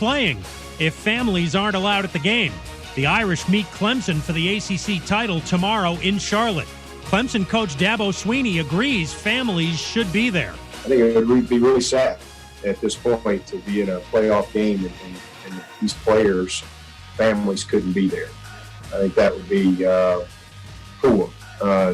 playing if families aren't allowed at the game. The Irish meet Clemson for the ACC title tomorrow in Charlotte. Clemson coach Dabo Sweeney agrees families should be there. I think it would be really sad at this point to be in a playoff game and these players' families couldn't be there. I think that would be poor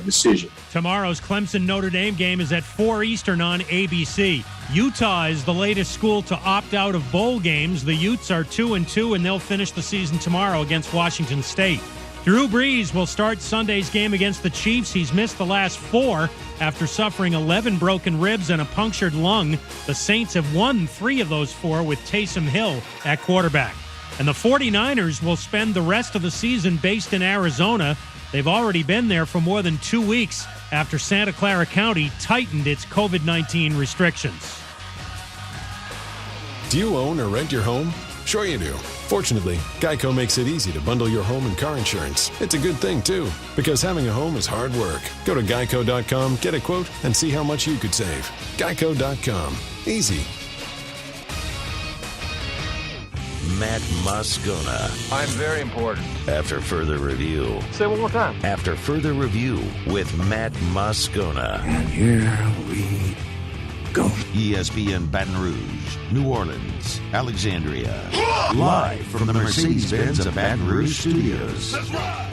decision. Tomorrow's Clemson-Notre Dame game is at 4 Eastern on ABC. Utah is the latest school to opt out of bowl games. The Utes are 2-2, and they'll finish the season tomorrow against Washington State. Drew Brees will start Sunday's game against the Chiefs. He's missed the last 4 after suffering 11 broken ribs and a punctured lung. The Saints have won 3 of those 4 with Taysom Hill at quarterback. And the 49ers will spend the rest of the season based in Arizona. They've already been there for more than 2 weeks after Santa Clara County tightened its COVID-19 restrictions. Do you own or rent your home? Sure you do. Fortunately, Geico makes it easy to bundle your home and car insurance. It's a good thing, too, because having a home is hard work. Go to geico.com, get a quote, and see how much you could save. Geico.com. Easy. Matt Moscona. I'm very important. After further review. Say it one more time. After further review with Matt Moscona. And here we go. ESPN Baton Rouge, New Orleans, Alexandria. Live from the Mercedes-Benz of Baton Rouge studios. That's right.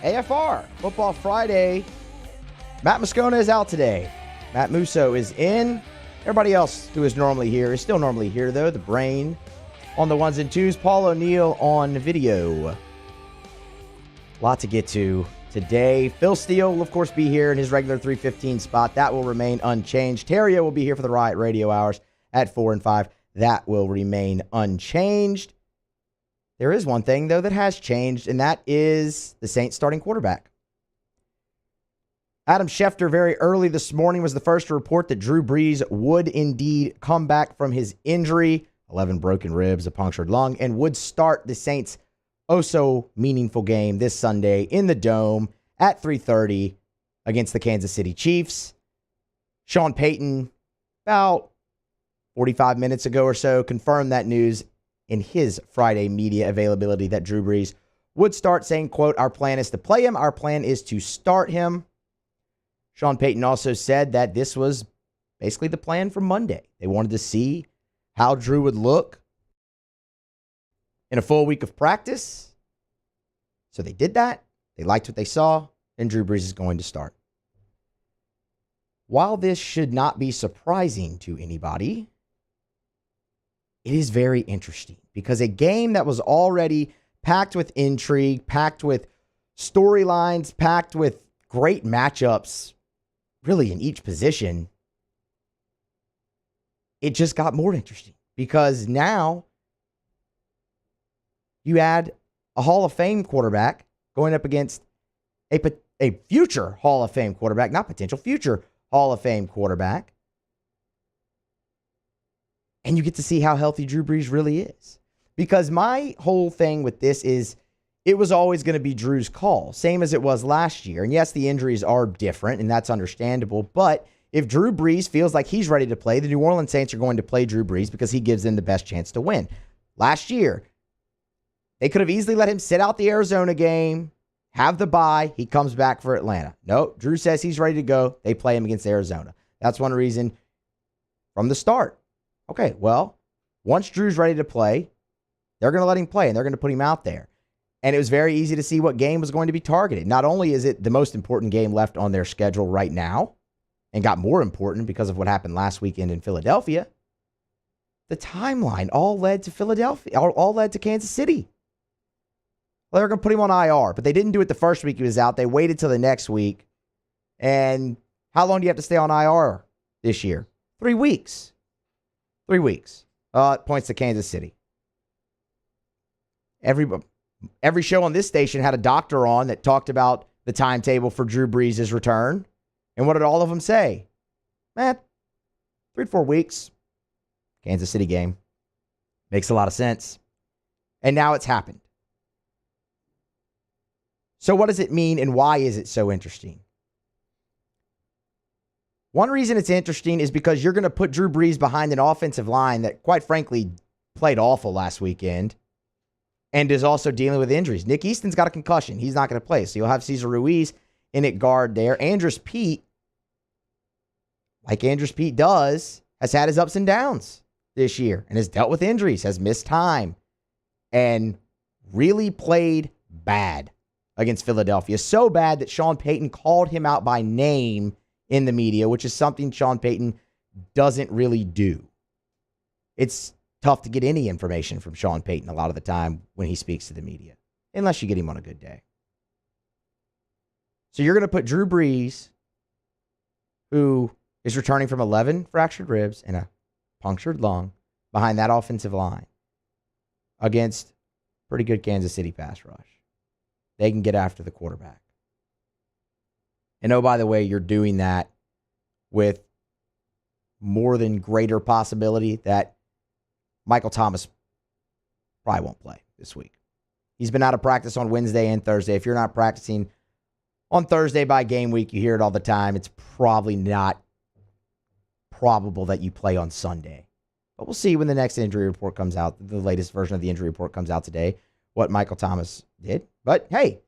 AFR, Football Friday. Matt Moscona is out today. Matt Musso is in. Everybody else who is normally here is still normally here, though. The brain on the ones and twos. Paul O'Neill on video. A lot to get to today. Phil Steele will, of course, be here in his regular 3:15 spot. That will remain unchanged. Theriot will be here for the Riot Radio hours at 4 and 5. That will remain unchanged. There is one thing, though, that has changed, and that is the Saints starting quarterback. Adam Schefter, very early this morning, was the first to report that Drew Brees would indeed come back from his injury, 11 broken ribs, a punctured lung, and would start the Saints' oh-so-meaningful game this Sunday in the Dome at 3:30 against the Kansas City Chiefs. Sean Payton, about 45 minutes ago or so, confirmed that news in his Friday media availability that Drew Brees would start, saying, quote, "Our plan is to play him. Our plan is to start him." Sean Payton also said that this was basically the plan for Monday. They wanted to see how Drew would look in a full week of practice. So they did that. They liked what they saw, and Drew Brees is going to start. While this should not be surprising to anybody, it is very interesting because a game that was already packed with intrigue, packed with storylines, packed with great matchups, really in each position, it just got more interesting because now you add a Hall of Fame quarterback going up against a future Hall of Fame quarterback, not potential, future Hall of Fame quarterback. And you get to see how healthy Drew Brees really is. Because my whole thing with this is it was always going to be Drew's call, same as it was last year. And yes, the injuries are different, and that's understandable. But if Drew Brees feels like he's ready to play, the New Orleans Saints are going to play Drew Brees because he gives them the best chance to win. Last year, they could have easily let him sit out the Arizona game, have the bye. He comes back for Atlanta. No, Drew says he's ready to go. They play him against Arizona. That's one reason from the start. Okay, well, once Drew's ready to play, they're going to let him play, and they're going to put him out there. And it was very easy to see what game was going to be targeted. Not only is it the most important game left on their schedule right now, and got more important because of what happened last weekend in Philadelphia, the timeline all led to Philadelphia, all led to Kansas City. Well, they were going to put him on IR, but they didn't do it the first week he was out. They waited till the next week. And how long do you have to stay on IR this year? 3 weeks. 3 weeks. It points to Kansas City. Every show on this station had a doctor on that talked about the timetable for Drew Brees' return. And what did all of them say? 3 to 4 weeks. Kansas City game. Makes a lot of sense. And now it's happened. So what does it mean and why is it so interesting? One reason it's interesting is because you're going to put Drew Brees behind an offensive line that, quite frankly, played awful last weekend and is also dealing with injuries. Nick Easton's got a concussion. He's not going to play. So you'll have Cesar Ruiz in at guard there. Andrus Peat, like Andrus Peat does, has had his ups and downs this year and has dealt with injuries, has missed time, and really played bad against Philadelphia. So bad that Sean Payton called him out by name in the media, which is something Sean Payton doesn't really do. It's tough to get any information from Sean Payton a lot of the time when he speaks to the media, unless you get him on a good day. So you're going to put Drew Brees, who is returning from 11 fractured ribs and a punctured lung, behind that offensive line against pretty good Kansas City pass rush. They can get after the quarterback. And oh, by the way, you're doing that with more than greater possibility that Michael Thomas probably won't play this week. He's been out of practice on Wednesday and Thursday. If you're not practicing on Thursday by game week, you hear it all the time. It's probably not probable that you play on Sunday. But we'll see when the next injury report comes out. The latest version of the injury report comes out today, what Michael Thomas did. But hey,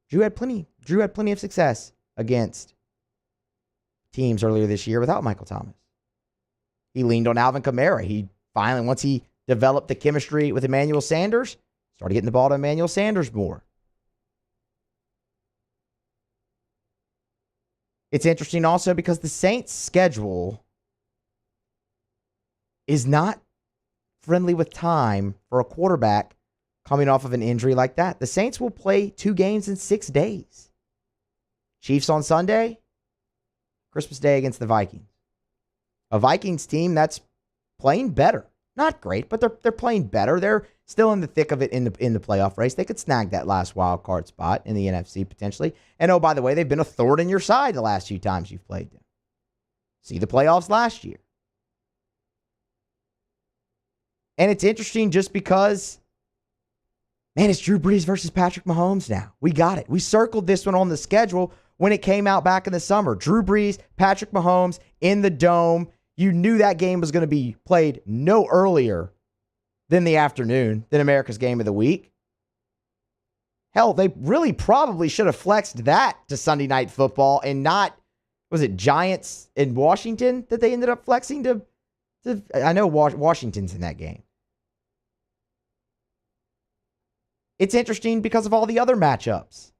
Drew had plenty of success against teams earlier this year without Michael Thomas. He leaned on Alvin Kamara. He finally, once he developed the chemistry with Emmanuel Sanders, started getting the ball to Emmanuel Sanders more. It's interesting also because the Saints' schedule is not friendly with time for a quarterback coming off of an injury like that. The Saints will play 2 games in 6 days. Chiefs on Sunday, Christmas Day against the Vikings. A Vikings team that's playing better. Not great, but they're playing better. They're still in the thick of it in the playoff race. They could snag that last wild card spot in the NFC potentially. And oh, by the way, they've been a thorn in your side the last few times you've played them. See the playoffs last year. And it's interesting just because, man, it's Drew Brees versus Patrick Mahomes now. We got it. We circled this one on the schedule when it came out back in the summer. Drew Brees, Patrick Mahomes in the Dome. You knew that game was going to be played no earlier than the afternoon, than America's Game of the Week. Hell, they really probably should have flexed that to Sunday Night Football and not, was it Giants in Washington that they ended up flexing to I know Washington's in that game. It's interesting because of all the other matchups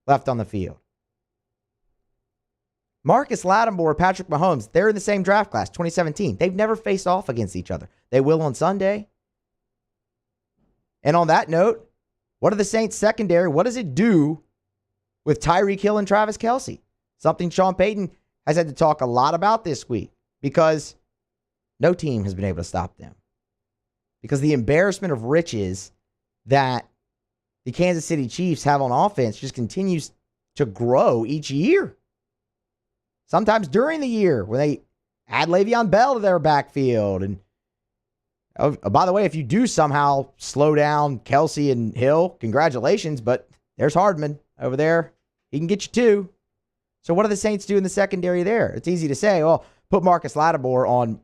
left on the field. Marcus Lattimore, Patrick Mahomes, they're in the same draft class, 2017. They've never faced off against each other. They will on Sunday. And on that note, what are the Saints secondary? What does it do with Tyreek Hill and Travis Kelce? Something Sean Payton has had to talk a lot about this week because no team has been able to stop them. Because the embarrassment of riches that the Kansas City Chiefs have on offense just continues to grow each year. Sometimes during the year when they add Le'Veon Bell to their backfield. And oh, by the way, if you do somehow slow down Kelce and Hill, congratulations, but there's Hardman over there. He can get you too. So what do the Saints do in the secondary there? It's easy to say, well, put Marcus Lattimore on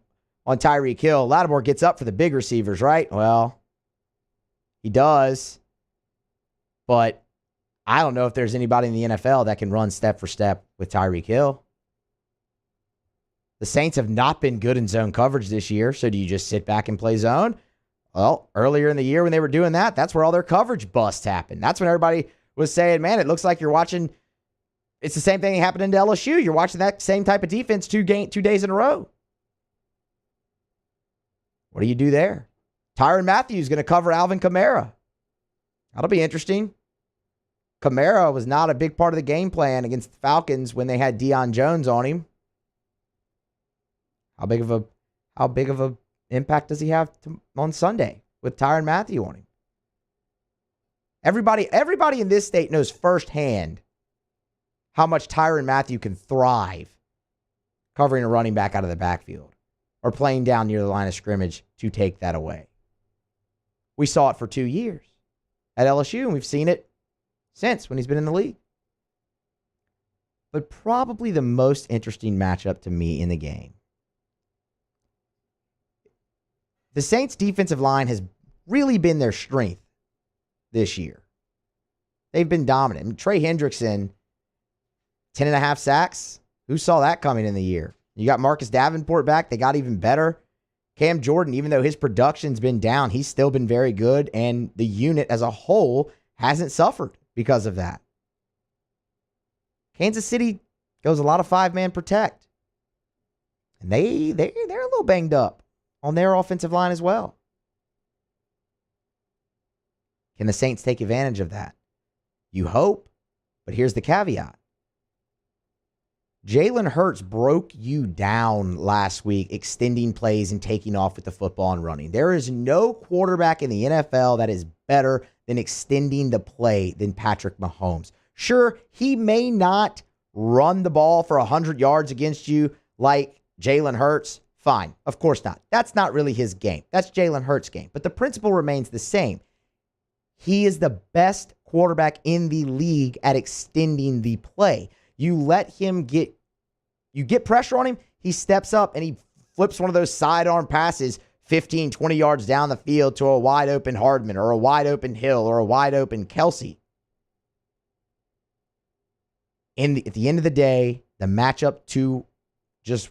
Tyreek Hill. Lattimore gets up for the big receivers, right? Well, he does. But I don't know if there's anybody in the NFL that can run step for step with Tyreek Hill. The Saints have not been good in zone coverage this year, so do you just sit back and play zone? Well, earlier in the year when they were doing that, that's where all their coverage busts happened. That's when everybody was saying, man, it looks like you're watching, it's the same thing that happened in LSU. You're watching that same type of defense 2 days in a row. What do you do there? Tyrann Mathieu is going to cover Alvin Kamara. That'll be interesting. Kamara was not a big part of the game plan against the Falcons when they had Deion Jones on him. How big of a impact does he have on Sunday with Tyrann Mathieu on him? Everybody in this state knows firsthand how much Tyrann Mathieu can thrive covering a running back out of the backfield or playing down near the line of scrimmage to take that away. We saw it for 2 years at LSU, and we've seen it since when he's been in the league. But probably the most interesting matchup to me in the game. The Saints' defensive line has really been their strength this year. They've been dominant. I mean, Trey Hendrickson, 10.5 sacks. Who saw that coming in the year? You got Marcus Davenport back. They got even better. Cam Jordan, even though his production's been down, he's still been very good, and the unit as a whole hasn't suffered because of that. Kansas City goes a lot of five-man protect. And they're a little banged up on their offensive line as well. Can the Saints take advantage of that? You hope, but here's the caveat. Jalen Hurts broke you down last week, extending plays and taking off with the football and running. There is no quarterback in the NFL that is better than extending the play than Patrick Mahomes. Sure, he may not run the ball for 100 yards against you like Jalen Hurts. Fine, of course not. That's not really his game. That's Jalen Hurts' game. But the principle remains the same. He is the best quarterback in the league at extending the play. You get pressure on him, he steps up and he flips one of those sidearm passes 15, 20 yards down the field to a wide open Hardman or a wide open Hill or a wide open Kelsey. At the end of the day, the matchup to just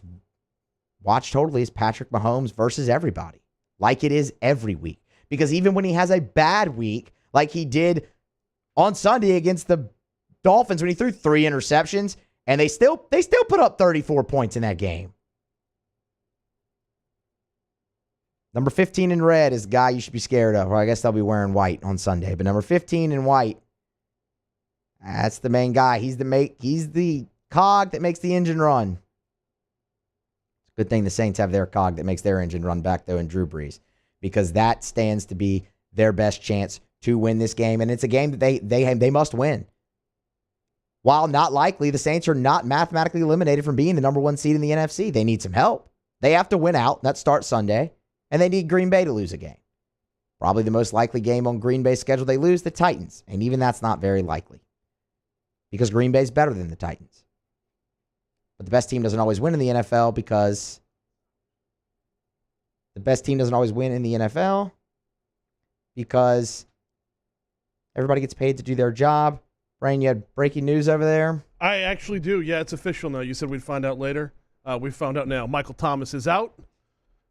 watch totally is Patrick Mahomes versus everybody, like it is every week. Because even when he has a bad week, like he did on Sunday against the Dolphins when he threw 3 interceptions, and they still put up 34 points in that game. Number 15 in red is the guy you should be scared of. Or I guess they'll be wearing white on Sunday. But number 15 in white, that's the main guy. He's the cog that makes the engine run. Good thing the Saints have their cog that makes their engine run back, though, in Drew Brees. Because that stands to be their best chance to win this game. And it's a game that they must win. While not likely, the Saints are not mathematically eliminated from being the number 1 seed in the NFC. They need some help. They have to win out. That starts Sunday. And they need Green Bay to lose a game. Probably the most likely game on Green Bay's schedule they lose, the Titans. And even that's not very likely. Because Green Bay's better than the Titans. But the best team doesn't always win in the NFL because everybody gets paid to do their job. Brian, you had breaking news over there? I actually do. Yeah, it's official now. You said we'd find out later. We found out now. Michael Thomas is out,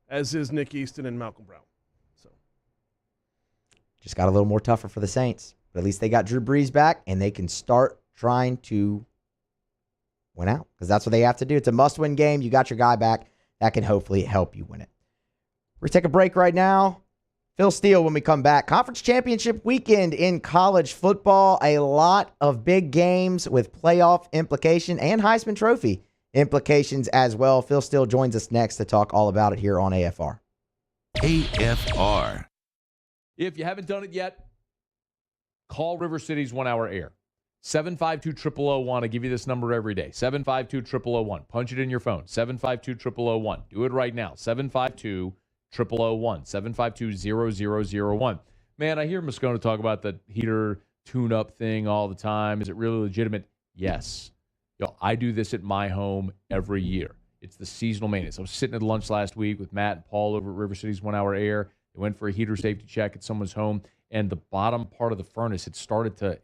as is Nick Easton and Malcolm Brown. So, just got a little more tougher for the Saints. But at least they got Drew Brees back, and they can start trying to win out. Because that's what they have to do. It's a must-win game. You got your guy back. That can hopefully help you win it. We're going to take a break right now. Phil Steele when we come back. Conference championship weekend in college football. A lot of big games with playoff implication and Heisman Trophy implications as well. Phil Steele joins us next to talk all about it here on AFR. AFR. If you haven't done it yet, call River City's 1 hour air. 752-0001. I give you this number every day. 752-0001. Punch it in your phone. 752-0001. Do it right now. 752-0001. 752-0001. Man, I hear Moscona talk about the heater tune-up thing all the time. Is it really legitimate? Yes. I do this at my home every year. It's the seasonal maintenance. I was sitting at lunch last week with Matt and Paul over at River City's 1 hour air. They went for a heater safety check at someone's home, and the bottom part of the furnace was starting to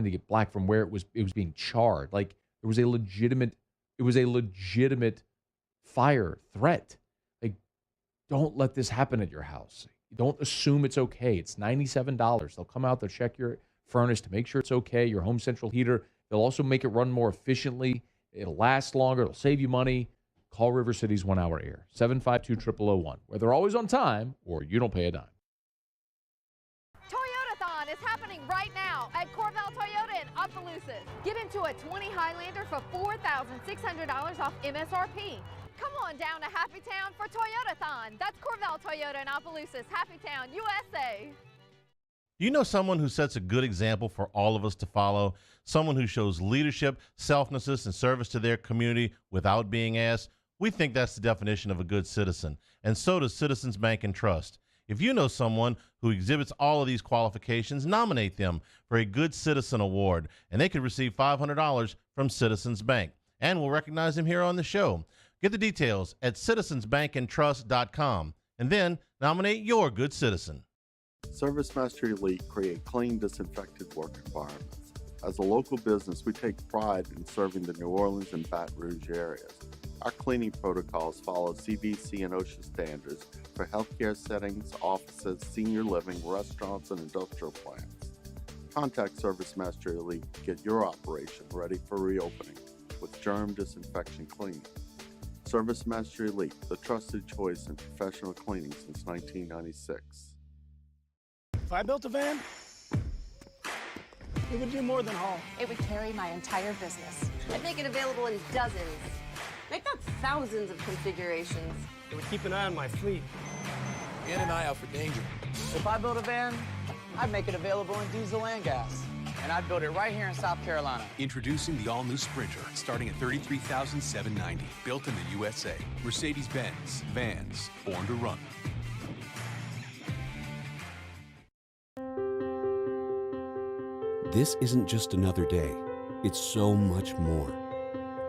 get black from where it was being charred. Like it was a legitimate fire threat. Don't let this happen at your house. Don't assume it's okay. It's $97. They'll come out, they'll check your furnace to make sure it's okay, your home central heater. They'll also make it run more efficiently. It'll last longer. It'll save you money. Call River City's 1 hour air, 752-0001, where they're always on time or you don't pay a dime. Toyotathon is happening right now at Corval Toyota in Opelousas. Get into a 20 Highlander for $4,600 off MSRP. Come on down to Happy Town for Toyotathon. That's Corval Toyota in Opelousas, Happy Town, USA. You know someone who sets a good example for all of us to follow? Someone who shows leadership, selflessness, and service to their community without being asked? We think that's the definition of a good citizen, and so does Citizens Bank and Trust. If you know someone who exhibits all of these qualifications, nominate them for a Good Citizen Award, and they could receive $500 from Citizens Bank. And we'll recognize them here on the show. Get the details at citizensbankandtrust.com, and then nominate your good citizen. Service Master Elite create clean, disinfected work environments. As a local business, we take pride in serving the New Orleans and Baton Rouge areas. Our cleaning protocols follow CDC and OSHA standards for healthcare settings, offices, senior living, restaurants, and industrial plants. Contact Service Master Elite to get your operation ready for reopening with germ disinfection cleaning. Service Master Elite, the trusted choice in professional cleaning since 1996. If I built a van, it would do more than haul. It would carry my entire business. I'd make it available in dozens, if not thousands of configurations. It would keep an eye on my fleet. And an eye out for danger. If I built a van, I'd make it available in diesel and gas. And I'd build it right here in South Carolina. Introducing the all-new Sprinter, starting at $33,790. Built in the USA. Mercedes-Benz. Vans. Born to run. This isn't just another day. It's so much more.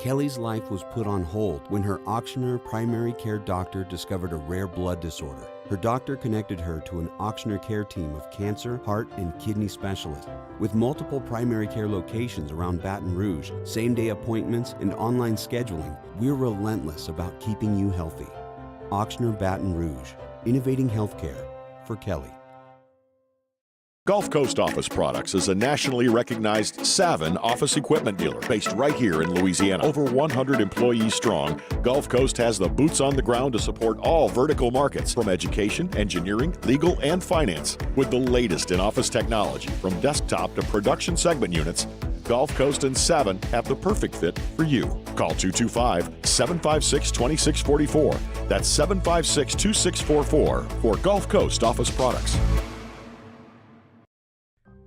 Kelly's life was put on hold when her auctioneer primary care doctor discovered a rare blood disorder. Her doctor connected her to an auctioneer care team of cancer, heart, and kidney specialists. With multiple primary care locations around Baton Rouge, same-day appointments, and online scheduling, we're relentless about keeping you healthy. Auctioneer Baton Rouge, innovating healthcare for Kelly. Gulf Coast Office Products is a nationally recognized Savin office equipment dealer based right here in Louisiana. Over 100 employees strong, Gulf Coast has the boots on the ground to support all vertical markets, from education, engineering, legal, and finance. With the latest in office technology, from desktop to production segment units, Gulf Coast and Savin have the perfect fit for you. Call 225-756-2644. That's 756-2644 for Gulf Coast Office Products.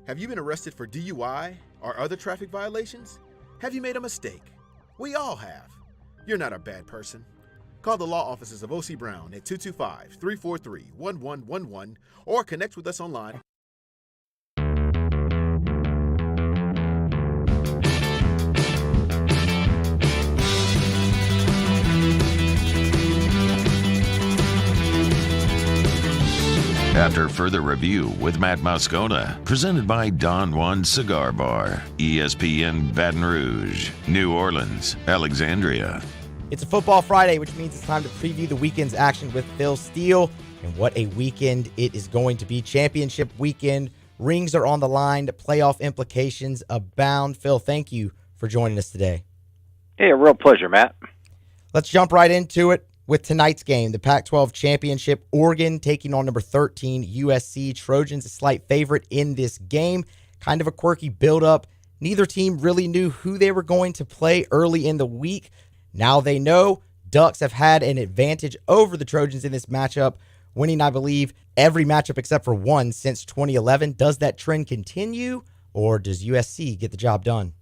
Have you been arrested for DUI or other traffic violations? Have you made a mistake? We all have. You're not a bad person. Call the law offices of O.C. Brown at 225-343-1111 or connect with us online. After further review with Matt Moscona, presented by Don Juan Cigar Bar, ESPN Baton Rouge, New Orleans, Alexandria. It's a Football Friday, which means it's time to preview the weekend's action with Phil Steele. And what a weekend it is going to be. Championship weekend. Rings are on the line. Playoff implications abound. Phil, thank you for joining us today. Hey, a real pleasure, Matt. Let's jump right into it with tonight's game, the Pac-12 Championship. Oregon taking on number 13, USC. Trojans a slight favorite in this game. Kind of a quirky build-up. Neither team really knew who they were going to play early in the week. Now they know. Ducks have had an advantage over the Trojans in this matchup, winning, I believe, every matchup except for one since 2011. Does that trend continue, or does USC get the job done?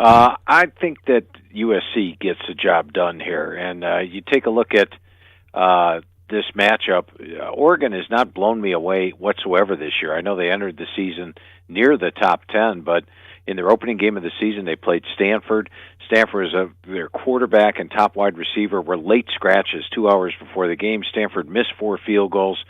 I think that USC gets the job done here. And you take a look at this matchup. Oregon has not blown me away whatsoever this year. I know they entered the season near the top 10, but in their opening game of the season, they played Stanford. Stanford, their quarterback and top wide receiver, were late scratches 2 hours before the game. Stanford missed 4 field goals,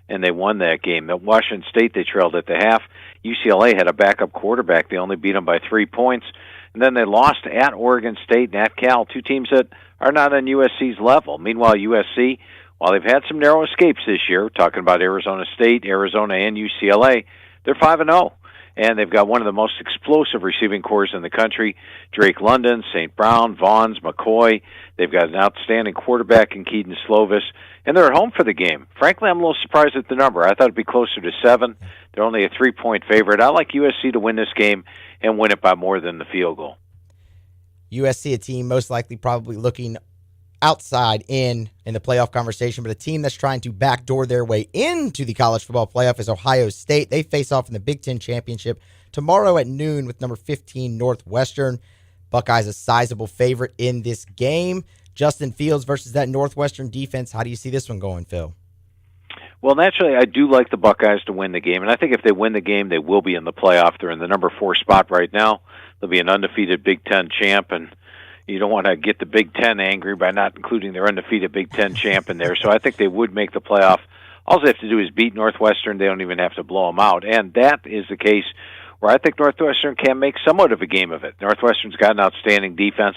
and they won that game. At Washington State, they trailed at the half. UCLA had a backup quarterback. They only beat them by 3 points. And then they lost at Oregon State and at Cal, two teams that are not on USC's level. Meanwhile, USC, while they've had some narrow escapes this year, talking about Arizona State, Arizona, and UCLA, they're 5-0. And they've got one of the most explosive receiving corps in the country. Drake London, St. Brown, Vaughns, McCoy. They've got an outstanding quarterback in Keaton Slovis. And they're at home for the game. Frankly, I'm a little surprised at the number. I thought it'd be closer to 7. They're only a 3-point favorite. I like USC to win this game and win it by more than the field goal. USC, a team most likely probably looking outside in the playoff conversation, but a team that's trying to backdoor their way into the college football playoff is Ohio State. They face off in the Big Ten Championship tomorrow at noon with number 15 Northwestern. Buckeyes a sizable favorite in this game. Justin Fields versus that Northwestern defense. How do you see this one going, Phil? Well, naturally, I do like the Buckeyes to win the game, and I think if they win the game, they will be in the playoff. They're in the number 4 spot right now. They'll be an undefeated Big Ten champ, and you don't want to get the Big Ten angry by not including their undefeated Big Ten champ in there. So I think they would make the playoff. All they have to do is beat Northwestern. They don't even have to blow them out, and that is the case where I think Northwestern can make somewhat of a game of it. Northwestern's got an outstanding defense.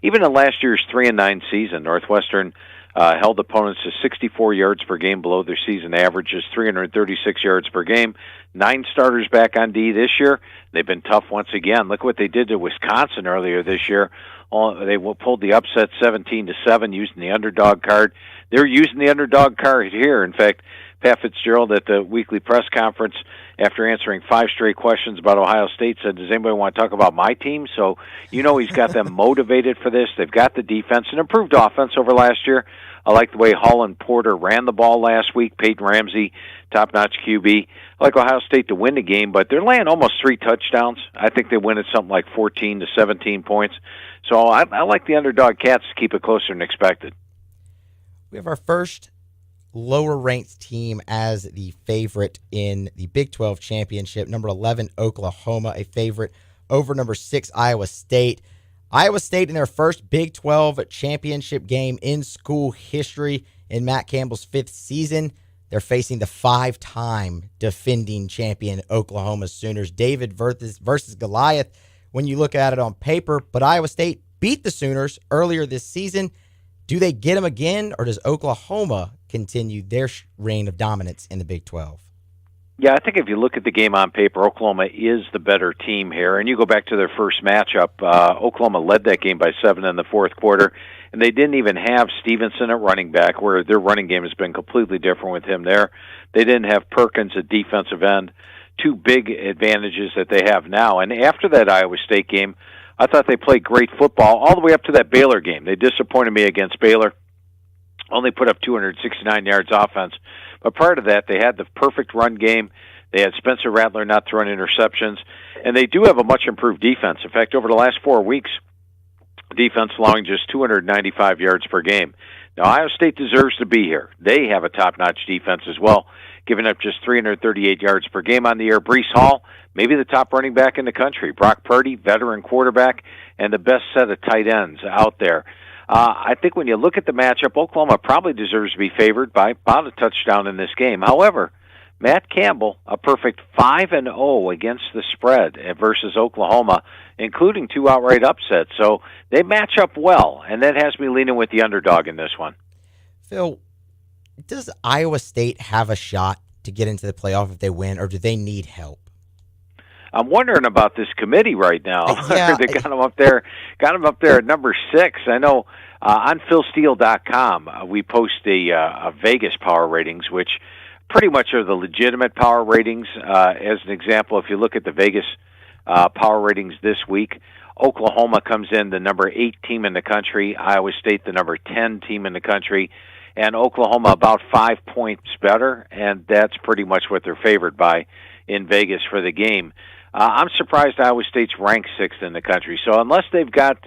Even in last year's 3-9 season, Northwestern held opponents to 64 yards per game below their season averages, 336 yards per game. 9 starters back on D this year. They've been tough once again. Look what they did to Wisconsin earlier this year. They pulled the upset 17-7 using the underdog card. They're using the underdog card here. In fact, Pat Fitzgerald at the weekly press conference, after answering 5 straight questions about Ohio State, said, does anybody want to talk about my team? So you know he's got them motivated for this. They've got the defense, an improved offense over last year. I like the way Holland Porter ran the ball last week. Peyton Ramsey, top-notch QB. I like Ohio State to win the game, but they're laying almost 3 touchdowns. I think they win at something like 14 to 17 points. So I like the underdog Cats to keep it closer than expected. We have our first lower-ranked team as the favorite in the Big 12 championship. Number 11, Oklahoma, a favorite over number 6, Iowa State. Iowa State in their first Big 12 championship game in school history in Matt Campbell's 5th season. They're facing the 5-time defending champion Oklahoma Sooners. David versus Goliath when you look at it on paper, but Iowa State beat the Sooners earlier this season. Do they get them again, or does Oklahoma continue their reign of dominance in the Big 12? Yeah, I think if you look at the game on paper, Oklahoma is the better team here. And you go back to their first matchup, Oklahoma led that game by 7 in the fourth quarter, and they didn't even have Stevenson at running back, where their running game has been completely different with him there. They didn't have Perkins at defensive end, 2 big advantages that they have now. And after that Iowa State game, I thought they played great football all the way up to that Baylor game. They disappointed me against Baylor, only put up 269 yards offense. But prior to that, they had the perfect run game. They had Spencer Rattler not throwing interceptions. And they do have a much improved defense. In fact, over the last 4 weeks, defense allowing just 295 yards per game. Now, Iowa State deserves to be here. They have a top-notch defense as well, giving up just 338 yards per game on the year. Breece Hall, maybe the top running back in the country. Brock Purdy, veteran quarterback, and the best set of tight ends out there. I think when you look at the matchup, Oklahoma probably deserves to be favored by about a touchdown in this game. However, Matt Campbell, a perfect 5-0 against the spread versus Oklahoma, including 2 outright upsets. So they match up well, and that has me leaning with the underdog in this one. Phil, does Iowa State have a shot to get into the playoff if they win, or do they need help? I'm wondering about this committee right now. Yeah. They got him up there at number 6. I know on PhilSteele.com we post a Vegas power ratings, which pretty much are the legitimate power ratings. As an example, if you look at the Vegas power ratings this week, Oklahoma comes in the number 8 team in the country, Iowa State the number 10 team in the country, and Oklahoma about 5 points better, and that's pretty much what they're favored by in Vegas for the game. I'm surprised Iowa State's ranked 6th in the country. So unless they've got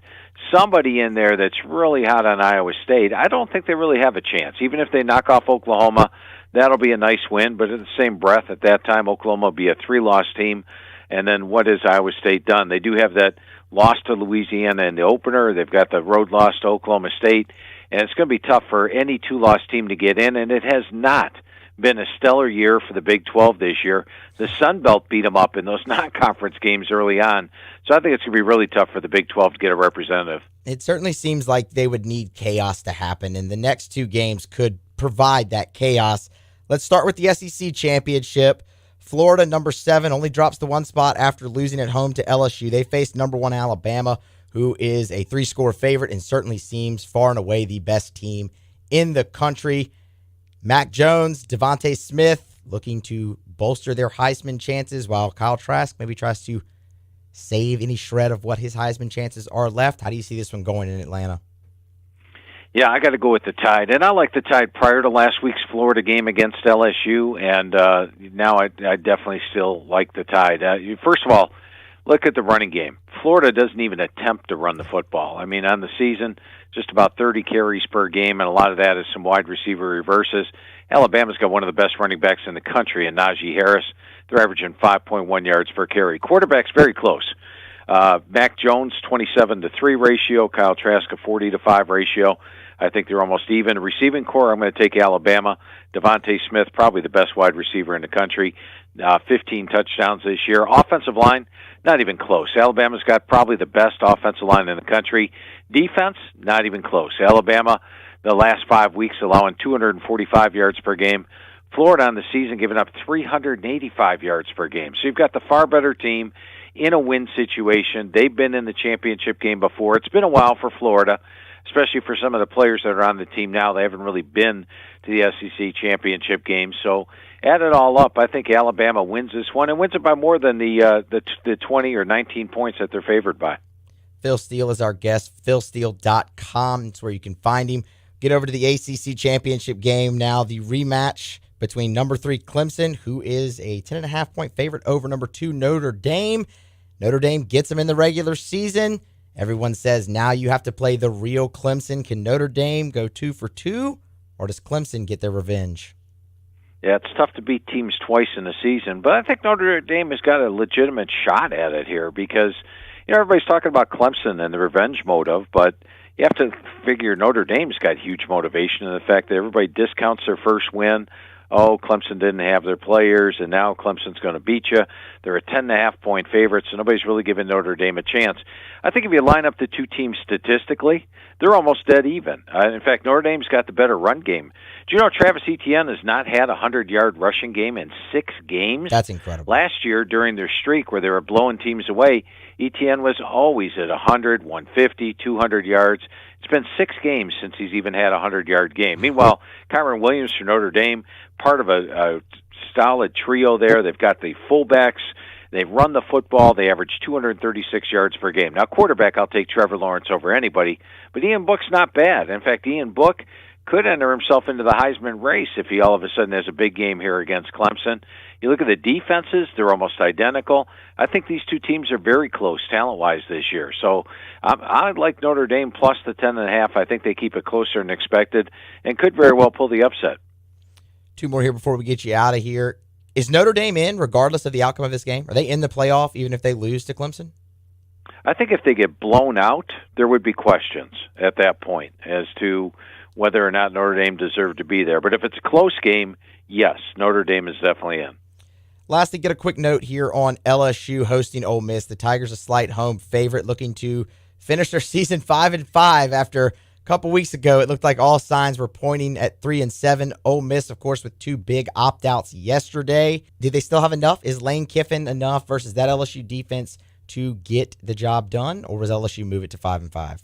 somebody in there that's really hot on Iowa State, I don't think they really have a chance. Even if they knock off Oklahoma, that'll be a nice win. But in the same breath, at that time, Oklahoma will be a 3-loss team. And then what has Iowa State done? They do have that loss to Louisiana in the opener. They've got the road loss to Oklahoma State. And it's going to be tough for any 2-loss team to get in, and it has not been a stellar year for the Big 12 this year. The Sun Belt beat them up in those non-conference games early on. So I think it's going to be really tough for the Big 12 to get a representative. It certainly seems like they would need chaos to happen, and the next 2 games could provide that chaos. Let's start with the SEC Championship. Florida, number 7, only drops the 1 spot after losing at home to LSU. They faced number 1 Alabama, who is a 3-score favorite and certainly seems far and away the best team in the country. Mac Jones, Devontae Smith looking to bolster their Heisman chances, while Kyle Trask maybe tries to save any shred of what his Heisman chances are left. How do you see this one going in Atlanta? Yeah, I got to go with the Tide, and I like the Tide prior to last week's Florida game against LSU, and now I definitely still like the Tide. First of all, look at the running game. Florida doesn't even attempt to run the football. I mean, on the season, just about 30 carries per game, and a lot of that is some wide receiver reverses. Alabama's got one of the best running backs in the country in Najee Harris. They're averaging 5.1 yards per carry. Quarterback's very close. Mac Jones, 27-3 ratio. Kyle Trask, a 40-5 ratio. I think they're almost even. Receiving core, I'm going to take Alabama. Devontae Smith, probably the best wide receiver in the country. 15 touchdowns this year. Offensive line, not even close. Alabama's got probably the best offensive line in the country. Defense, not even close. Alabama, the last 5 weeks, allowing 245 yards per game. Florida on the season giving up 385 yards per game. So you've got the far better team in a win situation. They've been in the championship game before. It's been a while for Florida, especially for some of the players that are on the team now. They haven't really been to the SEC championship game. So add it all up, I think Alabama wins this one and wins it by more than the 20 or 19 points that they're favored by. Phil Steele is our guest. PhilSteele.com. That's where you can find him. Get over to the ACC championship game now. The rematch between number 3 Clemson, who is a 10.5-point favorite over number 2 Notre Dame. Notre Dame gets them in the regular season. Everyone says now you have to play the real Clemson. Can Notre Dame go 2 for 2, or does Clemson get their revenge? Yeah, it's tough to beat teams twice in a season, but I think Notre Dame has got a legitimate shot at it here because, everybody's talking about Clemson and the revenge motive, but you have to figure Notre Dame's got huge motivation in the fact that everybody discounts their first win. Oh, Clemson didn't have their players, and now Clemson's going to beat you. They're a 10.5-point favorite, so nobody's really giving Notre Dame a chance. I think if you line up the two teams statistically, they're almost dead even. In fact, Notre Dame's got the better run game. Do you know Travis Etienne has not had a 100-yard rushing game in 6 games? That's incredible. Last year, during their streak where they were blowing teams away, Etienne was always at 100, 150, 200 yards. It's been 6 games since he's even had a 100-yard game. Meanwhile, Kyron Williams for Notre Dame, part of a solid trio there. They've got the fullbacks. They run the football. They average 236 yards per game. Now, quarterback, I'll take Trevor Lawrence over anybody, but Ian Book's not bad. In fact, Ian Book could enter himself into the Heisman race if he all of a sudden has a big game here against Clemson. You look at the defenses, they're almost identical. I think these two teams are very close talent-wise this year. So I like Notre Dame plus the 10.5. I think they keep it closer than expected and could very well pull the upset. 2 more here before we get you out of here. Is Notre Dame in regardless of the outcome of this game? Are they in the playoff even if they lose to Clemson? I think if they get blown out, there would be questions at that point as to whether or not Notre Dame deserved to be there. But if it's a close game, yes, Notre Dame is definitely in. Lastly, get a quick note here on LSU hosting Ole Miss. The Tigers a slight home favorite, looking to finish their season 5-5 after a couple weeks ago. It looked like all signs were pointing at 3-7. Ole Miss, of course, with 2 big opt-outs yesterday. Do they still have enough? Is Lane Kiffin enough versus that LSU defense to get the job done, or was LSU move it to 5-5?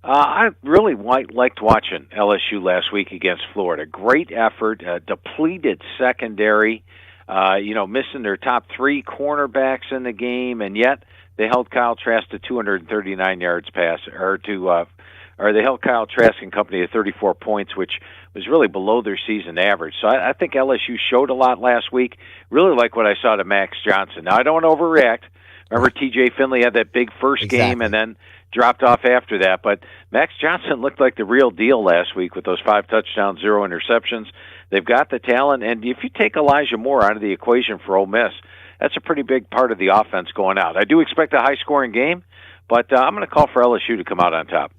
I really liked watching LSU last week against Florida. Great effort, depleted secondary, missing their top 3 cornerbacks in the game, and yet they held Kyle Trask to 239 yards they held Kyle Trask and company to 34 points, which was really below their season average. So I think LSU showed a lot last week. Really like what I saw to Max Johnson. Now, I don't want to overreact. Remember, T.J. Finley had that big first game and then dropped off after that. But Max Johnson looked like the real deal last week with those 5 touchdowns, 0 interceptions. They've got the talent. And if you take Elijah Moore out of the equation for Ole Miss, that's a pretty big part of the offense going out. I do expect a high-scoring game, but I'm going to call for LSU to come out on top.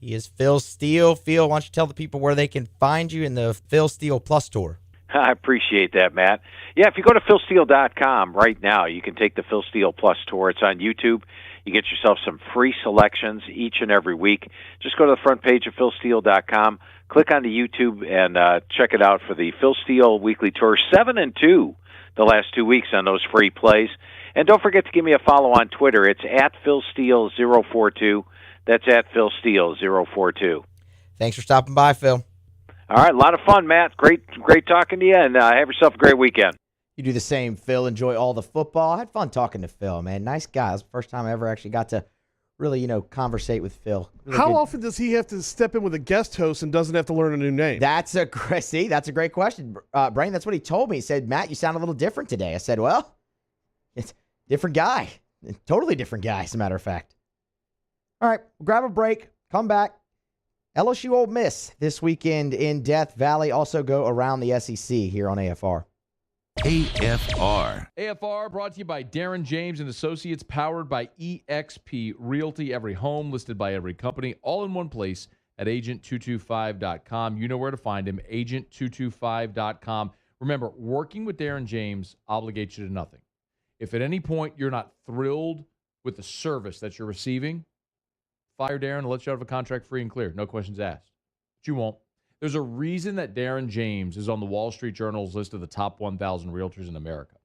He is Phil Steele. Phil, why don't you tell the people where they can find you in the Phil Steele Plus Tour? I appreciate that, Matt. Yeah, if you go to PhilSteele.com right now, you can take the Phil Steele Plus Tour. It's on YouTube. You get yourself some free selections each and every week. Just go to the front page of PhilSteele.com, click on the YouTube, and check it out for the Phil Steele Weekly Tour. 7-2 the last 2 weeks on those free plays. And don't forget to give me a follow on Twitter. It's at PhilSteele042. That's at PhilSteele042. Thanks for stopping by, Phil. All right, a lot of fun, Matt. Great talking to you, and have yourself a great weekend. You do the same, Phil. Enjoy all the football. I had fun talking to Phil, man. Nice guy. It was the first time I ever actually got to really, conversate with Phil. Really How good. often does he have to step in with a guest host and doesn't have to learn a new name? That's a great question. Brain, that's what he told me. He said, Matt, you sound a little different today. I said, well, it's a different guy. Totally different guy, as a matter of fact. All right, grab a break. Come back. LSU Ole Miss this weekend in Death Valley. Also go around the SEC here on AFR. AFR. AFR brought to you by Darren James and Associates, powered by eXp Realty. Every home listed by every company, all in one place at agent225.com. You know where to find him, agent225.com. Remember, working with Darren James obligates you to nothing. If at any point you're not thrilled with the service that you're receiving, fire Darren and let you out of a contract free and clear. No questions asked. But you won't. There's a reason that Darren James is on the Wall Street Journal's list of the top 1,000 realtors in America.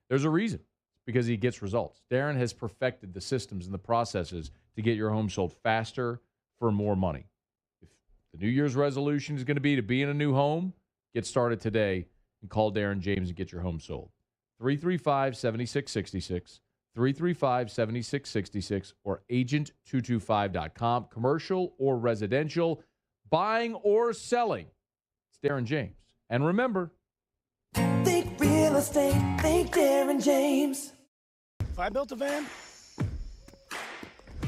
There's a reason. It's because he gets results. Darren has perfected the systems and the processes to get your home sold faster for more money. If the New Year's resolution is going to be in a new home, get started today and call Darren James and get your home sold. 335-7666, 335-7666, or agent225.com. Commercial or residential, buying or selling. It's Darren James. And remember, think real estate, think Darren James. If I built a van,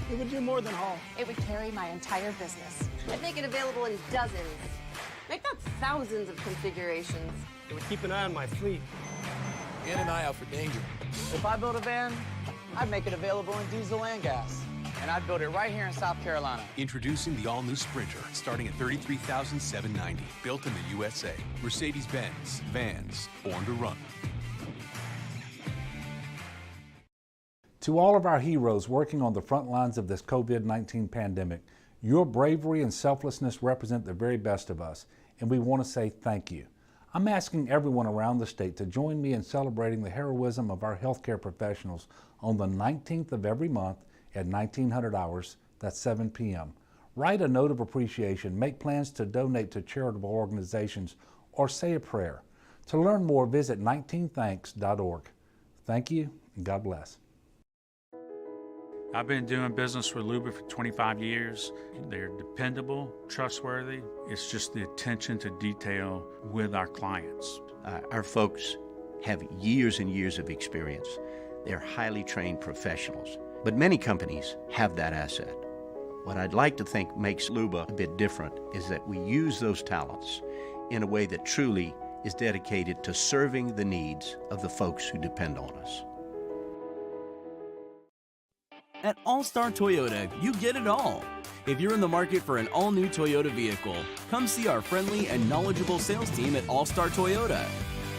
it would do more than haul. It would carry my entire business. I'd make it available in dozens. Make that thousands of configurations. It would keep an eye on my fleet. And an eye out for danger. If I built a van, I'd make it available in diesel and gas. And I'd build it right here in South Carolina. Introducing the all-new Sprinter, starting at $33,790. Built in the USA. Mercedes-Benz. Vans. Born to run. To all of our heroes working on the front lines of this COVID-19 pandemic, your bravery and selflessness represent the very best of us, and we want to say thank you. I'm asking everyone around the state to join me in celebrating the heroism of our healthcare professionals on the 19th of every month at 1900 hours, that's 7 p.m. Write a note of appreciation, make plans to donate to charitable organizations, or say a prayer. To learn more, visit 19thanks.org. Thank you, and God bless. I've been doing business with Luba for 25 years. They're dependable, trustworthy. It's just the attention to detail with our clients. Our folks have years and years of experience. They're highly trained professionals, but many companies have that asset. What I'd like to think makes Luba a bit different is that we use those talents in a way that truly is dedicated to serving the needs of the folks who depend on us. At All-Star Toyota, you get it all. If you're in the market for an all-new Toyota vehicle, come see our friendly and knowledgeable sales team at All-Star Toyota.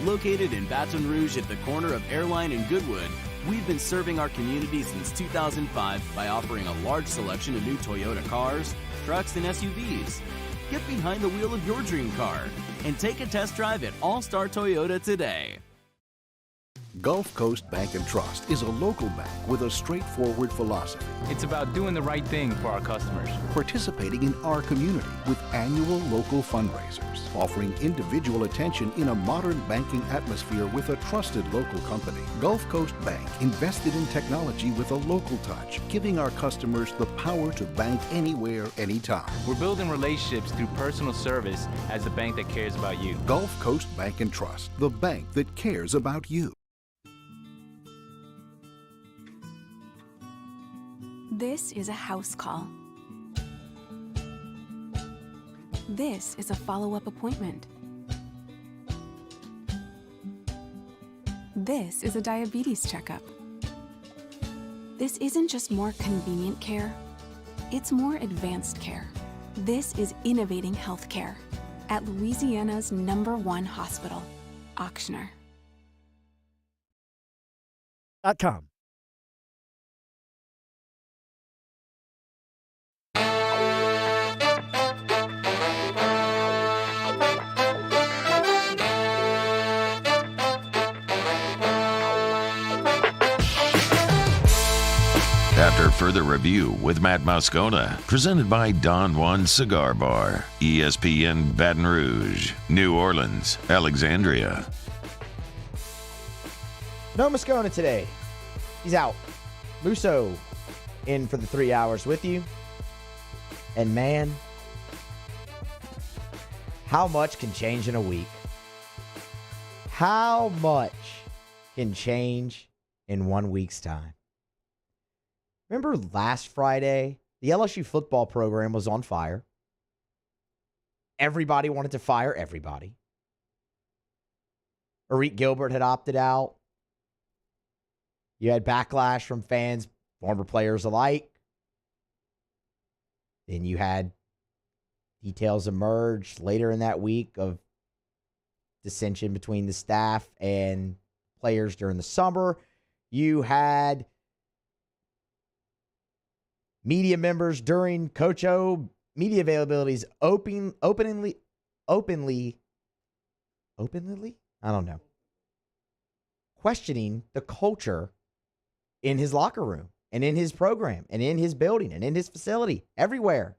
Located in Baton Rouge at the corner of Airline and Goodwood, we've been serving our community since 2005 by offering a large selection of new Toyota cars, trucks, and SUVs. Get behind the wheel of your dream car and take a test drive at All-Star Toyota today. Gulf Coast Bank and Trust is a local bank with a straightforward philosophy. It's about doing the right thing for our customers. Participating in our community with annual local fundraisers. Offering individual attention in a modern banking atmosphere with a trusted local company. Gulf Coast Bank invested in technology with a local touch, giving our customers the power to bank anywhere, anytime. We're building relationships through personal service as a bank that cares about you. Gulf Coast Bank and Trust, the bank that cares about you. This is a house call. This is a follow-up appointment. This is a diabetes checkup. This isn't just more convenient care, it's more advanced care. This is innovating healthcare at Louisiana's #1 hospital, Auctioner. .com. After further review with Matt Moscona, presented by Don Juan Cigar Bar, ESPN Baton Rouge, New Orleans, Alexandria. No Moscona today. He's out. Musso in for the 3 hours with you. And man, how much can change in a week? How much can change in 1 week's time? Remember last Friday, the LSU football program was on fire. everybody wanted to fire everybody. Arik Gilbert had opted out. You had backlash from fans, former players alike. Then you had details emerge later in that week of dissension between the staff and players during the summer. You had media members during Coach O media availabilities openly, I don't know, questioning the culture in his locker room and in his program and in his building and in his facility, everywhere.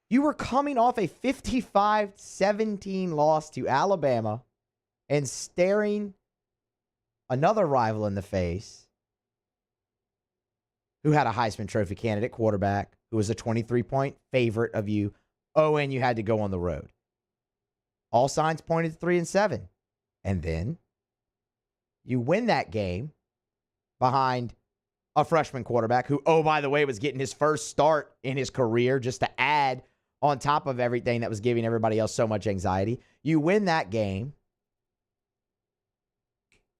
You were coming off a 55-17 loss to Alabama and staring another rival in the face who had a Heisman Trophy candidate quarterback who was a 23-point favorite of you. Oh, and you had to go on the road. All signs pointed to 3-7. And then you win that game behind a freshman quarterback who, oh, by the way, was getting his first start in his career just to add on top of everything that was giving everybody else so much anxiety. You win that game,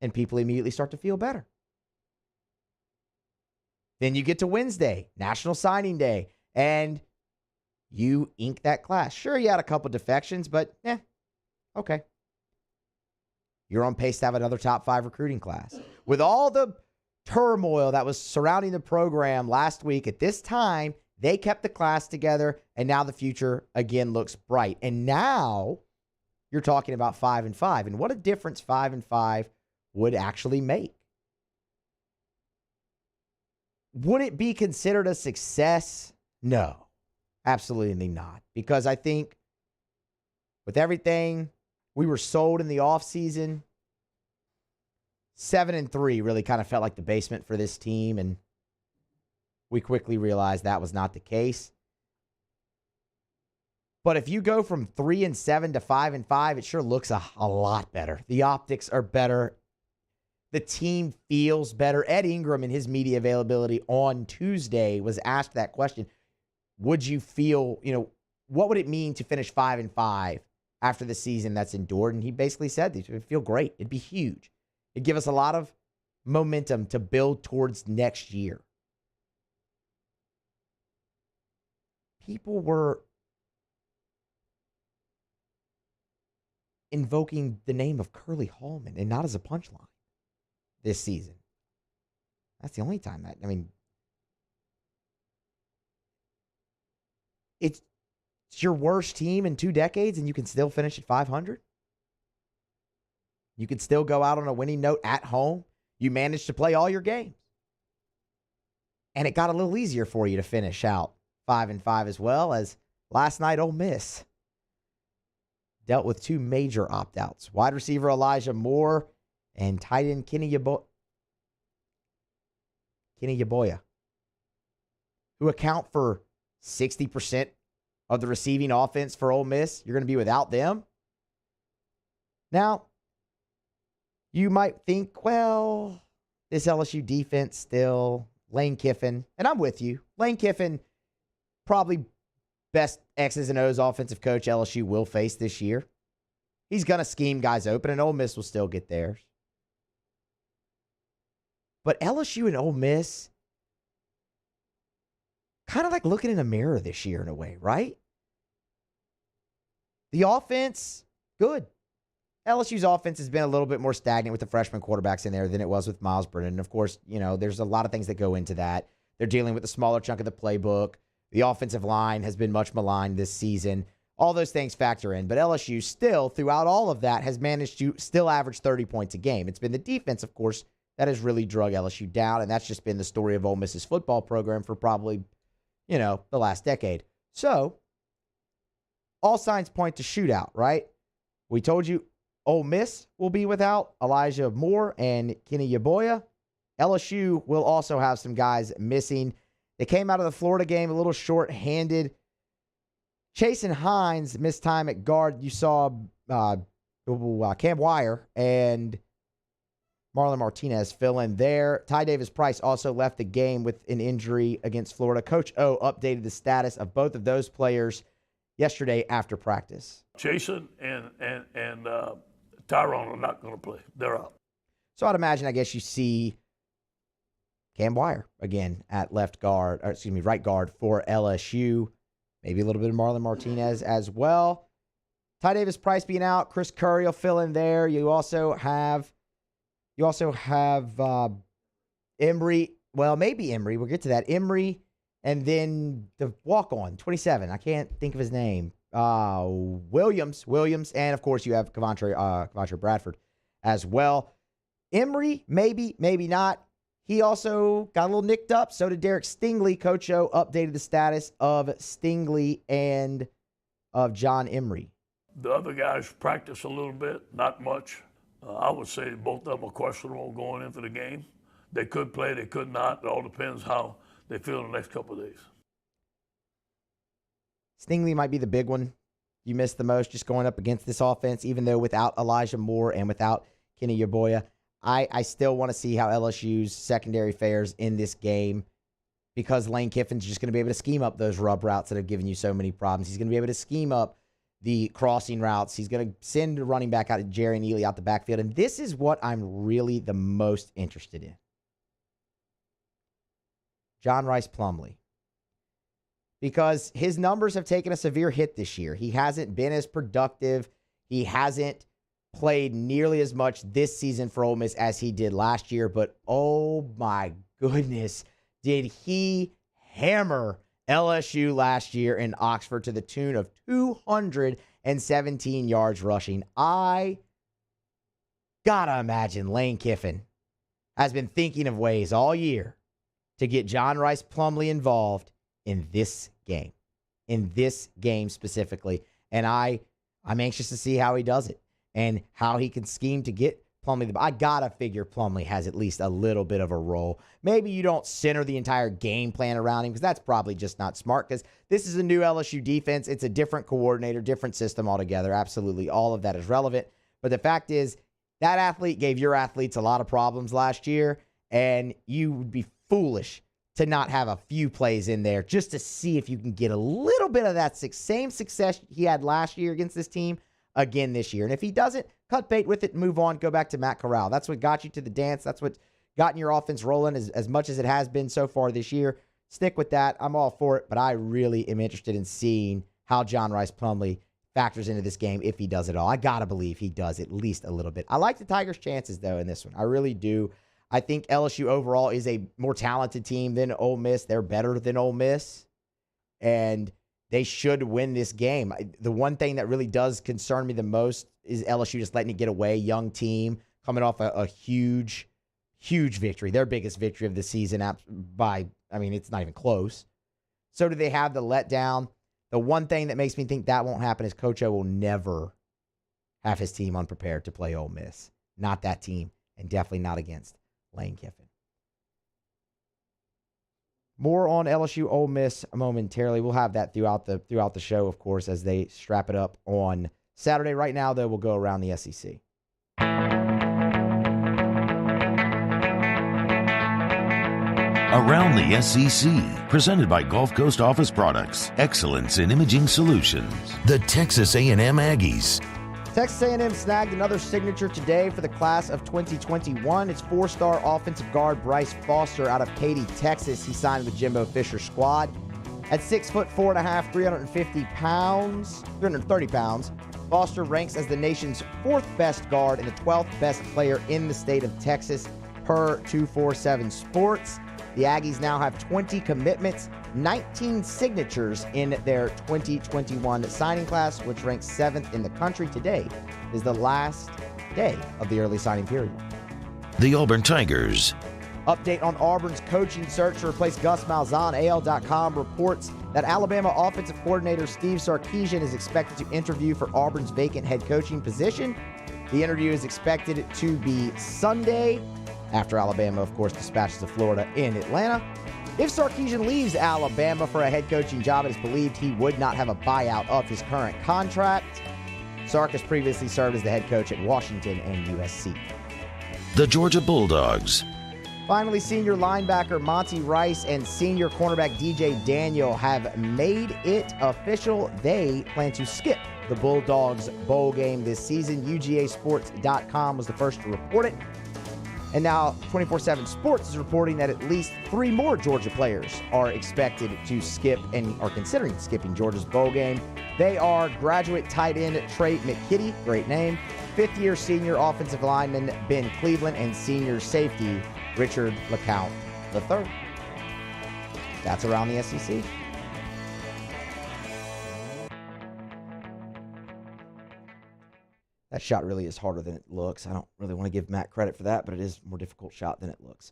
and people immediately start to feel better. Then you get to Wednesday, National Signing Day, and you ink that class. Sure, you had a couple defections, but okay. You're on pace to have another top 5 recruiting class. With all the turmoil that was surrounding the program last week, at this time, they kept the class together, and now the future again looks bright. And now you're talking about 5-5, and what a difference 5-5 would actually make. Would it be considered a success? No, absolutely not. Because I think with everything we were sold in the offseason, 7-3 really kind of felt like the basement for this team, and we quickly realized that was not the case. But if you go from 3-7 to 5-5, it sure looks a lot better. The optics are better. The team feels better. Ed Ingram, in his media availability on Tuesday, was asked that question. Would you feel, what would it mean to finish 5-5 after the season that's endured? And he basically said it would feel great. It'd be huge. It'd give us a lot of momentum to build towards next year. People were invoking the name of Curly Hallman, and not as a punchline this season. That's the only time it's your worst team in 2 decades, and you can still finish at 500. You can still go out on a winning note at home. You managed to play all your games. And it got a little easier for you to finish out 5-5 as well, as last night Ole Miss dealt with 2 major opt-outs. Wide receiver Elijah Moore and tight end Kenny Yeboah, who account for 60% of the receiving offense for Ole Miss. You're going to be without them. Now, you might think, well, this LSU defense still, Lane Kiffin, and I'm with you. Lane Kiffin, probably best X's and O's offensive coach LSU will face this year. He's going to scheme guys open, and Ole Miss will still get theirs. But LSU and Ole Miss, kind of like looking in a mirror this year in a way, right? The offense, good. LSU's offense has been a little bit more stagnant with the freshman quarterbacks in there than it was with Miles Brennan. And of course, there's a lot of things that go into that. They're dealing with a smaller chunk of the playbook. The offensive line has been much maligned this season. All those things factor in. But LSU still, throughout all of that, has managed to still average 30 points a game. It's been the defense, of course, that has really drug LSU down. And that's just been the story of Ole Miss's football program for probably, the last decade. So, all signs point to shootout, right? We told you Ole Miss will be without Elijah Moore and Kenny Yeboah. LSU will also have some guys missing. They came out of the Florida game a little short-handed. Chasen Hines missed time at guard. You saw Cam Wire and Marlon Martinez fill in there. Ty Davis-Price also left the game with an injury against Florida. Coach O updated the status of both of those players yesterday after practice. Jason and Tyrone are not going to play. They're out. So I'd imagine, I guess you see Cam Wire again at right guard for LSU. Maybe a little bit of Marlon Martinez as well. Ty Davis-Price being out. Chris Curry will fill in there. You also have Emory. Well, maybe Emory. We'll get to that. Emory, and then the walk-on, 27. I can't think of his name. Williams, and of course you have Kavontre Bradford as well. Emory, maybe not. He also got a little nicked up. So did Derek Stingley. Coach O updated the status of Stingley and of John Emory. The other guys practice a little bit, not much. I would say both of them are questionable going into the game. They could play, they could not. It all depends how they feel in the next couple of days. Stingley might be the big one you missed the most just going up against this offense, even though without Elijah Moore and without Kenny Yeboah. I still want to see how LSU's secondary fares in this game, because Lane Kiffin's just going to be able to scheme up those rub routes that have given you so many problems. He's going to be able to scheme up the crossing routes. He's going to send the running back out of Jerry Neely out the backfield. And this is what I'm really the most interested in. John Rice Plumlee. Because his numbers have taken a severe hit this year. He hasn't been as productive. He hasn't played nearly as much this season for Ole Miss as he did last year. But oh my goodness, did he hammer LSU last year in Oxford to the tune of 217 yards rushing. I gotta imagine Lane Kiffin has been thinking of ways all year to get John Rice Plumlee involved in this game specifically. And I'm anxious to see how he does it and how he can scheme to get Plumlee. I gotta figure Plumlee has at least a little bit of a role. Maybe you don't center the entire game plan around him, because that's probably just not smart, because this is a new LSU defense. It's a different coordinator, different system altogether. Absolutely, all of that is relevant. But the fact is, that athlete gave your athletes a lot of problems last year, and you would be foolish to not have a few plays in there just to see if you can get a little bit of that same success he had last year against this team again this year. And if he doesn't, cut bait with it and move on. Go back to Matt Corral. That's what got you to the dance. That's what gotten your offense rolling as much as it has been so far this year. Stick with that. I'm all for it, but I really am interested in seeing how John Rice Plumlee factors into this game, if he does it all. I got to believe he does at least a little bit. I like the Tigers' chances, though, in this one. I really do. I think LSU overall is a more talented team than Ole Miss. They're better than Ole Miss, and they should win this game. The one thing that really does concern me the most is LSU just letting it get away. Young team coming off a huge victory, their biggest victory of the season it's not even close. So do they have the letdown? The one thing that makes me think that won't happen is Coach O will never have his team unprepared to play Ole Miss. Not that team, and definitely not against Lane Kiffin. More on LSU Ole Miss momentarily. We'll have that throughout the show, of course, as they strap it up on Saturday. Right now, though, we'll go around the SEC. Around the SEC, presented by Gulf Coast Office Products, excellence in imaging solutions. The Texas A&M Aggies. Texas A&M snagged another signature today for the class of 2021. It's four-star offensive guard Bryce Foster out of Katy, Texas. He signed with Jimbo Fisher's squad. At 6'4.5", 330 pounds, Foster ranks as the nation's fourth best guard and the 12th best player in the state of Texas per 247 Sports. The Aggies now have 20 commitments, 19 signatures in their 2021 signing class, which ranks 7th in the country. Today is the last day of the early signing period. The Auburn Tigers. Update on Auburn's coaching search to replace Gus Malzahn. AL.com reports that Alabama offensive coordinator Steve Sarkisian is expected to interview for Auburn's vacant head coaching position. The interview is expected to be Sunday, after Alabama, of course, dispatches of Florida in Atlanta. If Sarkisian leaves Alabama for a head coaching job, it is believed he would not have a buyout of his current contract. Sark has previously served as the head coach at Washington and USC. the Georgia Bulldogs. Finally, senior linebacker Monty Rice and senior cornerback DJ Daniel have made it official. They plan to skip the Bulldogs bowl game this season. UGAsports.com was the first to report it. And now 24/7 Sports is reporting that at least 3 more Georgia players are expected to skip and are considering skipping Georgia's bowl game. They are graduate tight end Trey McKitty, great name, 5th-year senior offensive lineman Ben Cleveland, and senior safety Richard LeCount III. That's around the SEC. That shot really is harder than it looks. I don't really want to give Matt credit for that, but it is a more difficult shot than it looks.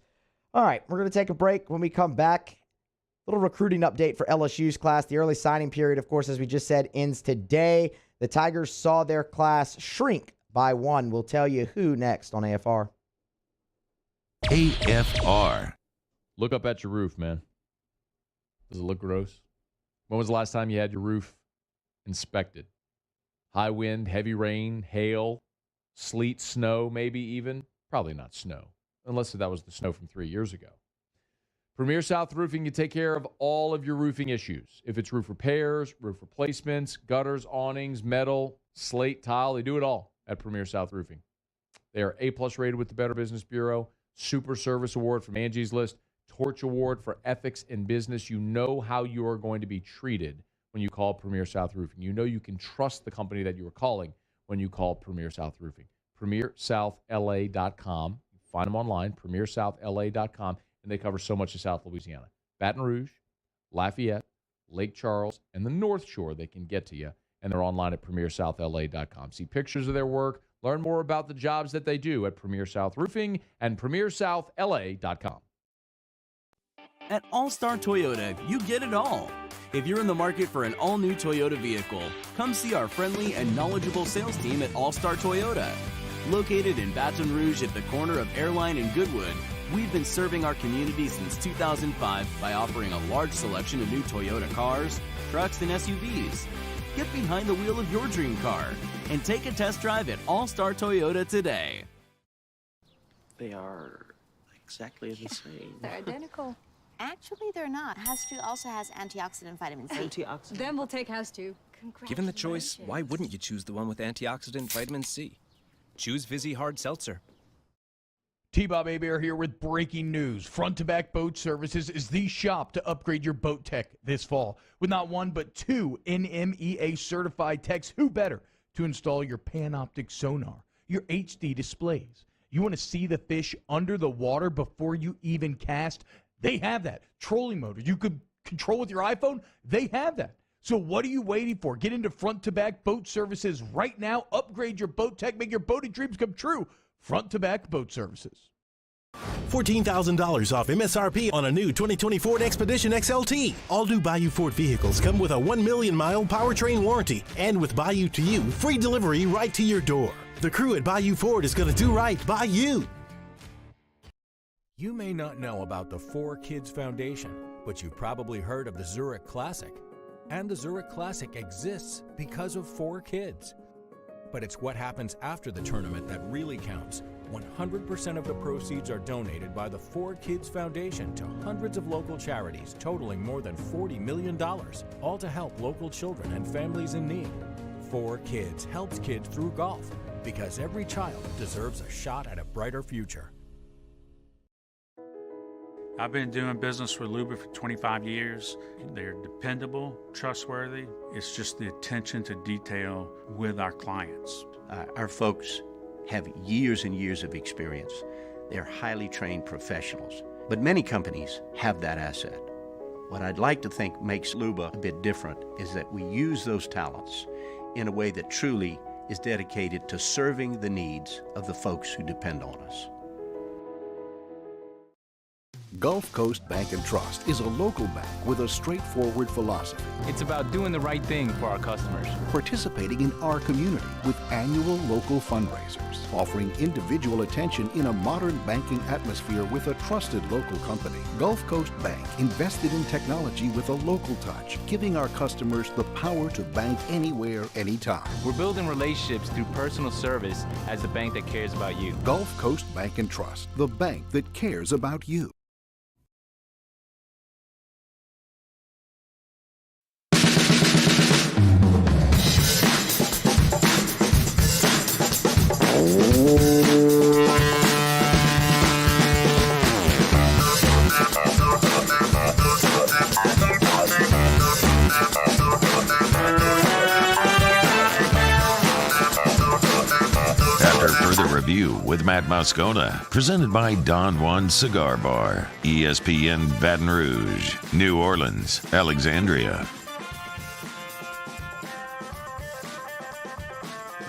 All right, we're going to take a break. When we come back, a little recruiting update for LSU's class. The early signing period, of course, as we just said, ends today. The Tigers saw their class shrink by 1. We'll tell you who next on AFR. AFR. Look up at your roof, man. Does it look gross? When was the last time you had your roof inspected? High wind, heavy rain, hail, sleet, snow, maybe even. Probably not snow, unless that was the snow from 3 years ago. Premier South Roofing can take care of all of your roofing issues. If it's roof repairs, roof replacements, gutters, awnings, metal, slate, tile, they do it all at Premier South Roofing. They are A+ rated with the Better Business Bureau, Super Service Award from Angie's List, Torch Award for Ethics in Business. You know how you are going to be treated when you call Premier South Roofing. You know you can trust the company that you are calling when you call Premier South Roofing. PremierSouthLA.com. Find them online, PremierSouthLA.com, and they cover so much of South Louisiana. Baton Rouge, Lafayette, Lake Charles, and the North Shore, they can get to you, and they're online at PremierSouthLA.com. See pictures of their work. Learn more about the jobs that they do at Premier South Roofing and PremierSouthLA.com. At All-Star Toyota, you get it all. If you're in the market for an all-new Toyota vehicle, come see our friendly and knowledgeable sales team at All-Star Toyota. Located in Baton Rouge at the corner of Airline and Goodwood, we've been serving our community since 2005 by offering a large selection of new Toyota cars, trucks, and SUVs. Get behind the wheel of your dream car and take a test drive at All-Star Toyota today. They are exactly the same. They're identical. Actually, they're not. House 2 also has antioxidant vitamin C. Antioxidant? Then we'll take House 2. Given the choice, why wouldn't you choose the one with antioxidant vitamin C? Choose Vizzy Hard Seltzer. T-Bob Hebert here with breaking news. Front-to-Back Boat Services is the shop to upgrade your boat tech this fall. With not 1 but 2 NMEA-certified techs, who better to install your Panoptic sonar, your HD displays. You want to see the fish under the water before you even cast? They have that. Trolling motor you could control with your iPhone? They have that. So what are you waiting for? Get into Front-to-Back Boat Services right now. Upgrade your boat tech. Make your boating dreams come true. Front-to-Back Boat Services. $14,000 off MSRP on a new 2020 Ford Expedition XLT. All new Bayou Ford vehicles come with a 1 million-mile powertrain warranty. And with Bayou to You, free delivery right to your door. The crew at Bayou Ford is going to do right by you. You may not know about the 4Kids Foundation, but you've probably heard of the Zurich Classic. And the Zurich Classic exists because of 4Kids. But it's what happens after the tournament that really counts. 100% of the proceeds are donated by the 4Kids Foundation to hundreds of local charities, totaling more than $40 million, all to help local children and families in need. 4Kids helps kids through golf, because every child deserves a shot at a brighter future. I've been doing business with Luba for 25 years. They're dependable, trustworthy. It's just the attention to detail with our clients. Our folks have years and years of experience. They're highly trained professionals. But many companies have that asset. What I'd like to think makes Luba a bit different is that we use those talents in a way that truly is dedicated to serving the needs of the folks who depend on us. Gulf Coast Bank and Trust is a local bank with a straightforward philosophy. It's about doing the right thing for our customers. Participating in our community with annual local fundraisers, offering individual attention in a modern banking atmosphere with a trusted local company. Gulf Coast Bank invested in technology with a local touch, giving our customers the power to bank anywhere, anytime. We're building relationships through personal service as the bank that cares about you. Gulf Coast Bank and Trust, the bank that cares about you. After further review with Matt Moscona, presented by Don Juan Cigar Bar, ESPN Baton Rouge, New Orleans, Alexandria.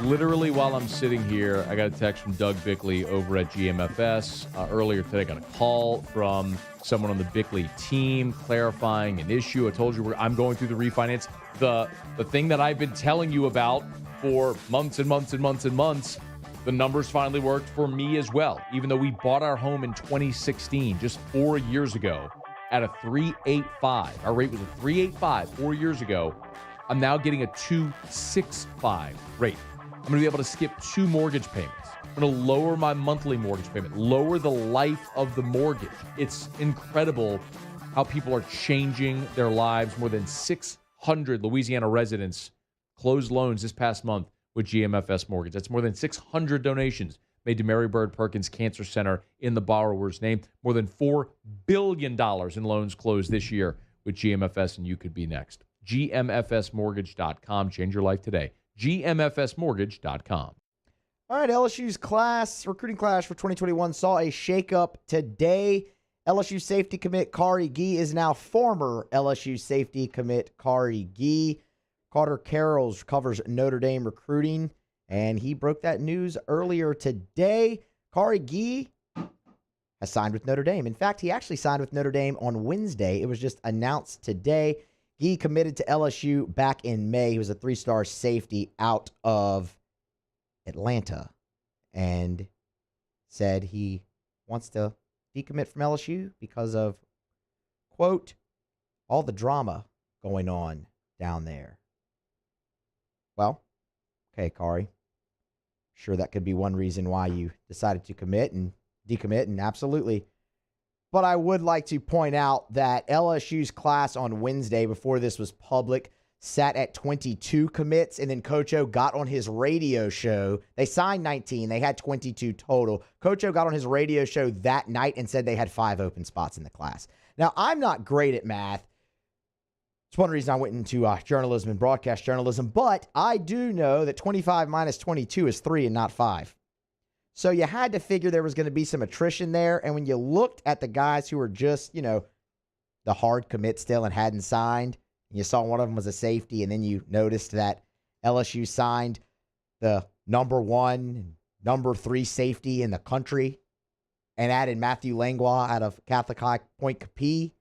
Literally, while I'm sitting here, I got a text from Doug Bickley over at GMFS. Earlier today, I got a call from someone on the Bickley team clarifying an issue. I told you I'm going through the refinance. The thing that I've been telling you about for months and months and months and months, the numbers finally worked for me as well. Even though we bought our home in 2016, just 4 years ago, at a 3.85. Our rate was a 3.85 4 years ago. I'm now getting a 2.65 rate. I'm going to be able to skip 2 mortgage payments. I'm going to lower my monthly mortgage payment, lower the life of the mortgage. It's incredible how people are changing their lives. More than 600 Louisiana residents closed loans this past month with GMFS Mortgage. That's more than 600 donations made to Mary Bird Perkins Cancer Center in the borrower's name. More than $4 billion in loans closed this year with GMFS, and you could be next. GMFSmortgage.com. Change your life today. GMFSmortgage.com. All right, LSU's recruiting class for 2021 saw a shakeup today. LSU safety commit Kari Gee is now former LSU safety commit Kari Gee. Carter Carrolls covers Notre Dame recruiting, and he broke that news earlier today. Kari Gee has signed with Notre Dame. In fact, he actually signed with Notre Dame on Wednesday. It was just announced today. He committed to LSU back in May. He was a 3-star safety out of Atlanta and said he wants to decommit from LSU because of, quote, all the drama going on down there. Well, okay, Kari. Sure, that could be one reason why you decided to commit and decommit, and absolutely. But I would like to point out that LSU's class on Wednesday, before this was public, sat at 22 commits, and then Coach O got on his radio show. They signed 19. They had 22 total. Coach O got on his radio show that night and said they had 5 open spots in the class. Now, I'm not great at math. It's one reason I went into journalism and broadcast journalism, but I do know that 25 minus 22 is 3 and not 5. So you had to figure there was going to be some attrition there. And when you looked at the guys who were just, the hard commit still and hadn't signed, and you saw one of them was a safety, and then you noticed that LSU signed the number 1 and number 3 safety in the country and added Matthew Langlois out of Catholic High Point Capee,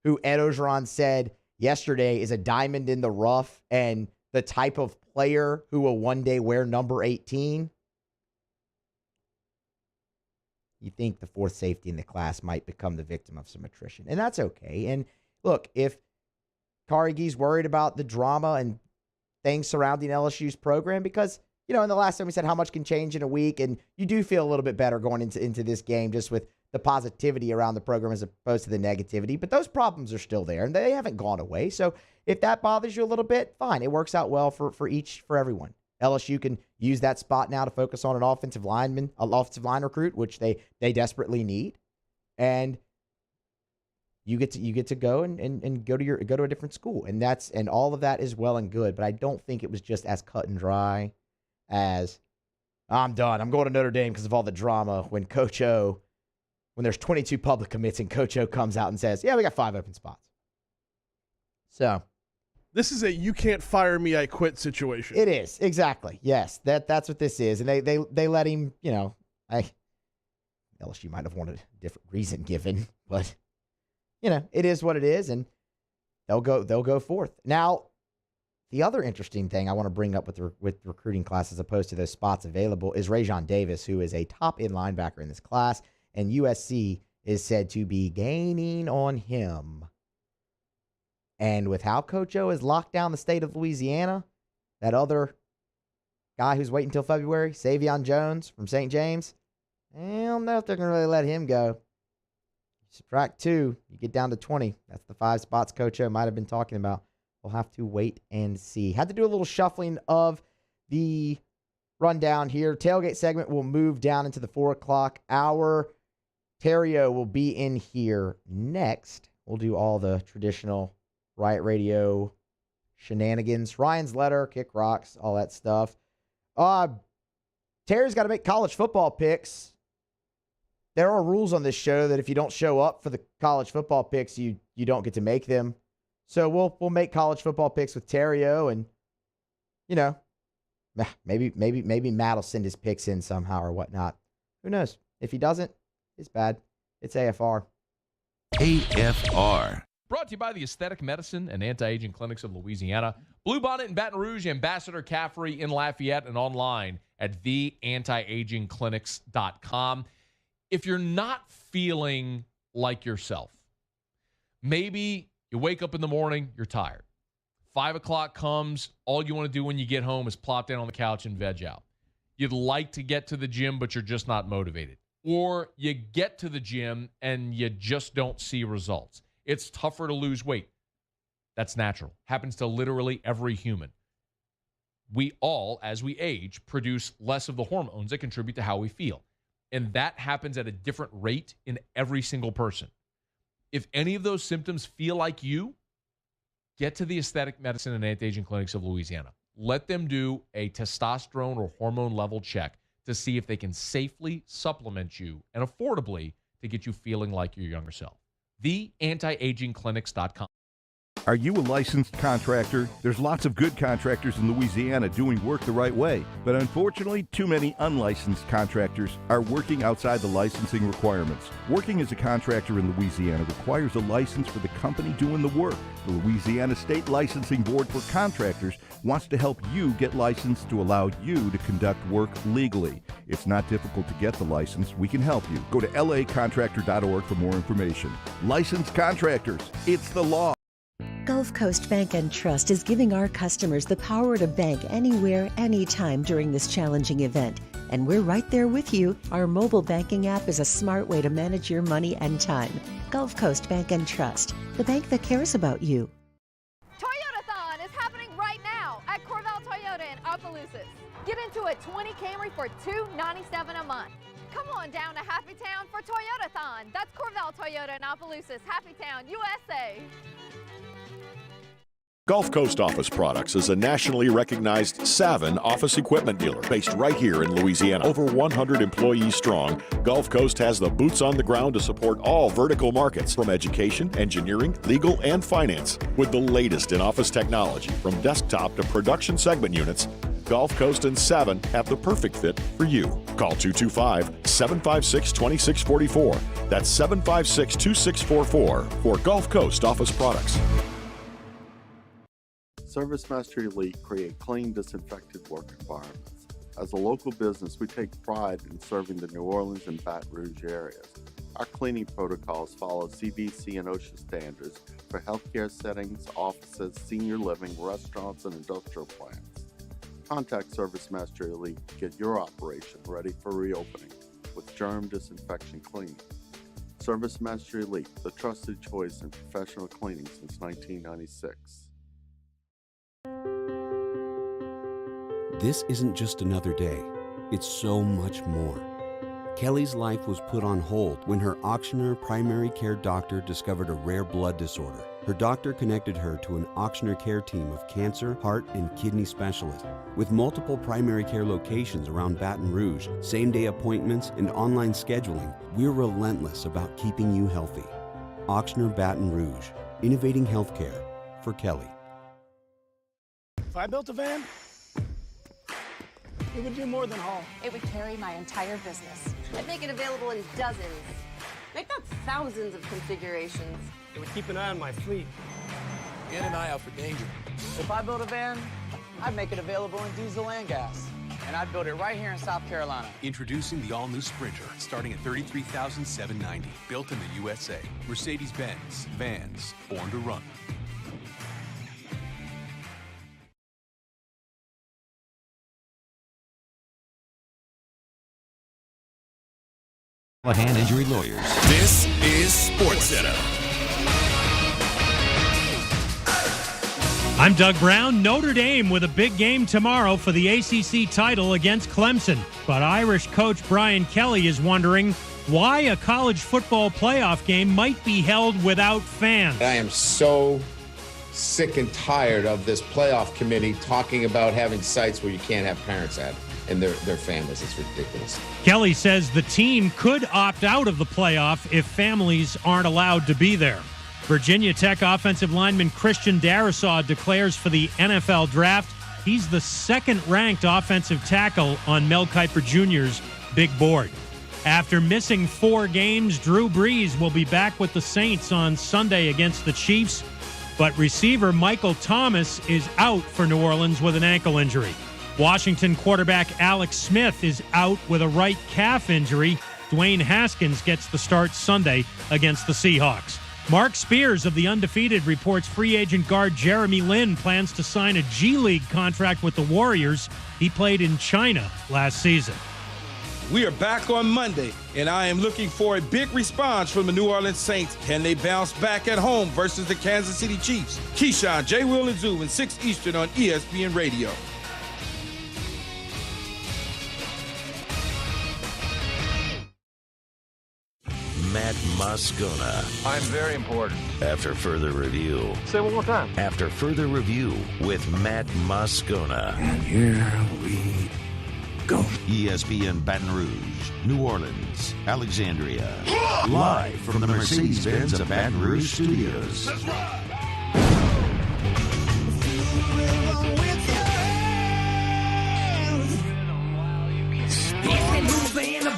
who Ed Ogeron said yesterday is a diamond in the rough and the type of player who will one day wear number 18. You think the 4th safety in the class might become the victim of some attrition. And that's okay. And look, if Kari Gee's worried about the drama and things surrounding LSU's program, because, in the last time we said how much can change in a week, and you do feel a little bit better going into this game just with the positivity around the program as opposed to the negativity. But those problems are still there, and they haven't gone away. So if that bothers you a little bit, fine. It works out well for everyone. LSU can use that spot now to focus on an offensive line recruit, which they desperately need, and you get to go and go to a different school, and all of that is well and good. But I don't think it was just as cut and dry as I'm done. I'm going to Notre Dame because of all the drama. When there's 22 public commits and Coach O comes out and says, "Yeah, we got 5 open spots." So. This is a you can't fire me, I quit situation. It is, exactly. Yes, that's what this is. And they let him, I LSU might have wanted a different reason given, but it is what it is, and they'll go forth. Now, the other interesting thing I want to bring up with recruiting class as opposed to those spots available is Rajon Davis, who is a top-end linebacker in this class, and USC is said to be gaining on him. And with how Coach O has locked down the state of Louisiana, that other guy who's waiting until February, Savion Jones from St. James, I don't know if they're going to really let him go. Subtract 2, you get down to 20. That's the 5 spots Coach O might have been talking about. We'll have to wait and see. Had to do a little shuffling of the rundown here. Tailgate segment will move down into the 4 o'clock hour. Theriot will be in here next. We'll do all the traditional Riot Radio shenanigans. Ryan's letter, kick rocks, all that stuff. Terry's got to make college football picks. There are rules on this show that if you don't show up for the college football picks, you don't get to make them. So we'll make college football picks with Theriot, and maybe Matt will send his picks in somehow or whatnot. Who knows? If he doesn't, it's bad. It's AFR. AFR. Brought to you by the Aesthetic Medicine and Anti-Aging Clinics of Louisiana, Bluebonnet in Baton Rouge, Ambassador Caffrey in Lafayette, and online at theantiagingclinics.com. If you're not feeling like yourself, maybe you wake up in the morning, you're tired. 5 o'clock comes, all you want to do when you get home is plop down on the couch and veg out. You'd like to get to the gym, but you're just not motivated. Or you get to the gym and you just don't see results. It's tougher to lose weight. That's natural. Happens to literally every human. We all, as we age, produce less of the hormones that contribute to how we feel. And that happens at a different rate in every single person. If any of those symptoms feel like you, get to the Aesthetic Medicine and Anti-Aging Clinics of Louisiana. Let them do a testosterone or hormone level check to see if they can safely supplement you and affordably to get you feeling like your younger self. TheAntiAgingClinics.com. Are you a licensed contractor? There's lots of good contractors in Louisiana doing work the right way, but unfortunately, too many unlicensed contractors are working outside the licensing requirements. Working as a contractor in Louisiana requires a license for the company doing the work. The Louisiana State Licensing Board for Contractors wants to help you get licensed to allow you to conduct work legally. It's not difficult to get the license. We can help you. Go to lacontractor.org for more information. Licensed contractors, it's the law. Gulf Coast Bank and Trust is giving our customers the power to bank anywhere, anytime during this challenging event. And we're right there with you. Our mobile banking app is a smart way to manage your money and time. Gulf Coast Bank and Trust, the bank that cares about you. Toyotathon is happening right now at Corval Toyota in Opelousas. Get into a 20 Camry for $297 a month. Come on down to Happy Town for Toyotathon. That's Corval Toyota in Opelousas, Happy Town, USA. Gulf Coast Office Products is a nationally recognized Savin office equipment dealer based right here in Louisiana. Over 100 employees strong, Gulf Coast has the boots on the ground to support all vertical markets from education, engineering, legal, and finance. With the latest in office technology, from desktop to production segment units, Gulf Coast and Savin have the perfect fit for you. Call 225-756-2644. That's 756-2644 for Gulf Coast Office Products. ServiceMaster Elite create clean, disinfected work environments. As a local business, we take pride in serving the New Orleans and Baton Rouge areas. Our cleaning protocols follow CDC and OSHA standards for healthcare settings, offices, senior living, restaurants, and industrial plants. Contact ServiceMaster Elite to get your operation ready for reopening with germ disinfection cleaning. ServiceMaster Elite, the trusted choice in professional cleaning since 1996. This isn't just another day. It's so much more. Kelly's life was put on hold when her Auctioner primary care doctor discovered a rare blood disorder. Her doctor connected her to an Auctioner care team of cancer, heart, and kidney specialists. With multiple primary care locations around Baton Rouge, same-day appointments, and online scheduling, we're relentless about keeping you healthy. Auctioner Baton Rouge, innovating healthcare for Kelly. If I built a van, It would do more than haul. It would carry my entire business. I'd make it available in dozens. Make not thousands of configurations. It would keep an eye on my fleet. And an eye out for danger. If I build a van, I'd make it available in diesel and gas. And I'd build it right here in South Carolina. Introducing the all-new Sprinter, starting at $33,790. Built in the USA. Mercedes-Benz. Vans. Born to run. Hand Injury Lawyers. This is SportsCenter. I'm Doug Brown. Notre Dame with a big game tomorrow for the ACC title against Clemson. But Irish coach Brian Kelly is wondering why a college football playoff game might be held without fans. I am so sick and tired of this playoff committee talking about having sites where you can't have parents at and their families. It's ridiculous. Kelly says the team could opt out of the playoff if families aren't allowed to be there. Virginia Tech offensive lineman Christian Darrisaw declares for the NFL draft. He's the second-ranked offensive tackle on Mel Kiper Jr.'s big board. After missing 4 games, Drew Brees will be back with the Saints on Sunday against the Chiefs, but receiver Michael Thomas is out for New Orleans with an ankle injury. Washington quarterback Alex Smith is out with a right calf injury. Dwayne Haskins gets the start Sunday against the Seahawks. Mark Spears of The Undefeated reports free agent guard Jeremy Lin plans to sign a G League contract with the Warriors. He played in China last season. We are back on Monday, and I am looking for a big response from the New Orleans Saints. Can they bounce back at home versus the Kansas City Chiefs? Keyshawn, J. Will, and Zoo, and 6 Eastern on ESPN Radio. Matt Moscona. I'm very important. After further review. Say it one more time. After further review with Matt Moscona. And here we go. ESPN Baton Rouge, New Orleans, Alexandria. Live from the Mercedes-Benz of Baton Rouge studios. That's right.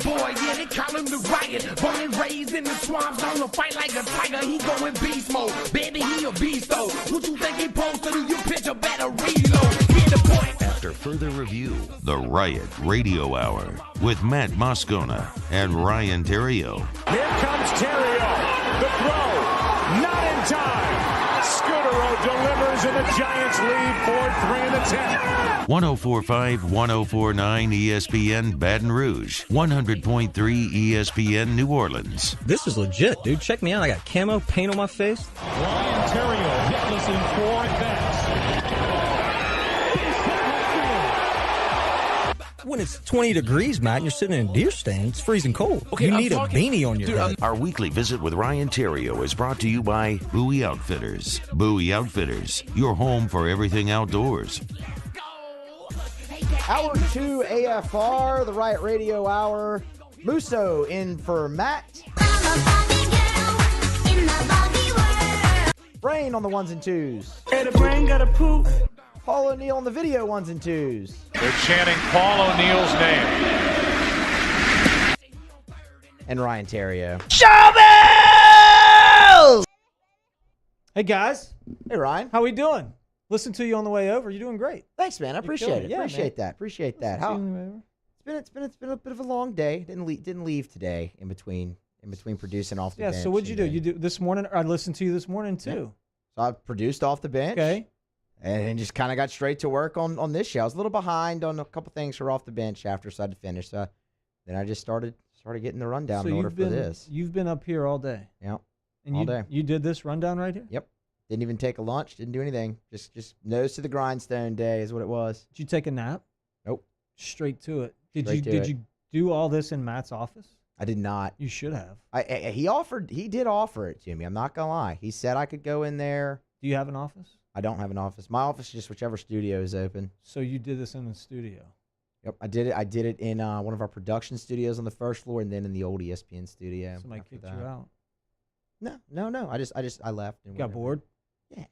Boy, yeah, they call him the Riot. Born and raised in the swamps, on the fight like a tiger. He going beast mode, baby, he a beast though. What you think he supposed to do? You picture better reload. Get the point. After further review, the Riot Radio Hour with Matt Moscona and Ryan Theriot. Here comes Theriot. The throw, not in time. Scudero delivers and the Giants lead 4-3 in the 10th. 104.5, 104.9 ESPN Baton Rouge, 100.3 ESPN New Orleans. This is legit, dude. Check me out. I got camo paint on my face. Ryan Theriot hitless in 4 at-bats. When it's 20 degrees, Matt, and you're sitting in a deer stand, it's freezing cold. Okay, you need a beanie on your head. Our weekly visit with Ryan Theriot is brought to you by Bowie Outfitters. Bowie Outfitters, your home for everything outdoors. Hour 2 AFR, the Riot Radio Hour. Musso in for Matt. Brain on the 1s and 2s. Hey, the brain got a poop. Paul O'Neill on the video 1s and 2s. They're chanting Paul O'Neill's name. And Ryan Theriot. Showbiz! Hey, guys. Hey, Ryan. How we doing? Listen to you on the way over. You're doing great. Thanks, man. I appreciate it. Yeah, appreciate man. that. Appreciate that. How? It's been a bit of a long day. Didn't leave today in between producing off the bench. Yeah. So what'd you do? You do this morning? I listened to you this morning too. Yeah. So I produced off the bench. Okay. And just kind of got straight to work on this show. I was a little behind on a couple things for off the bench after, so I had to finish. So then I just started getting the rundown in order for this. You've been up here all day. Yep. And all day. You did this rundown right here? Yep. Didn't even take a lunch. Didn't do anything. Just nose to the grindstone day is what it was. Did you take a nap? Nope. Straight to it. Did Straight you do all this in Matt's office? I did not. You should have. He did offer it to me. I'm not gonna lie. He said I could go in there. Do you have an office? I don't have an office. My office is just whichever studio is open. So you did this in the studio? Yep, I did it. I did it in one of our production studios on the first floor, and then in the old ESPN studio. Somebody kicked you out? No. I left. And got bored? Yeah.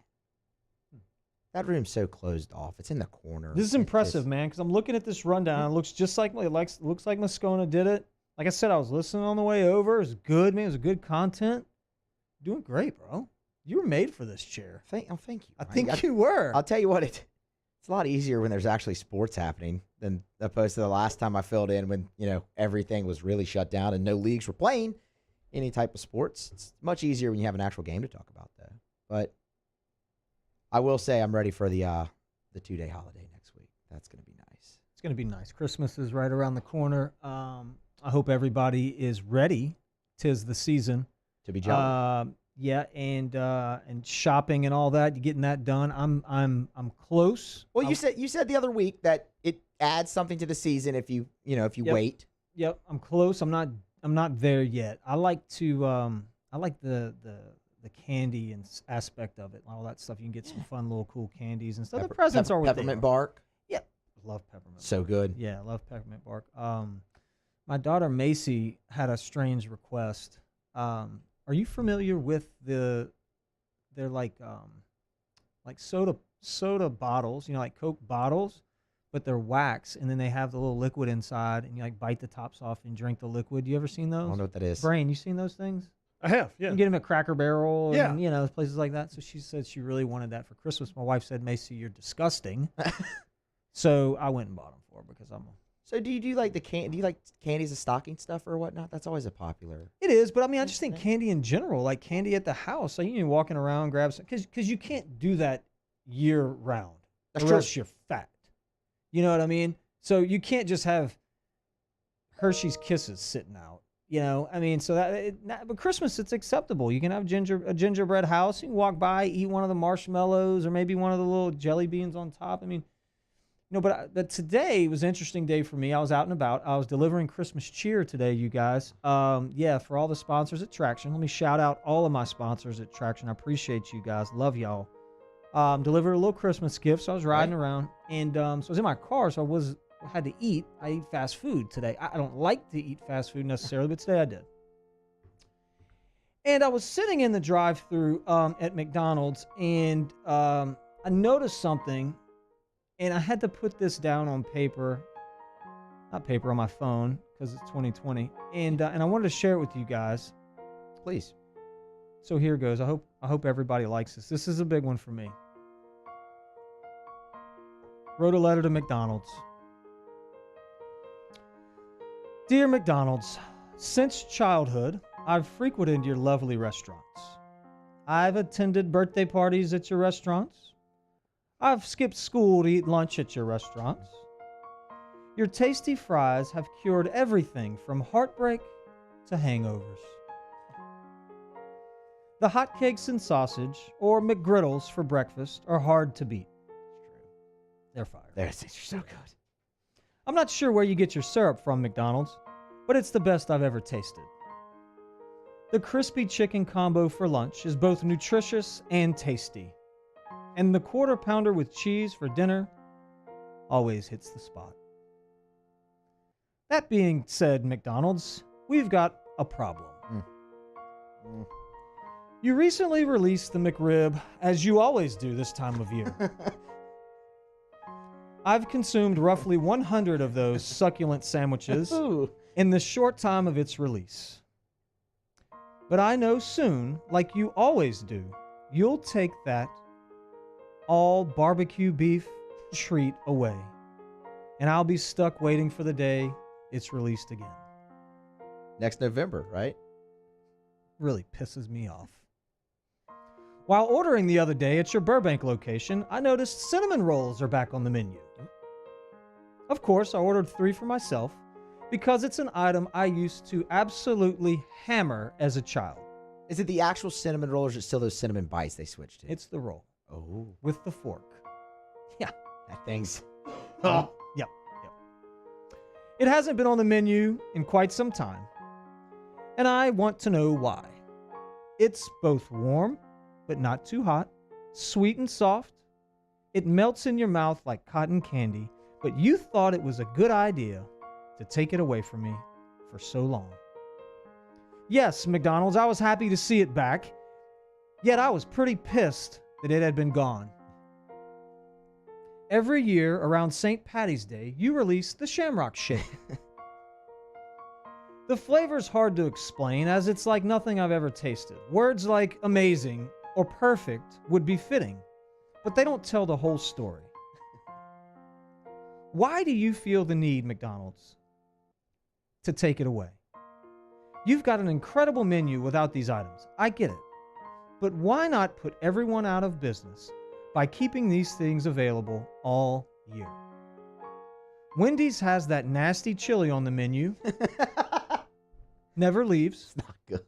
That room's so closed off. It's in the corner. This is impressive, man, because I'm looking at this rundown. It looks just like looks like Moscona did it. Like I said, I was listening on the way over. It was good, man. It was good content. Doing great, bro. You were made for this chair. Thank you. I think you were. I'll tell you what, it's a lot easier when there's actually sports happening than opposed to the last time I filled in when, everything was really shut down and no leagues were playing any type of sports. It's much easier when you have an actual game to talk about, though. But I will say I'm ready for the 2-day holiday next week. That's going to be nice. It's going to be nice. Christmas is right around the corner. I hope everybody is ready. 'Tis the season to be jolly. Yeah, and shopping and all that. You getting that done? I'm close. Well, you said the other week that it adds something to the season if you wait. Yep, I'm close. I'm not there yet. I like to I like the candy and aspect of it, all that stuff. You can get some fun little cool candies and stuff. The presents are what peppermint bark. Yeah, love peppermint. So good. Yeah, I love peppermint bark. My daughter Macy had a strange request. Are you familiar with they're like soda bottles, like Coke bottles, but they're wax, and then they have the little liquid inside, and you like bite the tops off and drink the liquid. You ever seen those? I don't know what that is. Brain, you seen those things? I have, yeah. You can get them at Cracker Barrel and, Yeah. Places like that. So she said she really wanted that for Christmas. My wife said, Macy, you're disgusting. So I went and bought them for her because I'm So do you like do you like candies as stocking stuff or whatnot? That's always a popular. It is, but I mean, I just think candy in general, like candy at the house. So you can walking around, grab some, because you can't do that year round. That's or true. else you're fat. You know what I mean? So you can't just have Hershey's Kisses sitting out. I mean, so but Christmas, it's acceptable. You can have a gingerbread house. You can walk by, eat one of the marshmallows, or maybe one of the little jelly beans on top. I mean, but today was an interesting day for me. I was out and about. I was delivering Christmas cheer today, you guys. For all the sponsors at Traction. Let me shout out all of my sponsors at Traction. I appreciate you guys. Love y'all. Delivered a little Christmas gift, so I was riding around, and so I was in my car, so I had to eat. I eat fast food today. I don't like to eat fast food necessarily, but today I did. And I was sitting in the drive-thru at McDonald's, and I noticed something. And I had to put this down on paper, not paper, on my phone, because it's 2020. And I wanted to share it with you guys. Please. So here goes. I hope everybody likes this. This is a big one for me. Wrote a letter to McDonald's. Dear McDonald's, since childhood, I've frequented your lovely restaurants. I've attended birthday parties at your restaurants. I've skipped school to eat lunch at your restaurants. Your tasty fries have cured everything from heartbreak to hangovers. The hotcakes and sausage, or McGriddles for breakfast, are hard to beat. They're fire. They're so good. I'm not sure where you get your syrup from, McDonald's, but it's the best I've ever tasted. The crispy chicken combo for lunch is both nutritious and tasty. And the quarter pounder with cheese for dinner always hits the spot. That being said, McDonald's, we've got a problem. You recently released the McRib, as you always do this time of year. I've consumed roughly 100 of those succulent sandwiches in the short time of its release. But I know soon, like you always do, you'll take that all barbecue beef treat away, and I'll be stuck waiting for the day it's released again. Next November, right? Really pisses me off. While ordering the other day at your Burbank location, I noticed cinnamon rolls are back on the menu. Of course, I ordered 3 for myself because it's an item I used to absolutely hammer as a child. Is it the actual cinnamon rollers or still those cinnamon bites they switched to? It's the roll. Oh. With the fork. Yeah. That thing's... Yep. It hasn't been on the menu in quite some time, and I want to know why. It's both warm, but not too hot, sweet and soft. It melts in your mouth like cotton candy, but you thought it was a good idea to take it away from me for so long. Yes, McDonald's, I was happy to see it back, yet I was pretty pissed that it had been gone. every year around St. Patty's Day, you release the Shamrock Shake. The flavor's hard to explain, as it's like nothing I've ever tasted. Words like amazing or perfect would be fitting, but they don't tell the whole story. Why do you feel the need, McDonald's, to take it away? You've got an incredible menu without these items. I get it. But why not put everyone out of business by keeping these things available all year? Wendy's has that nasty chili on the menu. Never leaves. It's not good.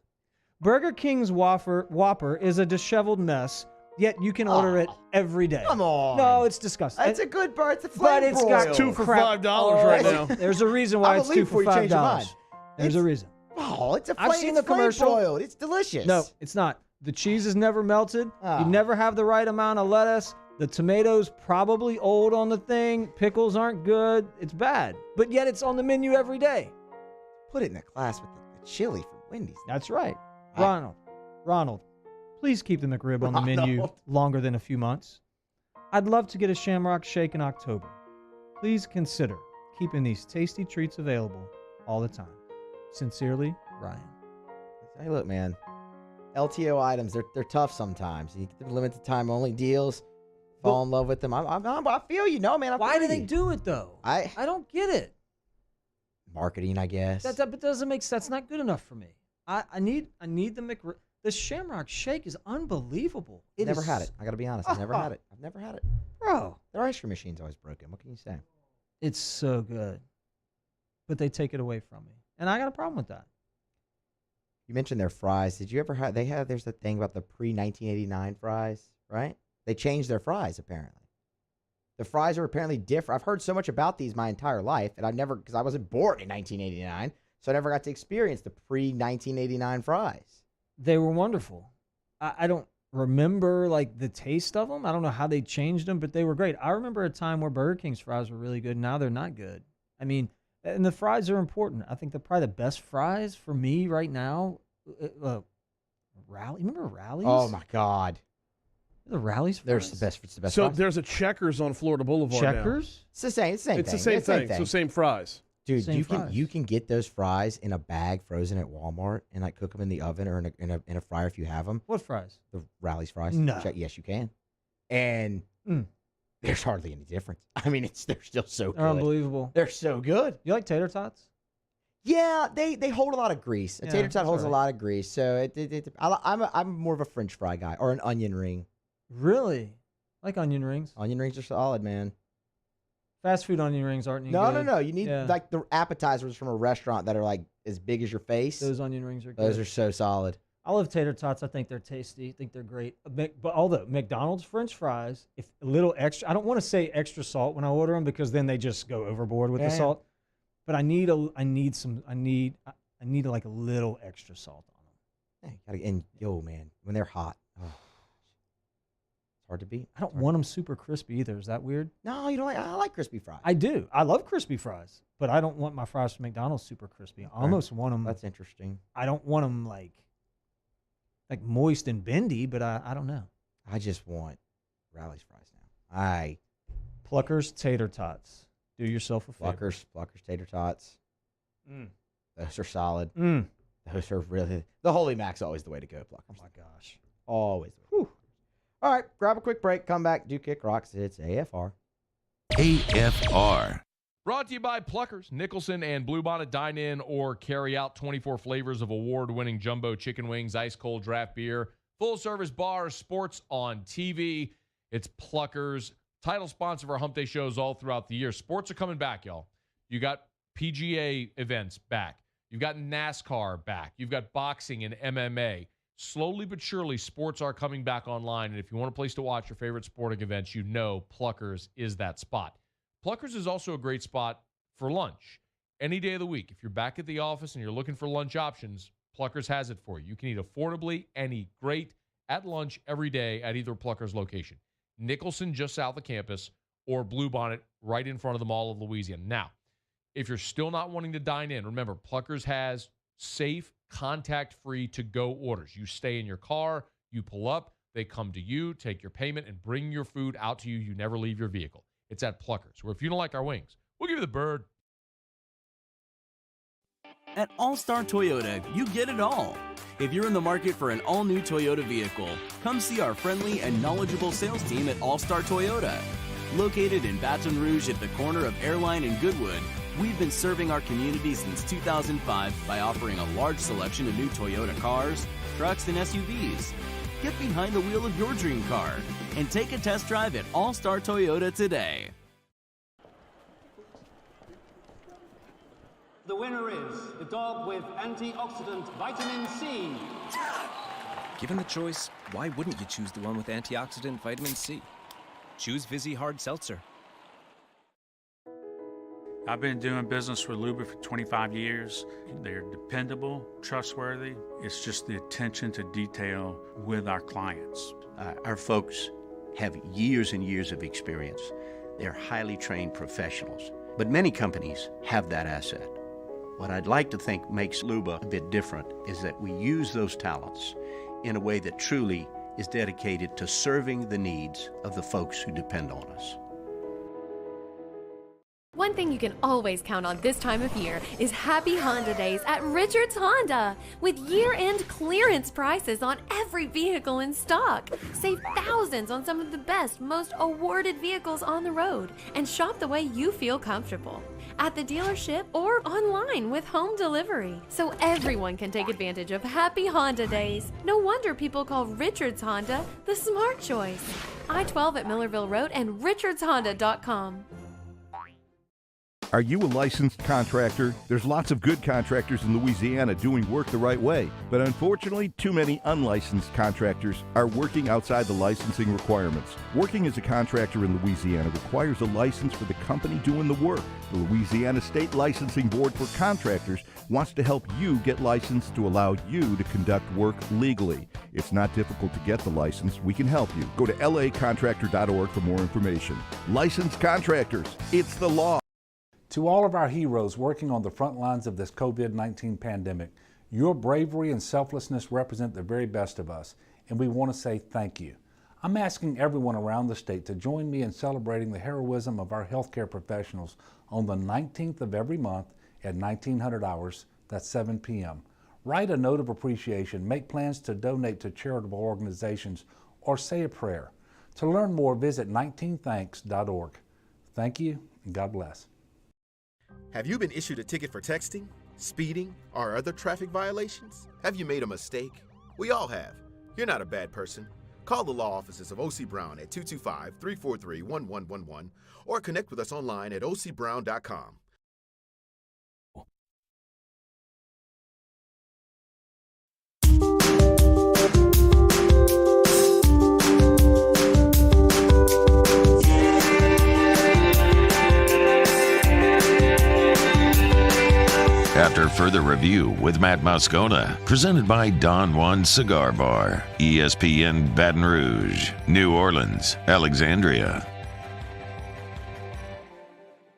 Burger King's Whopper is a disheveled mess, yet you can order it every day. Come on. No, it's disgusting. That's a good bar. It's a flame But it's got broil. 2 for $5 right now. There's a reason why I'll it's believe 2 for before you change your mind. $5. There's a reason. Oh, it's a I've flame, seen it's the commercial. flame broiled. It's delicious. No, it's not. The cheese is never melted. Ah. You never have the right amount of lettuce. The tomatoes probably old on the thing. Pickles aren't good. It's bad. But yet it's on the menu every day. Put it in a class with the chili from Wendy's. That's right. Ronald, please keep the McRib on the menu Ronald. longer than a few months. I'd love to get a Shamrock Shake in October. Please consider keeping these tasty treats available all the time. Sincerely, Ryan. Hey, look, man. LTO items, they're tough sometimes. You get the limited time only deals. Fall in love with them. I feel you. No, man. Why do they do it, though? I don't get it. Marketing, I guess. That doesn't make sense. That's not good enough for me. I need the McRib. The Shamrock Shake is unbelievable. Never had it. I got to be honest. I've never had it. Bro. Their ice cream machine's always broken. What can you say? It's so good. But they take it away from me. And I got a problem with that. You mentioned their fries. Did you ever have, there's the thing about the pre-1989 fries, right? They changed their fries, apparently. The fries are apparently different. I've heard so much about these my entire life, and because I wasn't born in 1989, so I never got to experience the pre-1989 fries. They were wonderful. I don't remember, like, the taste of them. I don't know how they changed them, but they were great. I remember a time where Burger King's fries were really good. Now they're not good. I mean, and the fries are important. I think they're probably the best fries for me right now. Rally. Remember Rallies? Oh, my God. The Rallies fries? It's the best So fries. there's a Checkers on Florida Boulevard now. Checkers? It's the same thing. It's the same thing. So same fries. Dude, Same you fries. can get those fries in a bag frozen at Walmart and like cook them in the oven or in a fryer if you have them. What fries? The Rally's fries. No. Yes, you can. And there's hardly any difference. I mean, they're still so good. They're unbelievable. They're so good. You like tater tots? Yeah, they hold a lot of grease. A Yeah, tater tot that's holds all a lot of grease, so I'm more of a French fry guy or an onion ring. Really? Like onion rings? Onion rings are solid, man. Fast food onion rings aren't any good. No. You need like the appetizers from a restaurant that are like as big as your face. Those onion rings are good. Those are so solid. I love tater tots. I think they're tasty. I think they're great. But although McDonald's French fries, if a little extra, I don't want to say extra salt when I order them because then they just go overboard with the salt. But I need like a little extra salt on them. And man, when they're hot, it's hard to beat. I don't want them super crispy either. Is that weird? No, you don't like. I like crispy fries. I do. I love crispy fries, but I don't want my fries from McDonald's super crispy. I almost want them. That's interesting. I don't want them like moist and bendy, but I don't know. I just want Rally's fries now. Pluckers tater tots. Do yourself a favor. Pluckers tater tots. Those are solid. Mm. Those are really. The Holy Mac's always the way to go. Pluckers. Oh my gosh. Always. Whew. All right, grab a quick break. Come back. Do Kick Rocks. It's AFR. AFR. Brought to you by Pluckers, Nicholson, and Bluebonnet. Dine in or carry out 24 flavors of award-winning jumbo chicken wings, ice-cold draft beer, full-service bars, sports on TV. It's Pluckers. Title sponsor of our Hump Day shows all throughout the year. Sports are coming back, y'all. You got PGA events back. You've got NASCAR back. You've got boxing and MMA. Slowly but surely, sports are coming back online. And if you want a place to watch your favorite sporting events, you know Pluckers is that spot. Pluckers is also a great spot for lunch. Any day of the week, if you're back at the office and you're looking for lunch options, Pluckers has it for you. You can eat affordably and eat great at lunch every day at either Pluckers location. Nicholson, just south of campus, or Bluebonnet, right in front of the Mall of Louisiana. Now, if you're still not wanting to dine in, remember, Pluckers has safe, contact-free to-go orders. You stay in your car, you pull up, they come to you, take your payment, and bring your food out to you. You never leave your vehicle. It's at Pluckers, where if you don't like our wings, we'll give you the bird. At All-Star Toyota, you get it all. If you're in the market for an all-new Toyota vehicle, come see our friendly and knowledgeable sales team at All-Star Toyota. Located in Baton Rouge at the corner of Airline and Goodwood, we've been serving our community since 2005 by offering a large selection of new Toyota cars, trucks, and SUVs. Get behind the wheel of your dream car and take a test drive at All-Star Toyota today. The winner is the dog with antioxidant vitamin C. Given the choice, why wouldn't you choose the one with antioxidant vitamin C? Choose Vizzy Hard Seltzer. I've been doing business with Luba for 25 years. They're dependable, trustworthy. It's just the attention to detail with our clients. Our folks have years and years of experience. They're highly trained professionals, but many companies have that asset. What I'd like to think makes Luba a bit different is that we use those talents in a way that truly is dedicated to serving the needs of the folks who depend on us. One thing you can always count on this time of year is Happy Honda Days at Richards Honda. With year-end clearance prices on every vehicle in stock. Save thousands on some of the best, most awarded vehicles on the road. And shop the way you feel comfortable. At the dealership or online with home delivery. So everyone can take advantage of Happy Honda Days. No wonder people call Richards Honda the smart choice. I-12 at Millerville Road and richardshonda.com. Are you a licensed contractor? There's lots of good contractors in Louisiana doing work the right way, but unfortunately, too many unlicensed contractors are working outside the licensing requirements. Working as a contractor in Louisiana requires a license for the company doing the work. The Louisiana State Licensing Board for Contractors wants to help you get licensed to allow you to conduct work legally. It's not difficult to get the license. We can help you. Go to lacontractor.org for more information. Licensed contractors, it's the law. To all of our heroes working on the front lines of this COVID-19 pandemic, your bravery and selflessness represent the very best of us, and we want to say thank you. I'm asking everyone around the state to join me in celebrating the heroism of our healthcare professionals on the 19th of every month at 1900 hours, that's 7 p.m. Write a note of appreciation, make plans to donate to charitable organizations, or say a prayer. To learn more, visit 19thanks.org. Thank you, and God bless. Have you been issued a ticket for texting, speeding, or other traffic violations? Have you made a mistake? We all have. You're not a bad person. Call the law offices of O.C. Brown at 225-343-1111 or connect with us online at ocbrown.com. After further review with Matt Moscona, presented by Don Juan Cigar Bar, ESPN Baton Rouge, New Orleans, Alexandria.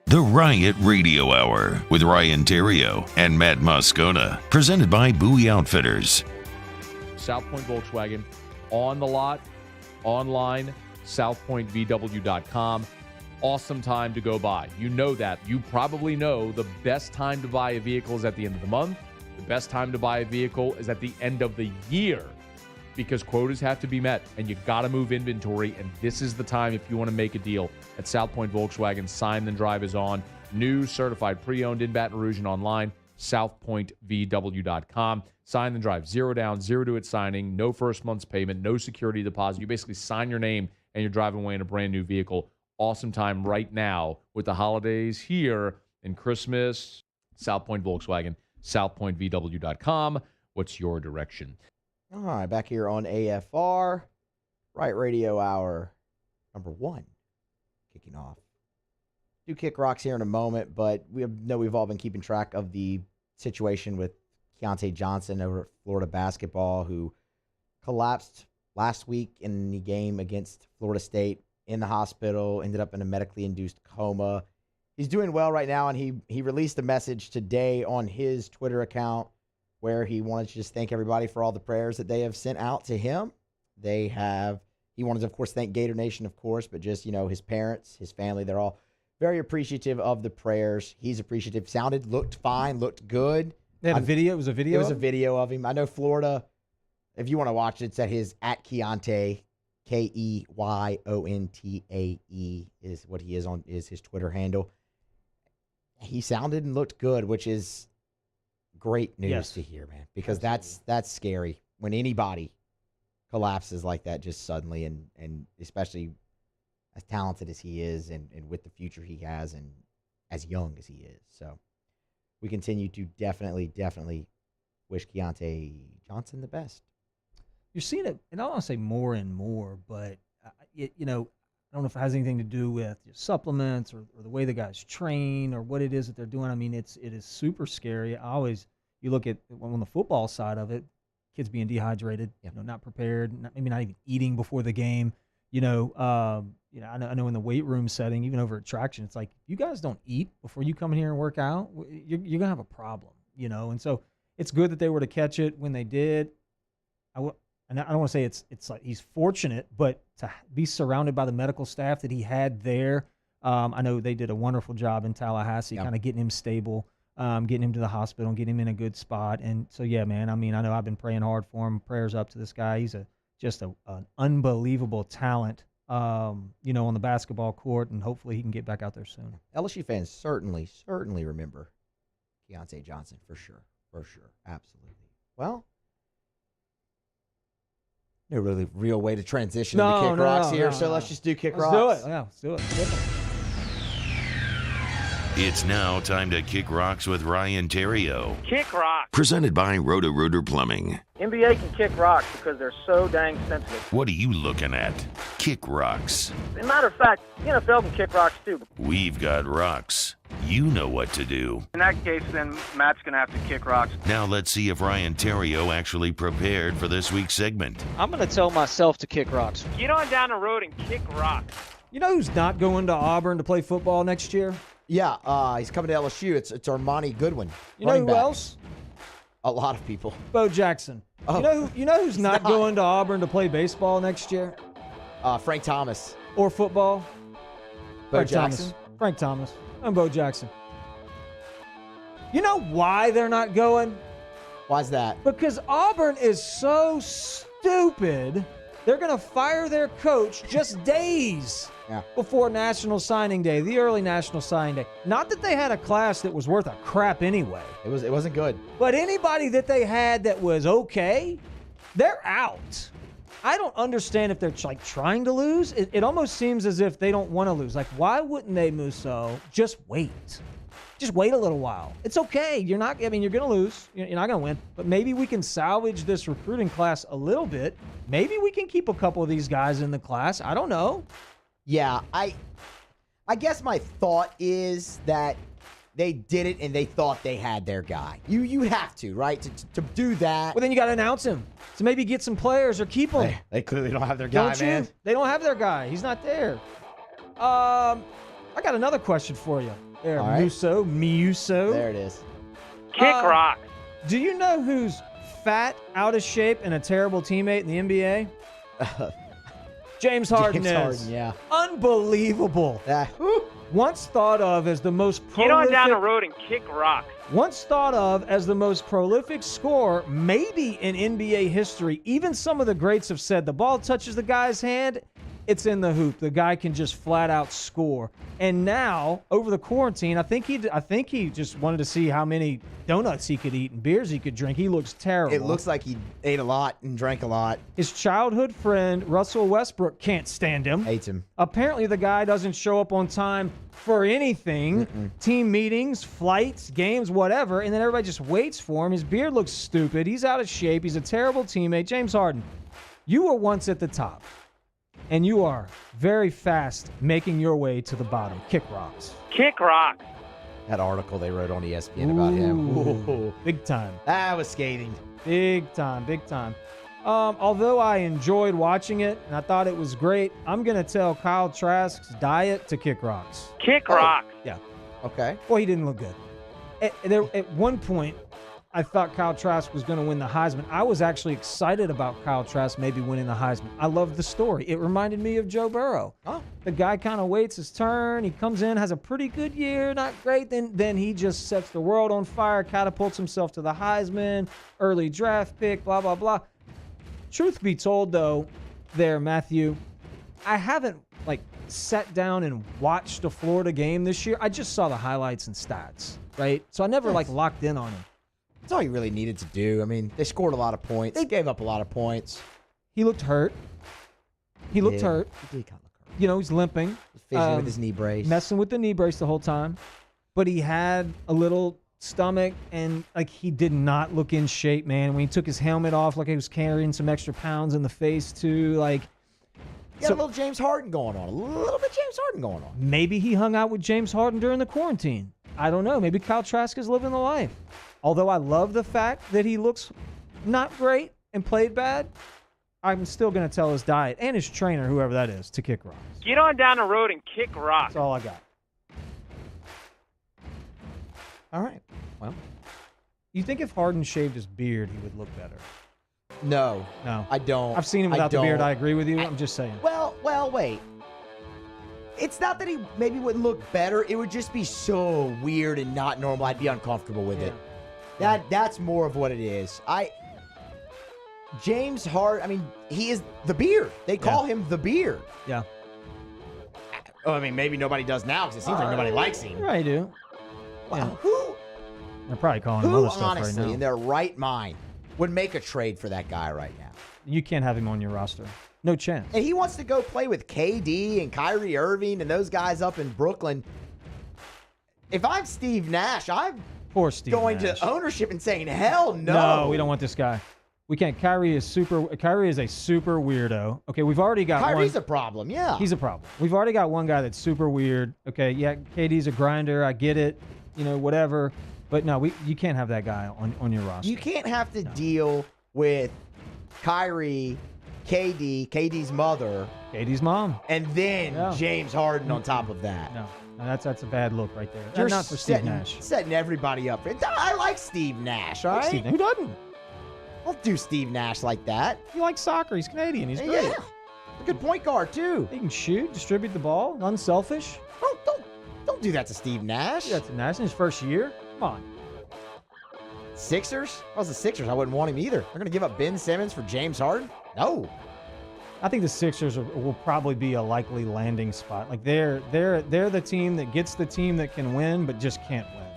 The Riot Radio Hour with Ryan Theriot and Matt Moscona, presented by Bowie Outfitters. South Point Volkswagen, on the lot, online, southpointvw.com. Awesome time to go by. You know that. You probably know the best time to buy a vehicle is at the end of the month. The best time to buy a vehicle is at the end of the year because quotas have to be met and you got to move inventory. And this is the time if you want to make a deal at South Point Volkswagen. Sign then drive is on. New, certified, pre-owned in Baton Rouge and online, southpointvw.com. Sign then drive. 0 down, 0 to its signing. No first month's payment. No security deposit. You basically sign your name and you're driving away in a brand new vehicle. Awesome time right now with the holidays here and Christmas. South Point Volkswagen, southpointvw.com. What's your direction? All right, back here on AFR, Riot Radio Hour number 1, kicking off. Do kick rocks here in a moment, but we know we've all been keeping track of the situation with Keontae Johnson over at Florida basketball, who collapsed last week in the game against Florida State. In the hospital, ended up in a medically induced coma. He's doing well right now, and he released a message today on his Twitter account where he wanted to just thank everybody for all the prayers that they have sent out to him. They have He wanted to, of course, thank Gator Nation, of course, but just, his parents, his family, they're all very appreciative of the prayers. He's appreciative. Looked fine, looked good. They had a video? It was a video? It was a video of him. I know Florida, if you want to watch it, it's at his @Keontae, KEYONTAE is what he is his Twitter handle. He sounded and looked good, which is great news to hear, man, because that's scary when anybody collapses like that just suddenly, and especially as talented as he is and with the future he has and as young as he is. So we continue to definitely wish Keontae Johnson the best. You're seeing it, and I don't want to say more and more, but, I don't know if it has anything to do with supplements or the way the guys train or what it is that they're doing. I mean, it is super scary. You look at on the football side of it, kids being dehydrated, not prepared, maybe not even eating before the game. I know in the weight room setting, even over at traction, it's like, you guys don't eat before you come in here and work out, you're going to have a problem, And so it's good that they were to catch it when they did. And I don't want to say it's like he's fortunate, but to be surrounded by the medical staff that he had there, I know they did a wonderful job in Tallahassee, kind of getting him stable, getting him to the hospital, and getting him in a good spot. And so, yeah, man, I mean, I know I've been praying hard for him. Prayers up to this guy. He's just an unbelievable talent, on the basketball court, and hopefully he can get back out there soon. LSU fans certainly remember Keontae Johnson for sure, absolutely. Well, no really real way to transition into Kick Rocks here, so let's just do Kick Rocks. Let's do it. Yeah, let's do it. It's now time to Kick Rocks with Ryan Theriot. Kick rocks. Presented by Roto-Rooter Plumbing. NBA can kick rocks because they're so dang sensitive. What are you looking at? Kick Rocks. As a matter of fact, the NFL can kick rocks too. We've got rocks. You know what to do. In that case, then Matt's going to have to kick rocks. Now let's see if Ryan Theriot actually prepared for this week's segment. I'm going to tell myself to kick rocks. Get on down the road and kick rocks. You know who's not going to Auburn to play football next year? Yeah, he's coming to LSU. It's Armani Goodwin. You know who else? A lot of people. Bo Jackson. Oh. You know who's not going to Auburn to play baseball next year? Frank Thomas. Or football? Frank Jackson. Frank Thomas. I'm Bo Jackson. You know why they're not going? Why's that? Because Auburn is so stupid. They're going to fire their coach just days before National Signing Day, the early National Signing Day. Not that they had a class that was worth a crap anyway. It wasn't good. But anybody that they had that was okay, they're out. I don't understand if they're trying to lose. It almost seems as if they don't want to lose. Like, why wouldn't they, Musso, just wait? Just wait a little while. It's okay. You're going to lose. You're not going to win. But maybe we can salvage this recruiting class a little bit. Maybe we can keep a couple of these guys in the class. I don't know. Yeah, I guess my thought is that they did it and they thought they had their guy. You have to, right? To do that. Well, then you got to announce him. So maybe get some players or keep them. They clearly don't have their guy, man. They don't have their guy. He's not there. I got another question for you. There, all right. Musso. There it is. Kick rock. Do you know who's fat, out of shape, and a terrible teammate in the NBA? James Harden is. Harden, yeah. Unbelievable. Once thought of as the most prolific... Get on down the road and kick rocks. Once thought of as the most prolific scorer, maybe in NBA history. Even some of the greats have said the ball touches the guy's hand, it's in the hoop. The guy can just flat out score. And now, over the quarantine, I think he just wanted to see how many donuts he could eat and beers he could drink. He looks terrible. It looks like he ate a lot and drank a lot. His childhood friend, Russell Westbrook, can't stand him. Hates him. Apparently, the guy doesn't show up on time for anything. Team meetings, flights, games, whatever. And then everybody just waits for him. His beard looks stupid. He's out of shape. He's a terrible teammate. James Harden, you were once at the top. And you are very fast making your way to the bottom. Kick rocks. Kick rocks. That article they wrote on ESPN about him. Ooh. Big time. That was scathing. Big time. Although I enjoyed watching it and I thought it was great, I'm going to tell Kyle Trask's diet to kick rocks. Kick rocks. Yeah. Okay. Well, he didn't look good. At one point, I thought Kyle Trask was going to win the Heisman. I was actually excited about Kyle Trask maybe winning the Heisman. I loved the story. It reminded me of Joe Burrow. Oh. The guy kind of waits his turn. He comes in, has a pretty good year, not great. Then he just sets the world on fire, catapults himself to the Heisman, early draft pick, blah, blah, blah. Truth be told, though, there, Matthew, I haven't, sat down and watched a Florida game this year. I just saw the highlights and stats, right? So I never, locked in on him. That's all you really needed to do. I mean, they scored a lot of points. They gave up a lot of points. He looked hurt. He looked hurt. He did kind of look hurt. He's limping. He's fidgeting with his knee brace. Messing with the knee brace the whole time. But he had a little stomach, and, he did not look in shape, man. When he took his helmet off, he was carrying some extra pounds in the face, too. Got a little James Harden going on. A little bit James Harden going on. Maybe he hung out with James Harden during the quarantine. I don't know. Maybe Kyle Trask is living the life. Although I love the fact that he looks not great and played bad, I'm still going to tell his diet and his trainer, whoever that is, to kick rocks. Get on down the road and kick rocks. That's all I got. All right. Well, you think if Harden shaved his beard, he would look better? No, I don't. I've seen him without the beard. I agree with you. I'm just saying. Well, wait. It's not that he maybe would look better. It would just be so weird and not normal. I'd be uncomfortable with it. That's more of what it is. James Harden, he is the beard. They call him the beard. Yeah. Oh, maybe nobody does now because it seems like nobody likes him. I do. Wow. Yeah. They're probably calling him other stuff honestly, right now. in their right mind, would make a trade for that guy right now? You can't have him on your roster. No chance. And he wants to go play with KD and Kyrie Irving and those guys up in Brooklyn. If I'm Steve Nash, I'm going to ownership and saying, hell no. No, we don't want this guy. We can't. Kyrie is a super weirdo. Okay, we've already got Kyrie's a problem, yeah. He's a problem. We've already got one guy that's super weird. Okay, yeah, KD's a grinder. I get it. Whatever. But no, you can't have that guy on your roster. You can't have to deal with Kyrie, KD's mother. KD's mom. And then James Harden on top of that. No, that's a bad look right there. You're not for Steve Nash. Setting everybody up. I like Steve Nash, all right? Who doesn't? Don't do Steve Nash like that. He likes soccer. He's Canadian. He's great. Yeah. A good point guard, too. He can shoot, distribute the ball, unselfish. Don't do that to Steve Nash. That's Nash in his first year. Come on. Sixers? If I was the Sixers, I wouldn't want him either. They're going to give up Ben Simmons for James Harden? No. I think the Sixers will probably be a likely landing spot. They're the team that gets the team that can win, but just can't win.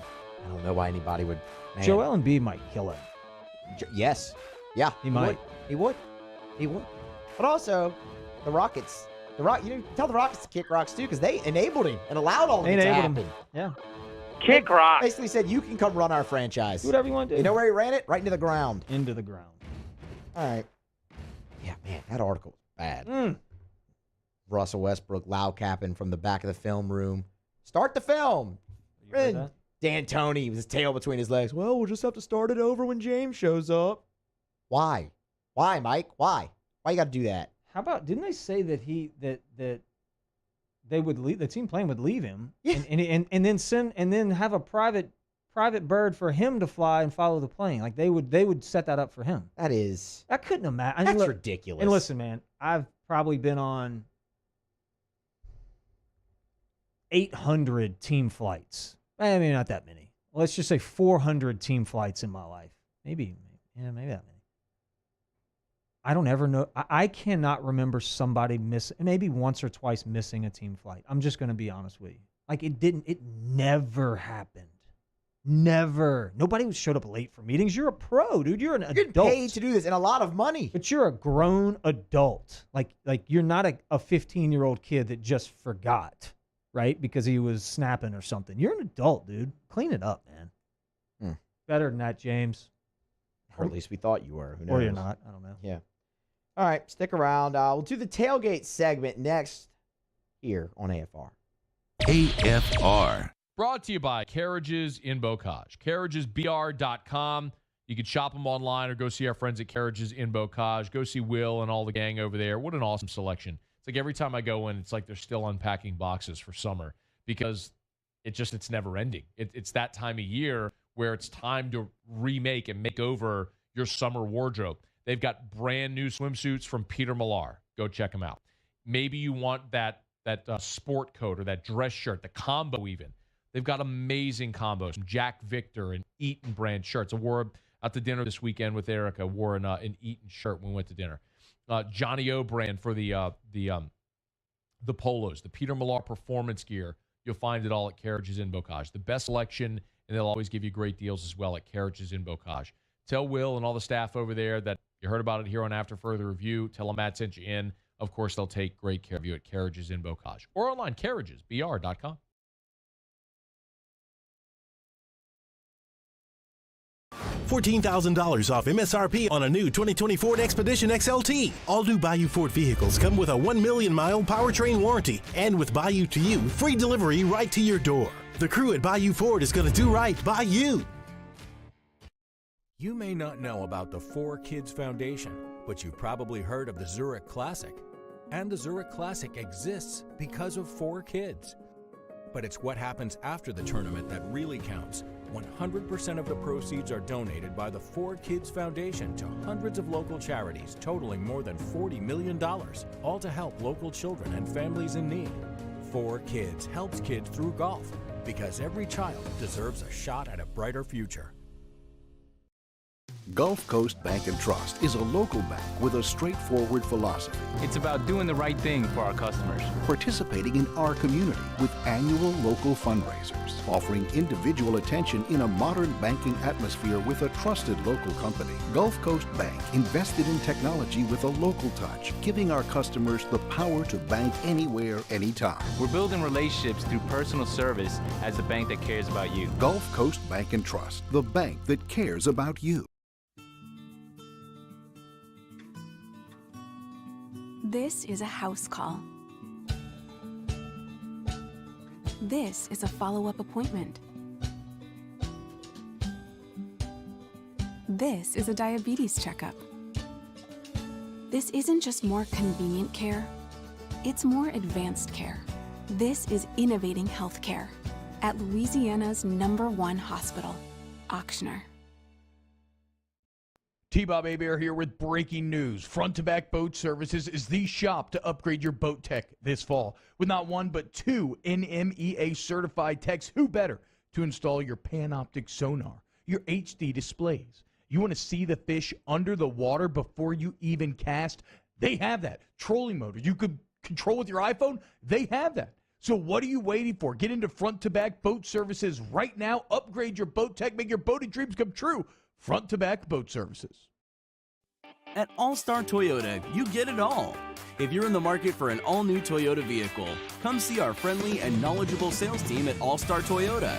I don't know why anybody would. Man. Joel Embiid might kill him. Yes. Yeah. He might. He would. But also, the Rockets. Tell the Rockets to kick rocks too, because they enabled him and allowed all of it to happen. Yeah. Kick rocks. Basically said, you can come run our franchise. Do whatever you want to do. You know where he ran it? Right into the ground. Into the ground. All right. Yeah, man, that article was bad. Russell Westbrook loud capping from the back of the film room. Start the film. And D'Antoni with his tail between his legs. Well, we'll just have to start it over when James shows up. Why? Why, Mike? Why? Why you got to do that? How about, didn't they say that that they would leave, the team plane would leave him, and then have a private bird for him to fly and follow the plane? Like they would set that up for him. That couldn't imagine. That's ridiculous. And listen, man, I've probably been on 800 team flights. Not that many. Let's just say 400 team flights in my life. Maybe that many. I don't ever know. I cannot remember somebody maybe once or twice missing a team flight. I'm just going to be honest with you. It never happened. Never. Nobody showed up late for meetings. You're a pro, dude. You're an adult. You're paid to do this and a lot of money. But you're a grown adult. Like you're not a 15-year-old kid that just forgot, right? Because he was snapping or something. You're an adult, dude. Clean it up, man. Better than that, James. Or at least we thought you were. Who knows? Or you're not. I don't know. Yeah. All right, stick around. We'll do the tailgate segment next here on AFR. AFR. Brought to you by Carriages in Bocage. CarriagesBR.com. You can shop them online or go see our friends at Carriages in Bocage. Go see Will and all the gang over there. What an awesome selection. It's like every time I go in, it's like they're still unpacking boxes for summer because it's never ending. It's that time of year where it's time to remake and make over your summer wardrobe. They've got brand new swimsuits from Peter Millar. Go check them out. Maybe you want that sport coat or that dress shirt, the combo even. They've got amazing combos from Jack Victor and Eaton brand shirts. I wore out to dinner this weekend with Erica. Wore an Eaton shirt when we went to dinner. Johnny O brand for the polos, the Peter Millar performance gear. You'll find it all at Carriages in Bocage. The best selection, and they'll always give you great deals as well at Carriages in Bocage. Tell Will and all the staff over there that you heard about it here on After Further Review. Tell them Matt sent you in. Of course, they'll take great care of you at Carriages in Bocage or online, carriagesbr.com. $14,000 off MSRP on a new 2020 Ford Expedition XLT. All new Bayou Ford vehicles come with a 1 million-mile powertrain warranty. And with Bayou to You, free delivery right to your door. The crew at Bayou Ford is going to do right by you. You may not know about the 4Kids Foundation, but you've probably heard of the Zurich Classic. And the Zurich Classic exists because of 4Kids. But it's what happens after the tournament that really counts. 100% of the proceeds are donated by the 4Kids Foundation to hundreds of local charities, totaling more than $40 million, all to help local children and families in need. 4Kids helps kids through golf, because every child deserves a shot at a brighter future. Gulf Coast Bank and Trust is a local bank with a straightforward philosophy. It's about doing the right thing for our customers. Participating in our community with annual local fundraisers, offering individual attention in a modern banking atmosphere with a trusted local company. Gulf Coast Bank invested in technology with a local touch, giving our customers the power to bank anywhere, anytime. We're building relationships through personal service as a bank that cares about you. Gulf Coast Bank and Trust, the bank that cares about you. This is a house call. This is a follow-up appointment. This is a diabetes checkup. This isn't just more convenient care, it's more advanced care. This is innovating healthcare at Louisiana's #1 hospital, Ochsner. T-Bob Hebert here with breaking news. Front to Back Boat Services is the shop to upgrade your boat tech this fall. With not one but two NMEA certified techs, who better to install your Panoptic sonar, your HD displays. You want to see the fish under the water before you even cast? They have that. Trolling motor you could control with your iPhone? They have that. So what are you waiting for? Get into Front to Back Boat Services right now. Upgrade your boat tech. Make your boating dreams come true. Front to Back Boat Services. At All-Star Toyota, you get it all. If you're in the market for an all-new Toyota vehicle, come see our friendly and knowledgeable sales team at All-Star Toyota.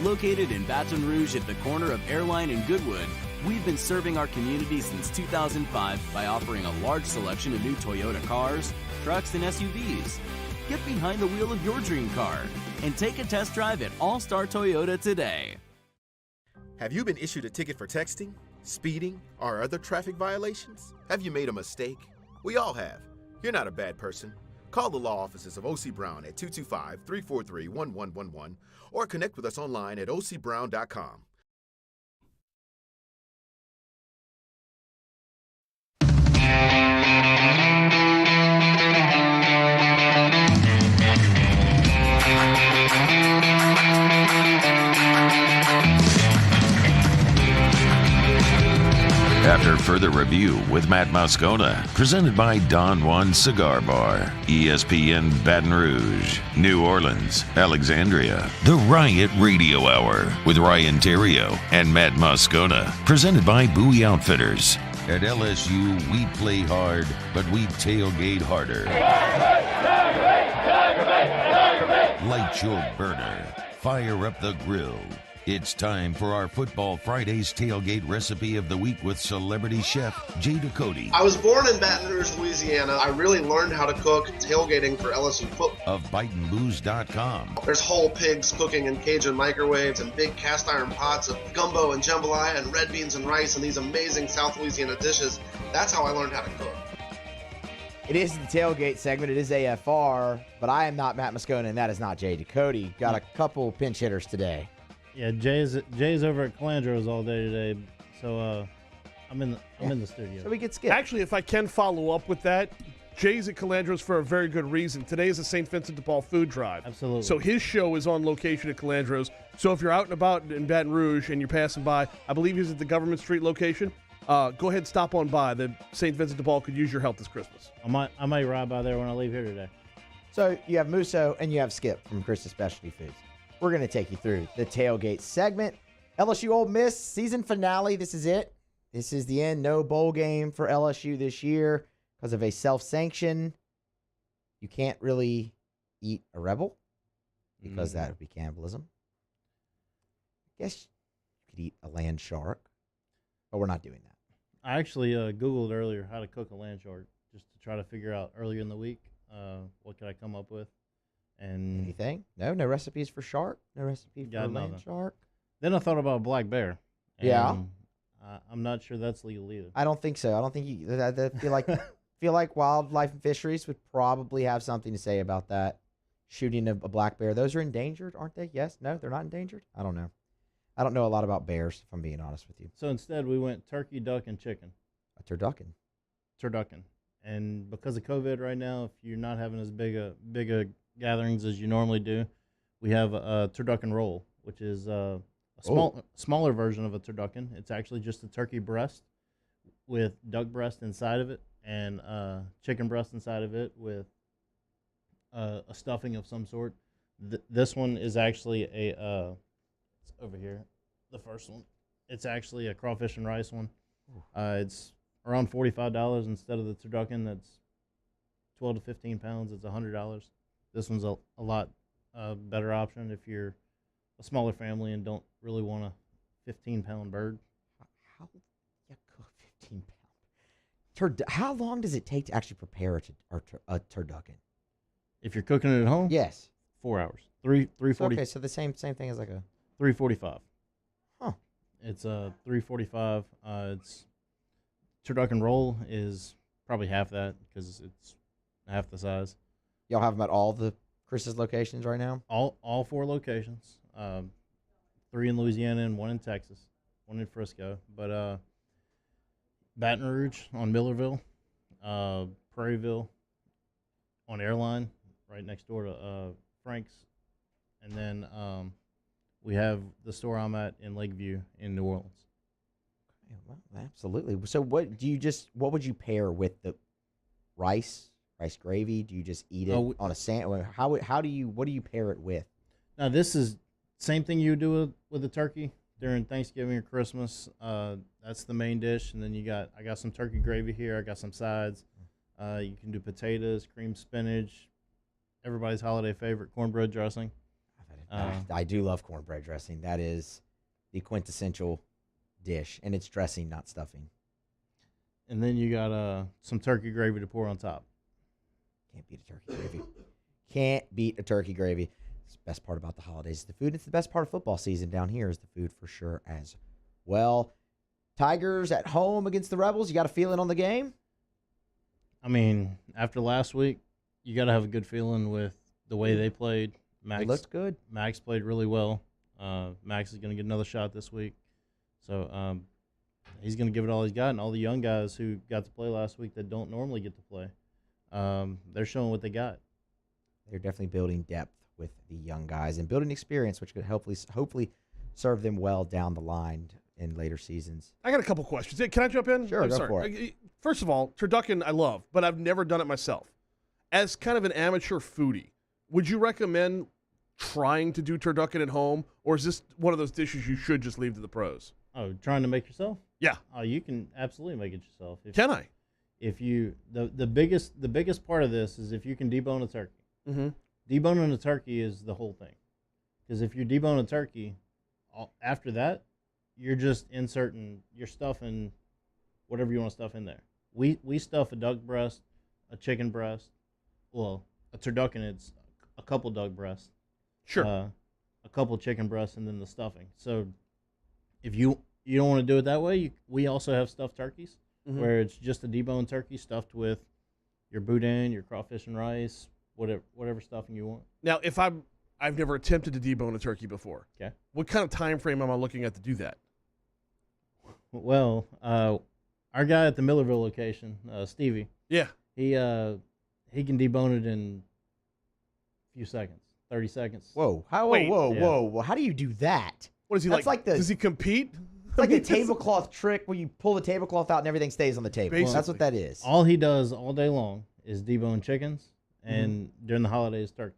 Located in Baton Rouge at the corner of Airline and Goodwood, we've been serving our community since 2005 by offering a large selection of new Toyota cars, trucks, and SUVs. Get behind the wheel of your dream car and take a test drive at All-Star Toyota today. Have you been issued a ticket for texting, speeding, or other traffic violations? Have you made a mistake? We all have. You're not a bad person. Call the law offices of O.C. Brown at 225-343-1111 or connect with us online at ocbrown.com. After Further Review with Matt Moscona, presented by Don Juan Cigar Bar, ESPN Baton Rouge, New Orleans, Alexandria. The Riot Radio Hour with Ryan Theriot and Matt Moscona, presented by Bowie Outfitters. At LSU, we play hard, but we tailgate harder. Light your burner. Fire up the grill. It's time for our Football Fridays tailgate recipe of the week with celebrity chef Jay Ducote. I was born in Baton Rouge, Louisiana. I really learned how to cook tailgating for LSU football. Of BiteandBooze.com. There's whole pigs cooking in Cajun microwaves and big cast iron pots of gumbo and jambalaya and red beans and rice and these amazing South Louisiana dishes. That's how I learned how to cook. It is the tailgate segment. It is AFR, but I am not Matt Moscona, and that is not Jay Ducote. Got a couple pinch hitters today. Yeah, Jay's over at Calandro's all day today, so I'm in the studio. So we get skipped. Actually, if I can follow up with that, Jay's at Calandro's for a very good reason. Today is the St. Vincent de Paul food drive. Absolutely. So his show is on location at Calandro's. So if you're out and about in Baton Rouge and you're passing by, I believe he's at the Government Street location. Go ahead and stop on by. The St. Vincent de Paul could use your help this Christmas. I might ride by there when I leave here today. So you have Musso and you have Skip from Chris's Specialty Foods. We're going to take you through the tailgate segment. LSU Ole Miss season finale. This is it. This is the end. No bowl game for LSU this year because of a self-sanction. You can't really eat a Rebel because that would be cannibalism. I guess you could eat a land shark, but we're not doing that. I actually Googled earlier how to cook a land shark just to try to figure out earlier in the week what could I come up with. And anything? No recipes for shark? No recipes for land shark? Then I thought about black bear. Yeah. I'm not sure that's legal either. I don't think so. I don't think you. I feel like Wildlife and Fisheries would probably have something to say about that. Shooting a black bear. Those are endangered, aren't they? Yes? No, they're not endangered? I don't know. I don't know a lot about bears, if I'm being honest with you. So instead, we went turkey, duck, and chicken. A turducken. Turducken. And because of COVID right now, if you're not having as big a gatherings as you normally do, we have a turducken roll, which is a smaller version of a turducken. It's actually just a turkey breast with duck breast inside of it and chicken breast inside of it with a stuffing of some sort. This one is actually it's over here, the first one. It's actually a crawfish and rice one. It's around $45 instead of the turducken that's 12 to 15 pounds. It's $100. This one's a lot better option if you're a smaller family and don't really want a 15-pound bird. How you cook 15-pound? How long does it take to actually prepare a turducken? If you're cooking it at home? Yes. 4 hours. 3:40. Okay, so the same thing as like a 3:45. Huh. It's 3:45. It's turducken roll is probably half that because it's half the size. Y'all have them at all the Chris's locations right now? All 4 locations. 3 in Louisiana and 1 in Texas, 1 in Frisco. But Baton Rouge on Millerville, Prairieville on Airline, right next door to Frank's, and then we have the store I'm at in Lakeview in New Orleans. Yeah, well, absolutely. So what would you pair with the rice gravy? Do you just eat it on a sandwich? What do you pair it with? Now this is same thing you do with the turkey during Thanksgiving or Christmas. That's the main dish, and then I got some turkey gravy here. I got some sides. You can do potatoes, cream spinach, everybody's holiday favorite, cornbread dressing. I do love cornbread dressing. That is the quintessential dish, and it's dressing, not stuffing. And then you got some turkey gravy to pour on top. Can't beat a turkey gravy. Can't beat a turkey gravy. It's the best part about the holidays is the food. It's the best part of football season down here is the food for sure as well. Tigers at home against the Rebels. You got a feeling on the game? I mean, after last week, you got to have a good feeling with the way they played. Max looked good. Max played really well. Max is going to get another shot this week. So he's going to give it all he's got. And all the young guys who got to play last week that don't normally get to play, they're showing what they got. They're definitely building depth with the young guys and building experience, which could hopefully serve them well down the line in later seasons. I got a couple questions. Can I jump in? Sure, go for it. First of all, turducken I love, but I've never done it myself. As kind of an amateur foodie, would you recommend trying to do turducken at home, or is this one of those dishes you should just leave to the pros? Oh, trying to make yourself? Yeah. Oh, you can absolutely make it yourself. Can I? If you the biggest part of this is if you can debone a turkey. Mm-hmm. Deboning a turkey is the whole thing, because if you debone a turkey, after that, you're just stuffing whatever you want to stuff in there. We stuff a duck breast, a chicken breast, well, a turducken. It's a couple duck breasts, sure, a couple chicken breasts, and then the stuffing. So if you don't want to do it that way, we also have stuffed turkeys, where it's just a deboned turkey stuffed with your boudin, your crawfish and rice, whatever stuffing you want. Now, if I'm I've never attempted to debone a turkey before. Okay. What kind of time frame am I looking at to do that? Well, our guy at the Millerville location, Stevie. Yeah. He can debone it in a few seconds, 30 seconds. Whoa! Wait. Whoa! How do you do that? What is he That's like? Does he compete? It's like a tablecloth trick where you pull the tablecloth out and everything stays on the table. Basically. That's what that is. All he does all day long is debone chickens and during the holidays turkeys.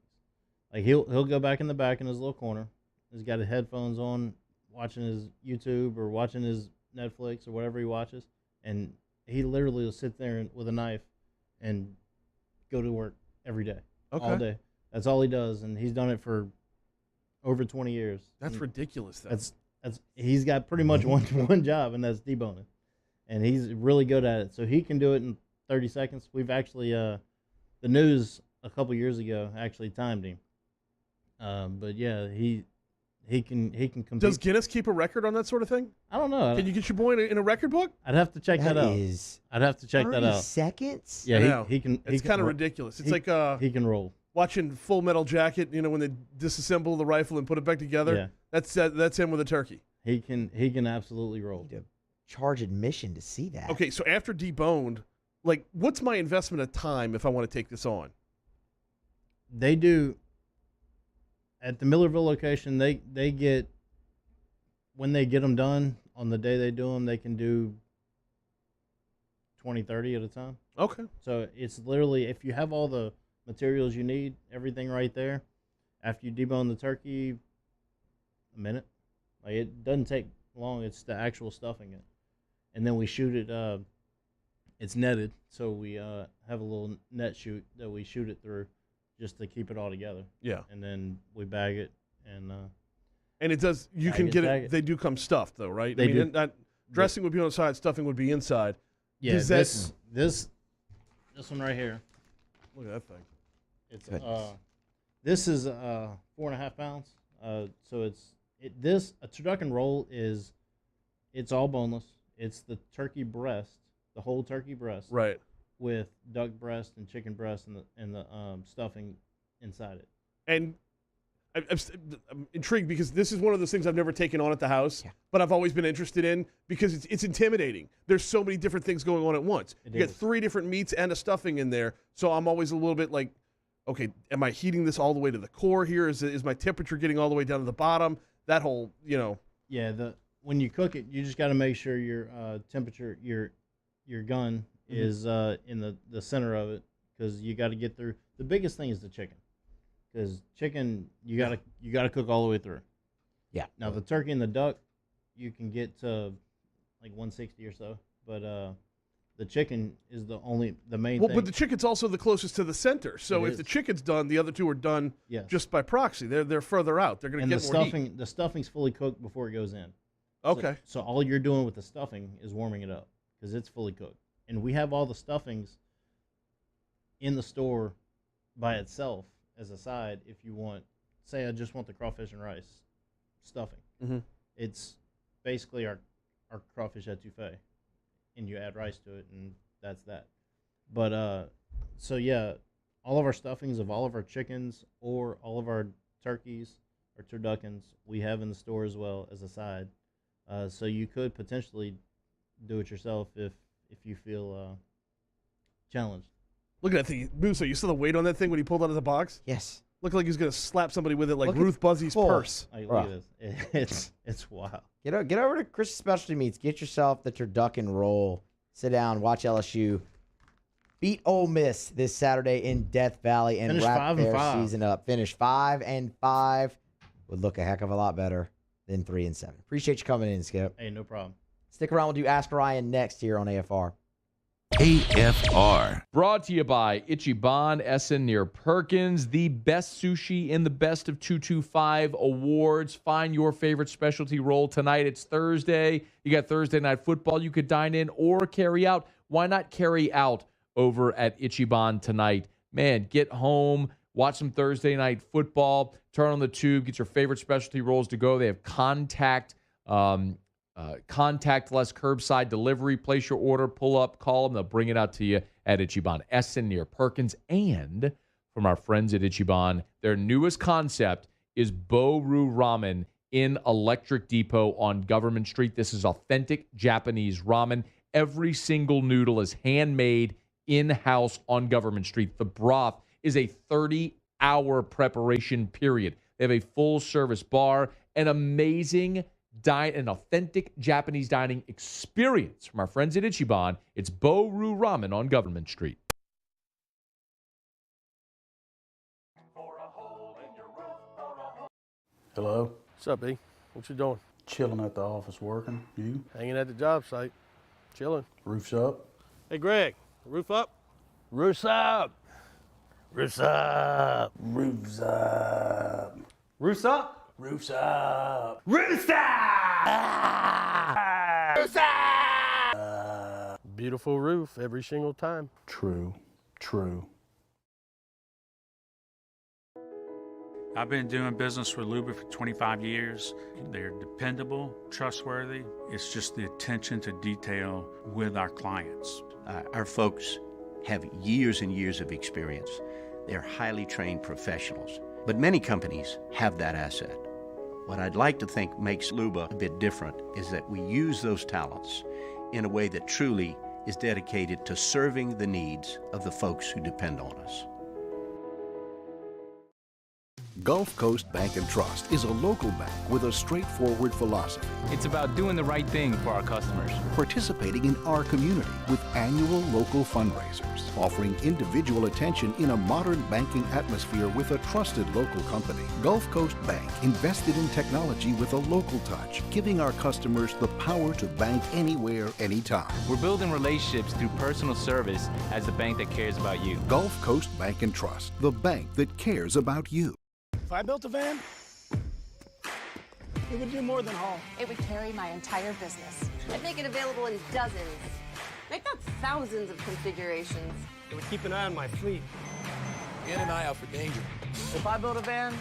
Like he'll go back in the back in his little corner. He's got his headphones on, watching his YouTube or watching his Netflix or whatever he watches, and he literally will sit there with a knife and go to work every day, all day. That's all he does, and he's done it for over 20 years. That's and ridiculous. Though. That's he's got pretty much one job, and that's deboning, and he's really good at it. So he can do it in 30 seconds. We've actually the news a couple years ago actually timed him. But yeah, he can compete. Does Guinness keep a record on that sort of thing? I don't know. Can you get your boy in a record book? I'd have to check that out. I'd have to check that 30 out. seconds? Yeah, he can. It's kind of ridiculous. It's like he can roll. Watching Full Metal Jacket, when they disassemble the rifle and put it back together. Yeah. That's him with a turkey. He can absolutely roll. You need to charge admission to see that. Okay, so after deboned, like, what's my investment of time if I want to take this on? They do. At the Millerville location, they get, when they get them done, on the day they do them, they can do 20, 30 at a time. Okay. So it's literally, if you have all the materials you need, everything right there, after you debone the turkey, a minute. Like, it doesn't take long. It's the actual stuffing it. And then we shoot it, it's netted, so we have a little net chute that we shoot it through, just to keep it all together. Yeah. And then we bag it and it does. You can get it. They do come stuffed though, right? They do. Dressing would be on the side, stuffing would be inside. Yeah. Does this one right here. Look at that thing. It's this is 4.5 pounds. So a turducken roll is, it's all boneless. It's the turkey breast, the whole turkey breast. Right. With duck breast and chicken breast and the stuffing inside it. And I'm intrigued because this is one of those things I've never taken on at the house, but I've always been interested in because it's intimidating. There's so many different things going on at once. You get 3 different meats and a stuffing in there, so I'm always a little bit like, okay, am I heating this all the way to the core here? Is my temperature getting all the way down to the bottom? That whole, Yeah, when you cook it, you just got to make sure your temperature, your gun is in the center of it, because you got to get through. The biggest thing is the chicken, because chicken you gotta cook all the way through. Yeah. Now the turkey and the duck, you can get to like 160 or so, but the chicken is the main thing. But the chicken's also the closest to the center. So if the chicken's done, the other two are done just by proxy. They're further out. They're going to get more heat. The stuffing's fully cooked before it goes in. Okay. So all you're doing with the stuffing is warming it up, because it's fully cooked. And we have all the stuffings in the store by itself as a side if you want. Say I just want the crawfish and rice stuffing. Mm-hmm. It's basically our crawfish etouffee, and you add rice to it, and that's that. But so yeah, all of our stuffings of all of our chickens or all of our turkeys or turduckens we have in the store as well as a side. So you could potentially do it yourself if you feel challenged. Look at that thing. Musso, you saw the weight on that thing when he pulled out of the box? Yes. Looked like he's going to slap somebody with it like Ruth Buzzy's purse. Look at this. It's wild. Get over to Chris's Specialty Meats. Get yourself the turducken roll. Sit down, watch LSU beat Ole Miss this Saturday in Death Valley and wrap their season up. Finish 5-5 would look a heck of a lot better than 3-7. Appreciate you coming in, Skip. Hey, no problem. Stick around. We'll do Ask Ryan next here on AFR. AFR. Brought to you by Ichiban Essen near Perkins, the best sushi in the Best of 225 awards. Find your favorite specialty roll tonight. It's Thursday. You got Thursday night football. You could dine in or carry out. Why not carry out over at Ichiban tonight? Man, get home, watch some Thursday night football, turn on the tube, get your favorite specialty rolls to go. They have contactless curbside delivery. Place your order, pull up, call them. They'll bring it out to you at Ichiban Essen near Perkins. And from our friends at Ichiban. Their newest concept is Bo-Ru Ramen in Electric Depot on Government Street. This is authentic Japanese ramen. Every single noodle is handmade in-house on Government Street. The broth is a 30-hour preparation period. They have a full-service bar, an amazing an authentic Japanese dining experience from our friends at Ichiban. It's Bo-Ru Ramen on Government Street. Hello? What's up, B? What you doing? Chilling at the office working. You? Hanging at the job site. Chilling. Roof's up? Hey, Greg, roof up? Roof's up. Roof's up. Roof's up. Roof's up? Roof's up. Roof's up! Roof's up! Beautiful roof every single time. True. True. I've been doing business with Luba for 25 years. They're dependable, trustworthy. It's just the attention to detail with our clients. Our folks have years and years of experience. They're highly trained professionals. But many companies have that asset. What I'd like to think makes Luba a bit different is that we use those talents in a way that truly is dedicated to serving the needs of the folks who depend on us. Gulf Coast Bank and Trust is a local bank with a straightforward philosophy. It's about doing the right thing for our customers. Participating in our community with annual local fundraisers, offering individual attention in a modern banking atmosphere with a trusted local company. Gulf Coast Bank invested in technology with a local touch, giving our customers the power to bank anywhere, anytime. We're building relationships through personal service as the bank that cares about you. Gulf Coast Bank and Trust, the bank that cares about you. If I built a van, it would do more than haul. It would carry my entire business. I'd make it available in dozens, make not thousands of configurations. It would keep an eye on my fleet. And an eye out for danger. If I built a van,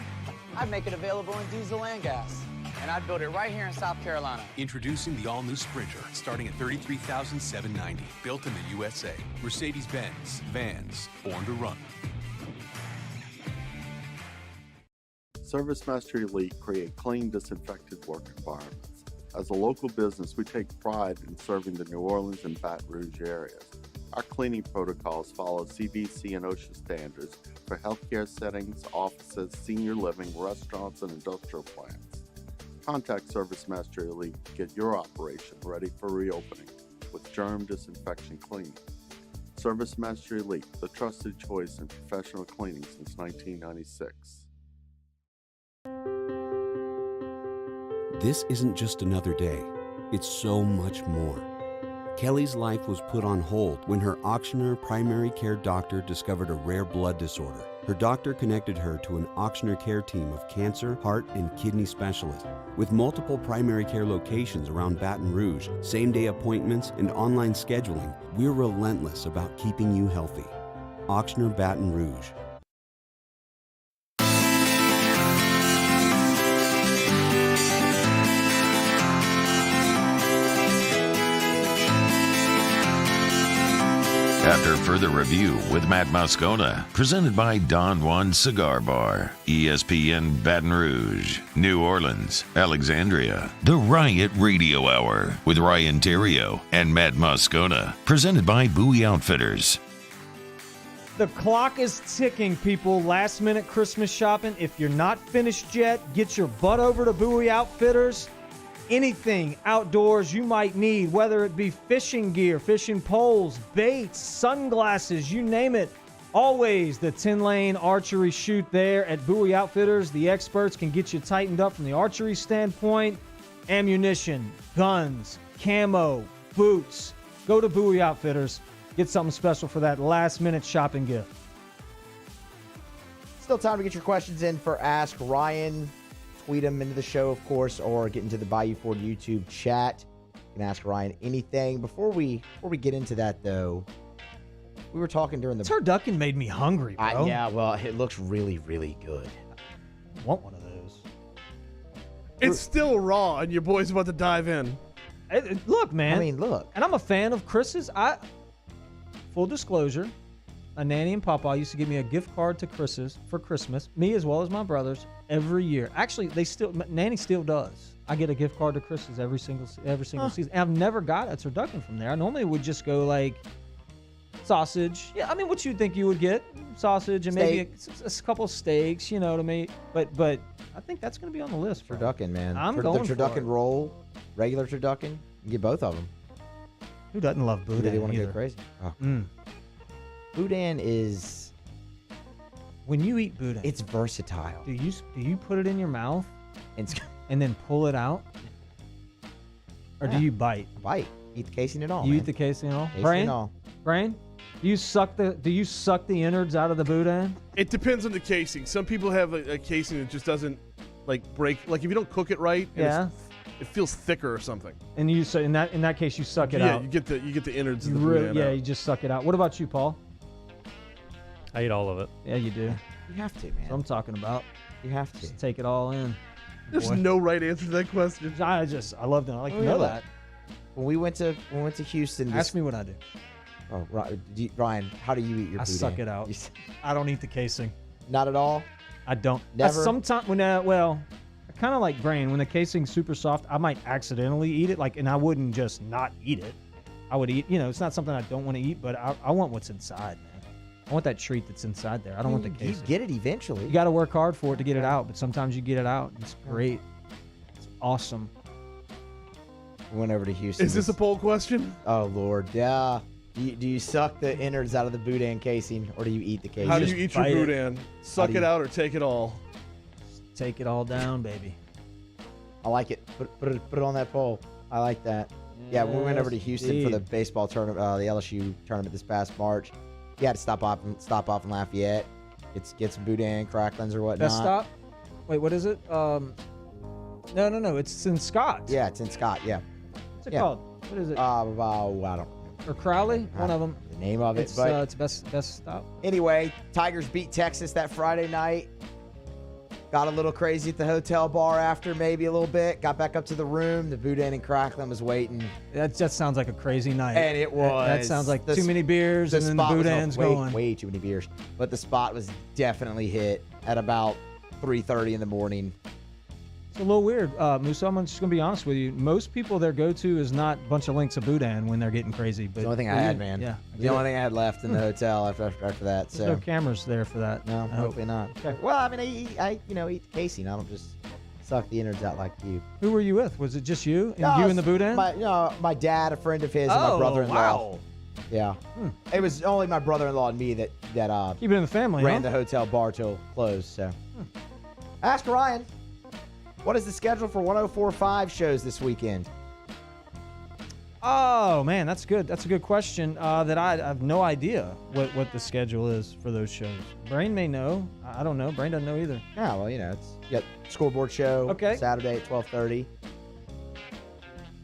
I'd make it available in diesel and gas. And I'd build it right here in South Carolina. Introducing the all-new Sprinter, starting at $33,790. Built in the USA. Mercedes-Benz. Vans. Born to run. ServiceMaster Elite create clean, disinfected work environments. As a local business, we take pride in serving the New Orleans and Baton Rouge areas. Our cleaning protocols follow CDC and OSHA standards for healthcare settings, offices, senior living, restaurants, and industrial plants. Contact ServiceMaster Elite to get your operation ready for reopening with germ disinfection cleaning. ServiceMaster Elite, the trusted choice in professional cleaning since 1996. This isn't just another day, it's so much more. Kelly's life was put on hold when her auctioneer primary care doctor discovered a rare blood disorder. Her doctor connected her to an auctioneer care team of cancer, heart, and kidney specialists. With multiple primary care locations around Baton Rouge, same-day appointments, and online scheduling, we're relentless about keeping you healthy. Auctioneer Baton Rouge. After further review with Matt Moscona, presented by Don Juan Cigar Bar, ESPN Baton Rouge, New Orleans, Alexandria, the Riot Radio Hour with Ryan Theriot and Matt Moscona, presented by Bowie Outfitters. The clock is ticking, people. Last minute Christmas shopping. If you're not finished yet, get your butt over to Bowie Outfitters. Anything outdoors you might need, whether it be fishing gear, fishing poles, baits, sunglasses, you name it. Always the 10-lane archery shoot there at Bowie Outfitters. The experts can get you tightened up from the archery standpoint. Ammunition, guns, camo, boots. Go to Bowie Outfitters. Get something special for that last-minute shopping gift. Still time to get your questions in for Ask Ryan. Tweet them into the show, of course, or get into the Bayou Ford YouTube chat. You can ask Ryan anything. Before we get into that, though, we were talking during the... Turducken made me hungry, bro. Yeah, well, it looks really, really good. I want one of those. It's still raw, and your boy's about to dive in. Look, man. I mean, look. And I'm a fan of Chris's. Full disclosure, a nanny and papa used to give me a gift card to Chris's for Christmas, me as well as my brothers, every year. Actually, nanny still does. I get a gift card to Chris's every single season. And I've never got a turducken from there. I normally would just go like sausage. Yeah, I mean, what you'd think you would get, sausage and maybe a couple of steaks, you know, to me. But I think that's going to be on the list. Turducken, man. I'm going the for turducken it. roll, regular turducken. You get both of them. Who doesn't love boudin? Really want to either? go crazy. Oh. Mm. Boudin is. When you eat boudin, it's versatile. Do you put it in your mouth and then pull it out, or do you bite? Bite. Eat the casing and all. You man. eat the casing and all. Casing Brain. and all. Brain. Do you suck the innards out of the boudin? It depends on the casing. Some people have a casing that just doesn't like break. Like if you don't cook it right, Yeah. it feels thicker or something. And you so in that case you suck it Yeah, out. you get the innards of the Really, boudin yeah, out. you just suck it out. What about you, Paul? I eat all of it. Yeah, you do. You have to, man. That's what I'm talking about. You have to. Just take it all in. There's Boy. no right answer to that question. I love that. I like to know that. When we went to Houston, Ask me what I do. Oh, Ryan, how do you eat your I boudin? suck it out. I don't eat the casing. Not at all. I don't. Never? Sometimes when kind of like Brain, when the casing's super soft, I might accidentally eat it. And I wouldn't just not eat it. I would eat. You know, it's not something I don't want to eat, but I want what's inside, man. I want that treat that's inside there. I don't want the casing. You get it eventually. You got to work hard for it to get it out, but sometimes you get it out. It's great. It's awesome. We went over to Houston. Is this a poll question? Oh Lord, yeah. Do you suck the innards out of the boudin casing, or do you eat the casing? How do you eat your boudin? Suck it out or take it all? Take it all down, baby. I like it. Put it on that poll. I like that. Yeah, when we went over to Houston for the baseball tournament, the LSU tournament this past March. You had to stop off in Lafayette. Get some boudin, cracklins, or whatnot. Best stop? Wait, what is it? No. It's in Scott. Yeah, it's in Scott. Yeah. What's it called? What is it? I don't. Or Crowley? One of them. The name of it. It's best stop. Anyway, Tigers beat Texas that Friday night. Got a little crazy at the hotel bar after, maybe a little bit. Got back up to the room. The boudin and cracklin was waiting. That sounds like a crazy night. And it was. That sounds like too many beers and then the boudin's going. Way too many beers. But the spot was definitely hit at about 3:30 in the morning. It's a little weird, Musso. I'm just going to be honest with you. Most people, their go-to is not a bunch of links of boudin when they're getting crazy. But The only thing I had, man. Yeah. The only thing I had left in the hotel after that. There's So no cameras there for that. No, I hope. hopefully not. Okay. Well, I mean, I eat the casing. I don't just suck the innards out like you. Who were you with? Was it just you? And you and the boudin? My dad, a friend of his, and my brother-in-law. Wow. Yeah. It was only my brother-in-law and me that keep it in the family. ran the hotel bar till closed. So, ask Ryan. What is the schedule for 104.5 shows this weekend? Oh man, that's good. That's a good question. That I have no idea what the schedule is for those shows. Brain may know. I don't know. Brain doesn't know either. Yeah, well, you got scoreboard show. Okay. Saturday at 12:30.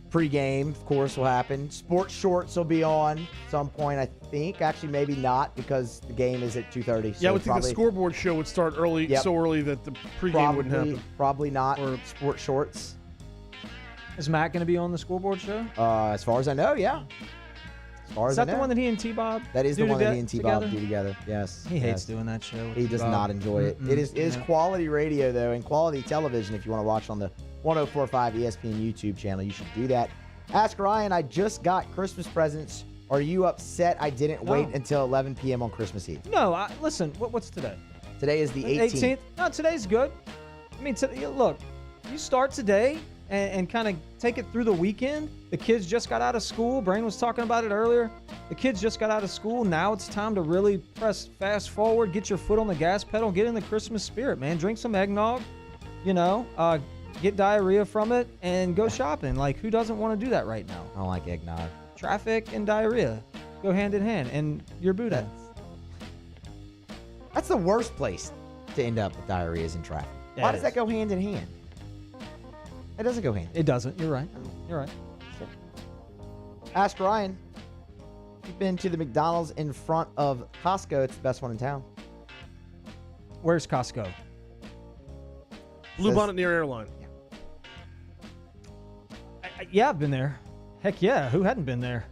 Pre-game, of course, will happen. Sports shorts will be on some point, I think. Actually, maybe not because the game is at 2:30. Yeah, I would think the scoreboard show would start early, so early that the pregame wouldn't happen. Probably not. Or sports shorts. Is Matt going to be on the scoreboard show? As far as I know, yeah. As far Is as I that know. the one that he and T-Bob That is do the one that toge- he and T-Bob together? do together. Yes. He hates yes. doing that show. with He does T-Bob. not enjoy it. It is quality radio, though, and quality television. If you want to watch on the 104.5 ESPN YouTube channel, you should do that. Ask Ryan, I just got Christmas presents. Are you upset I didn't wait until 11 p.m. on Christmas Eve? No, listen, what's today? Today is the 18th. No, today's good. I mean, look, you start today and kind of take it through the weekend. The kids just got out of school. Brain was talking about it earlier. The kids just got out of school. Now it's time to really press fast forward, get your foot on the gas pedal, get in the Christmas spirit, man. Drink some eggnog, get diarrhea from it, and go shopping. Like, who doesn't want to do that right now? I don't like eggnog. Traffic and diarrhea go hand in hand, and your boudin. That's the worst place to end up with diarrhea is in traffic. Yeah, Why it does that is. go hand in hand? It doesn't go hand in hand. It doesn't. You're right. You're right. Ask Ryan. You've been to the McDonald's in front of Costco. It's the best one in town. Where's Costco? Bluebonnet near Airline. Yeah, I've been there. Heck yeah. Who hadn't been there?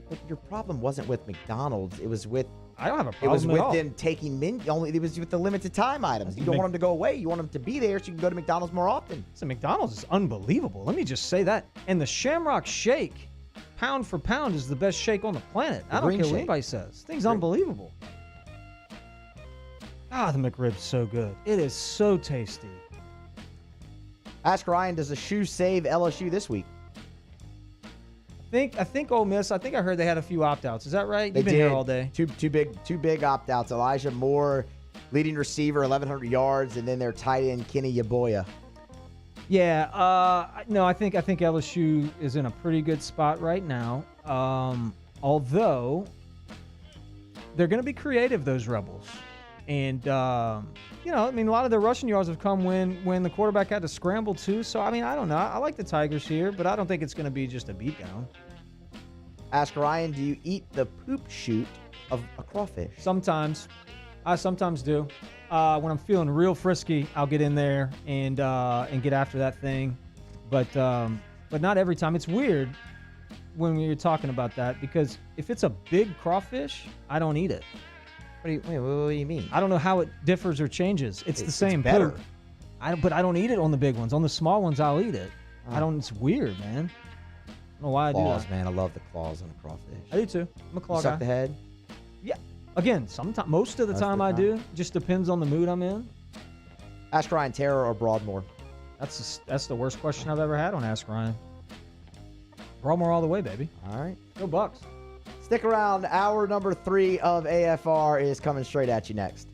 but your problem wasn't with McDonald's. It was with I don't have a it problem was at with all. them taking It was with the limited time items. You don't want them to go away. You want them to be there so you can go to McDonald's more often. So McDonald's is unbelievable. Let me just say that. And the Shamrock Shake, pound for pound, is the best shake on the planet. I don't green care what shake. anybody says. This thing's unbelievable. Ah, the McRib's so good. It is so tasty. Ask Ryan, does the shoe save LSU this week? I think Ole Miss. I think I heard they had a few opt-outs. Is that right? They You've been did. here all day. Two big opt-outs. Elijah Moore, leading receiver, 1,100 yards, and then their tight end Kenny Yaboya. Yeah. No, I think LSU is in a pretty good spot right now. Although they're going to be creative, those Rebels, and I mean, a lot of their rushing yards have come when the quarterback had to scramble too. So I mean, I don't know. I like the Tigers here, but I don't think it's going to be just a beatdown. Ask Ryan, do you eat the poop shoot of a crawfish? Sometimes. I sometimes do. When I'm feeling real frisky, I'll get in there and get after that thing. But not every time. It's weird when you're talking about that because if it's a big crawfish, I don't eat it. What do you mean? I don't know how it differs or changes. It's the same better. poop. But I don't eat it on the big ones. On the small ones, I'll eat it. It's weird, man. I don't know why Claws, I do that. man. I love the claws on a crawfish. I do too. I'm a claw You guy. suck the head? Yeah. Again, sometimes, most of the time I do. Just depends on the mood I'm in. Ask Ryan, Terror or Broadmoor? That's the worst question I've ever had on Ask Ryan. Broadmoor all the way, baby. All right. Go Bucks. Stick around. Hour number 3 of AFR is coming straight at you next.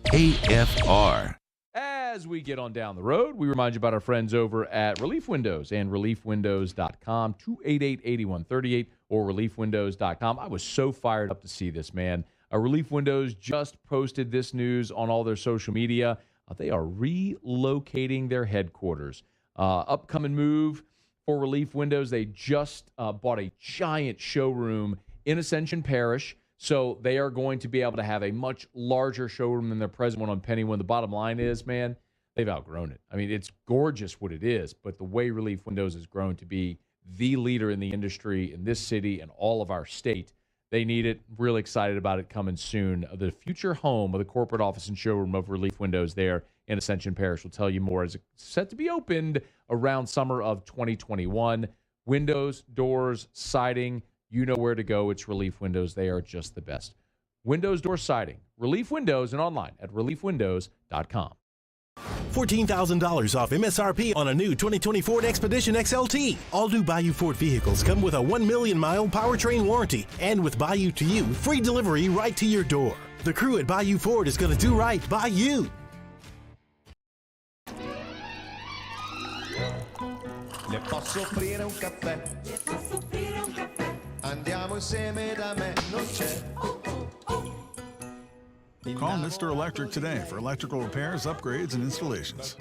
AFR. As we get on down the road, we remind you about our friends over at Relief Windows and reliefwindows.com, 288-8138 or reliefwindows.com. I was so fired up to see this, man. Relief Windows just posted this news on all their social media. They are relocating their headquarters. Upcoming move for Relief Windows. They just bought a giant showroom in Ascension Parish. So they are going to be able to have a much larger showroom than their present one on Pennywood. The bottom line is, man, they've outgrown it. I mean, it's gorgeous what it is, but the way Relief Windows has grown to be the leader in the industry in this city and all of our state, they need it. Really excited about it coming soon. The future home of the corporate office and showroom of Relief Windows there in Ascension Parish. We'll tell you more as it's set to be opened around summer of 2021. Windows, doors, siding, you know where to go. It's Relief Windows. They are just the best. Windows, door, siding. Relief Windows and online at reliefwindows.com. $14,000 off MSRP on a new 2020 Ford Expedition XLT. All new Bayou Ford vehicles come with a 1 million mile powertrain warranty. And with Bayou to You, free delivery right to your door. The crew at Bayou Ford is going to do right by you. Le posso offrire un caffè? Le posso offrire un caffè? Andiamo insieme da me, non c'è. Call Mr. Electric today for electrical repairs, upgrades, and installations.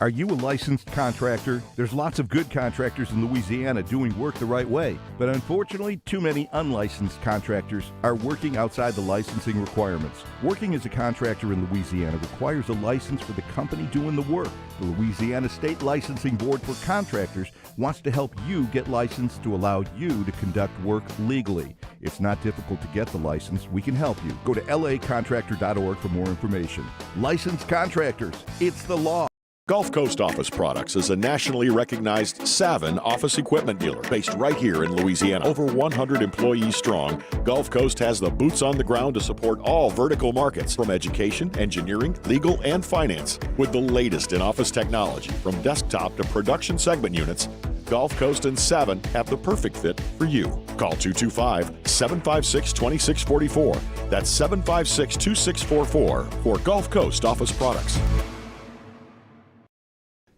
Are you a licensed contractor? There's lots of good contractors in Louisiana doing work the right way, but unfortunately, too many unlicensed contractors are working outside the licensing requirements. Working as a contractor in Louisiana requires a license for the company doing the work. The Louisiana State Licensing Board for Contractors wants to help you get licensed to allow you to conduct work legally. It's not difficult to get the license. We can help you. Go to lacontractor.org for more information. Licensed contractors, it's the law. Gulf Coast Office Products is a nationally recognized Savin office equipment dealer based right here in Louisiana. Over 100 employees strong, Gulf Coast has the boots on the ground to support all vertical markets from education, engineering, legal, and finance. With the latest in office technology, from desktop to production segment units, Gulf Coast and Savin have the perfect fit for you. Call 225-756-2644. That's 756-2644 for Gulf Coast Office Products.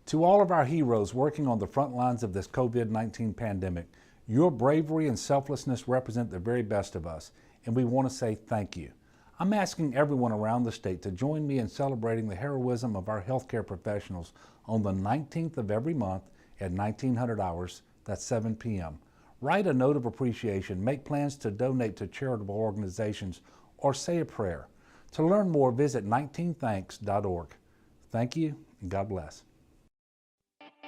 To all of our heroes working on the front lines of this COVID-19 pandemic, your bravery and selflessness represent the very best of us, and we want to say thank you. I'm asking everyone around the state to join me in celebrating the heroism of our healthcare professionals on the 19th of every month at 1900 hours, that's 7 p.m. Write a note of appreciation, make plans to donate to charitable organizations, or say a prayer. To learn more, visit 19thanks.org. Thank you, and God bless.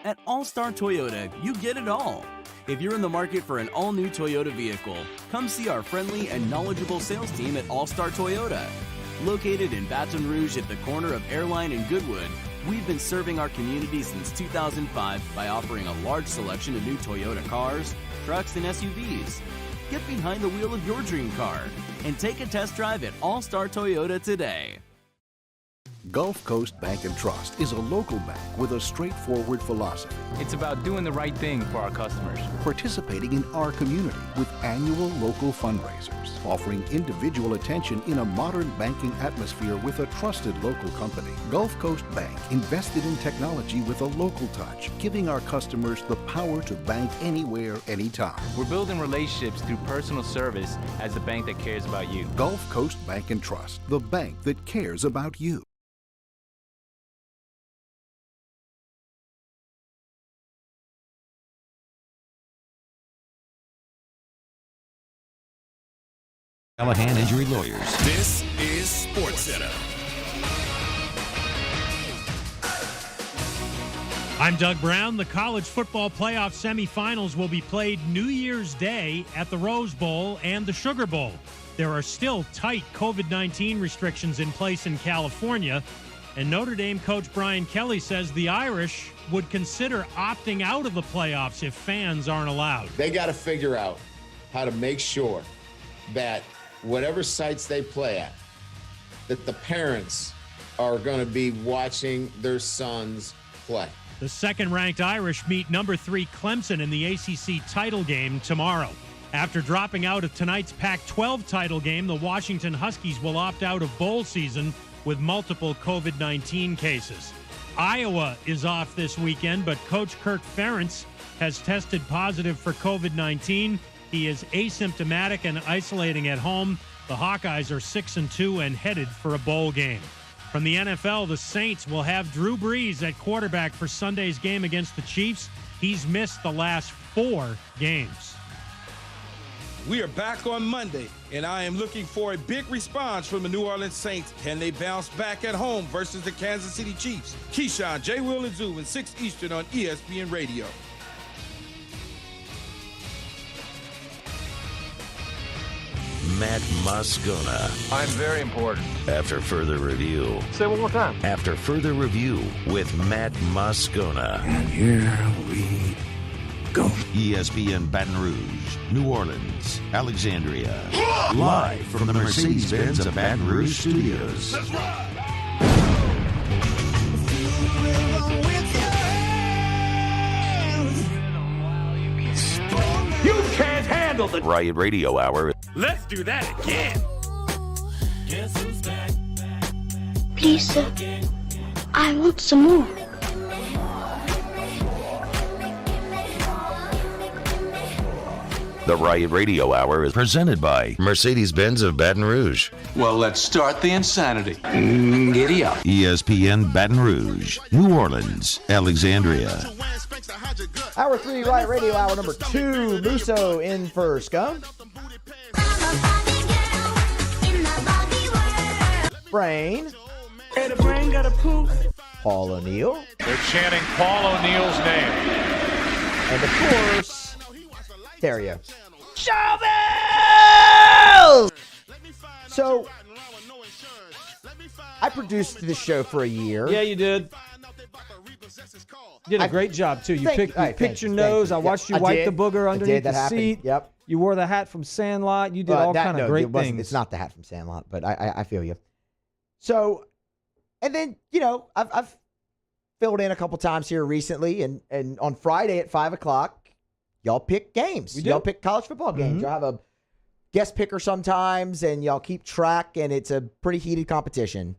At All-Star Toyota, you get it all. If you're in the market for an all-new Toyota vehicle, come see our friendly and knowledgeable sales team at All-Star Toyota. Located in Baton Rouge at the corner of Airline and Goodwood, we've been serving our community since 2005 by offering a large selection of new Toyota cars, trucks, and SUVs. Get behind the wheel of your dream car and take a test drive at All-Star Toyota today. Gulf Coast Bank and Trust is a local bank with a straightforward philosophy. It's about doing the right thing for our customers. Participating in our community with annual local fundraisers, offering individual attention in a modern banking atmosphere with a trusted local company. Gulf Coast Bank invested in technology with a local touch, giving our customers the power to bank anywhere, anytime. We're building relationships through personal service as the bank that cares about you. Gulf Coast Bank and Trust, the bank that cares about you. Callahan Injury Lawyers. This is Sports Center. I'm Doug Brown. The college football playoff semifinals will be played New Year's Day at the Rose Bowl and the Sugar Bowl. There are still tight COVID-19 restrictions in place in California, and Notre Dame coach Brian Kelly says the Irish would consider opting out of the playoffs if fans aren't allowed. They got to figure out how to make sure that whatever sites they play at, that the parents are going to be watching their sons play. The second-ranked Irish meet number 3 Clemson in the ACC title game tomorrow. After dropping out of tonight's Pac-12 title game, the Washington Huskies will opt out of bowl season with multiple COVID-19 cases. Iowa is off this weekend, but Coach Kirk Ferentz has tested positive for COVID-19. He is asymptomatic and isolating at home. The Hawkeyes are 6-2 and headed for a bowl game. From the NFL, the Saints will have Drew Brees at quarterback for Sunday's game against the Chiefs. He's missed the last 4 games. We are back on Monday, and I am looking for a big response from the New Orleans Saints. Can they bounce back at home versus the Kansas City Chiefs? Keyshawn, J. Will, and Zoo, and 6 Eastern on ESPN Radio. Matt Moscona. I'm very important. After further review. Say it one more time. After further review with Matt Moscona. And here we go. ESPN Baton Rouge, New Orleans, Alexandria. Live from the Mercedes-Benz of Baton Rouge studios. That's right. You can't handle the Riot Radio Hour. Let's do that again. Please, sir. I want some more. The Riot Radio Hour is presented by Mercedes-Benz of Baton Rouge. Well, let's start the insanity. Giddy up. ESPN Baton Rouge, New Orleans, Alexandria. Hour 3, Riot Radio, hour number 2. Musso in first. Go. Brain. Hey, the brain got a poop. Paul O'Neill. They're chanting Paul O'Neill's name. And of course, Theriot. Shovel! So, I produced this show for a year. Yeah, you did. You did a great job, too. You picked your nose. I watched you wipe the booger underneath the seat. Yep. You wore the hat from Sandlot. You did all kind of great things. It's not the hat from Sandlot, but I feel you. So, and then, I've filled in a couple times here recently, and on Friday at 5 o'clock, y'all pick games. Y'all pick college football games. Y'all have a guest picker sometimes, and y'all keep track, and it's a pretty heated competition.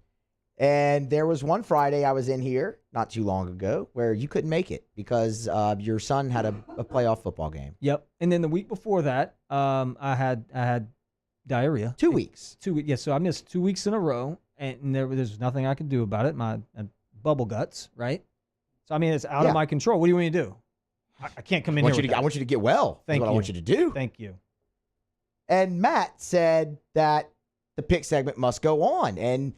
And there was one Friday I was in here not too long ago where you couldn't make it because your son had a playoff football game. Yep. And then the week before that, I had diarrhea. 2 weeks. 2 weeks. Yeah. So I missed 2 weeks in a row, and there's nothing I could do about it. My bubble guts, right? So I mean, it's out of my control. What do you want me to do? I can't come in here. I want you to get well. Thank you. I want you to do. Thank you. And Matt said that the pick segment must go on, and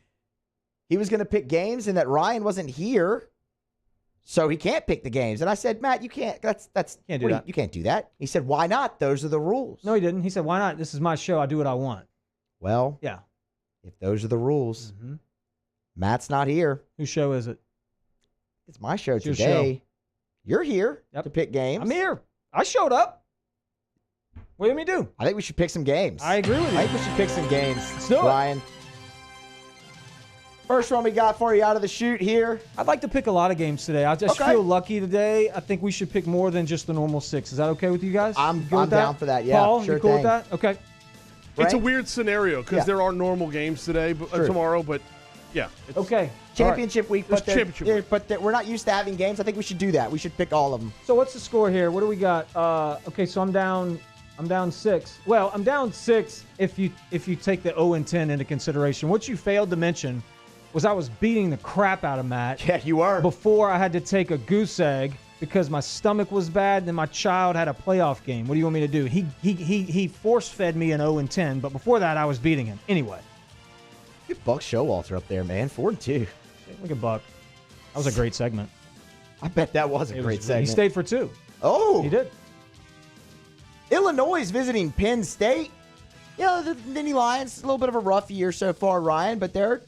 he was going to pick games and that Ryan wasn't here. So he can't pick the games. And I said, Matt, you can't. Can't do that. You can't do that. He said, why not? Those are the rules. No, he didn't. He said, why not? This is my show. I do what I want. Well, yeah. If those are the rules, Matt's not here. Whose show is it? It's my show It's your today. show. You're here to pick games. I'm here. I showed up. What do you want me to do? I think we should pick some games. I agree with you. I think we should pick some games. Let's do it. Ryan. First one we got for you out of the chute here. I'd like to pick a lot of games today. I just feel lucky today. I think we should pick more than just the normal 6. Is that okay with you guys? I'm with down that? for that. Yeah, Paul, sure you cool thing. with that? Okay. It's a weird scenario because there are normal games today, tomorrow, but yeah. Okay. Championship week, It's championship week. but we're not used to having games. I think we should do that. We should pick all of them. So what's the score here? What do we got? Okay, so I'm down 6. Well, I'm down 6 if you take the 0-10 into consideration. What you failed to mention was I was beating the crap out of Matt. Yeah, you were. Before I had to take a goose egg because my stomach was bad and then my child had a playoff game. What do you want me to do? He force-fed me an 0-10, but before that I was beating him. Anyway. Good Buck Showalter up there, man. 4-2. Look at Buck. That was a great segment. I bet that was a great segment. He stayed for 2. Oh. He did. Illinois is visiting Penn State. You know, the Nittany Lions, a little bit of a rough year so far, Ryan, but they're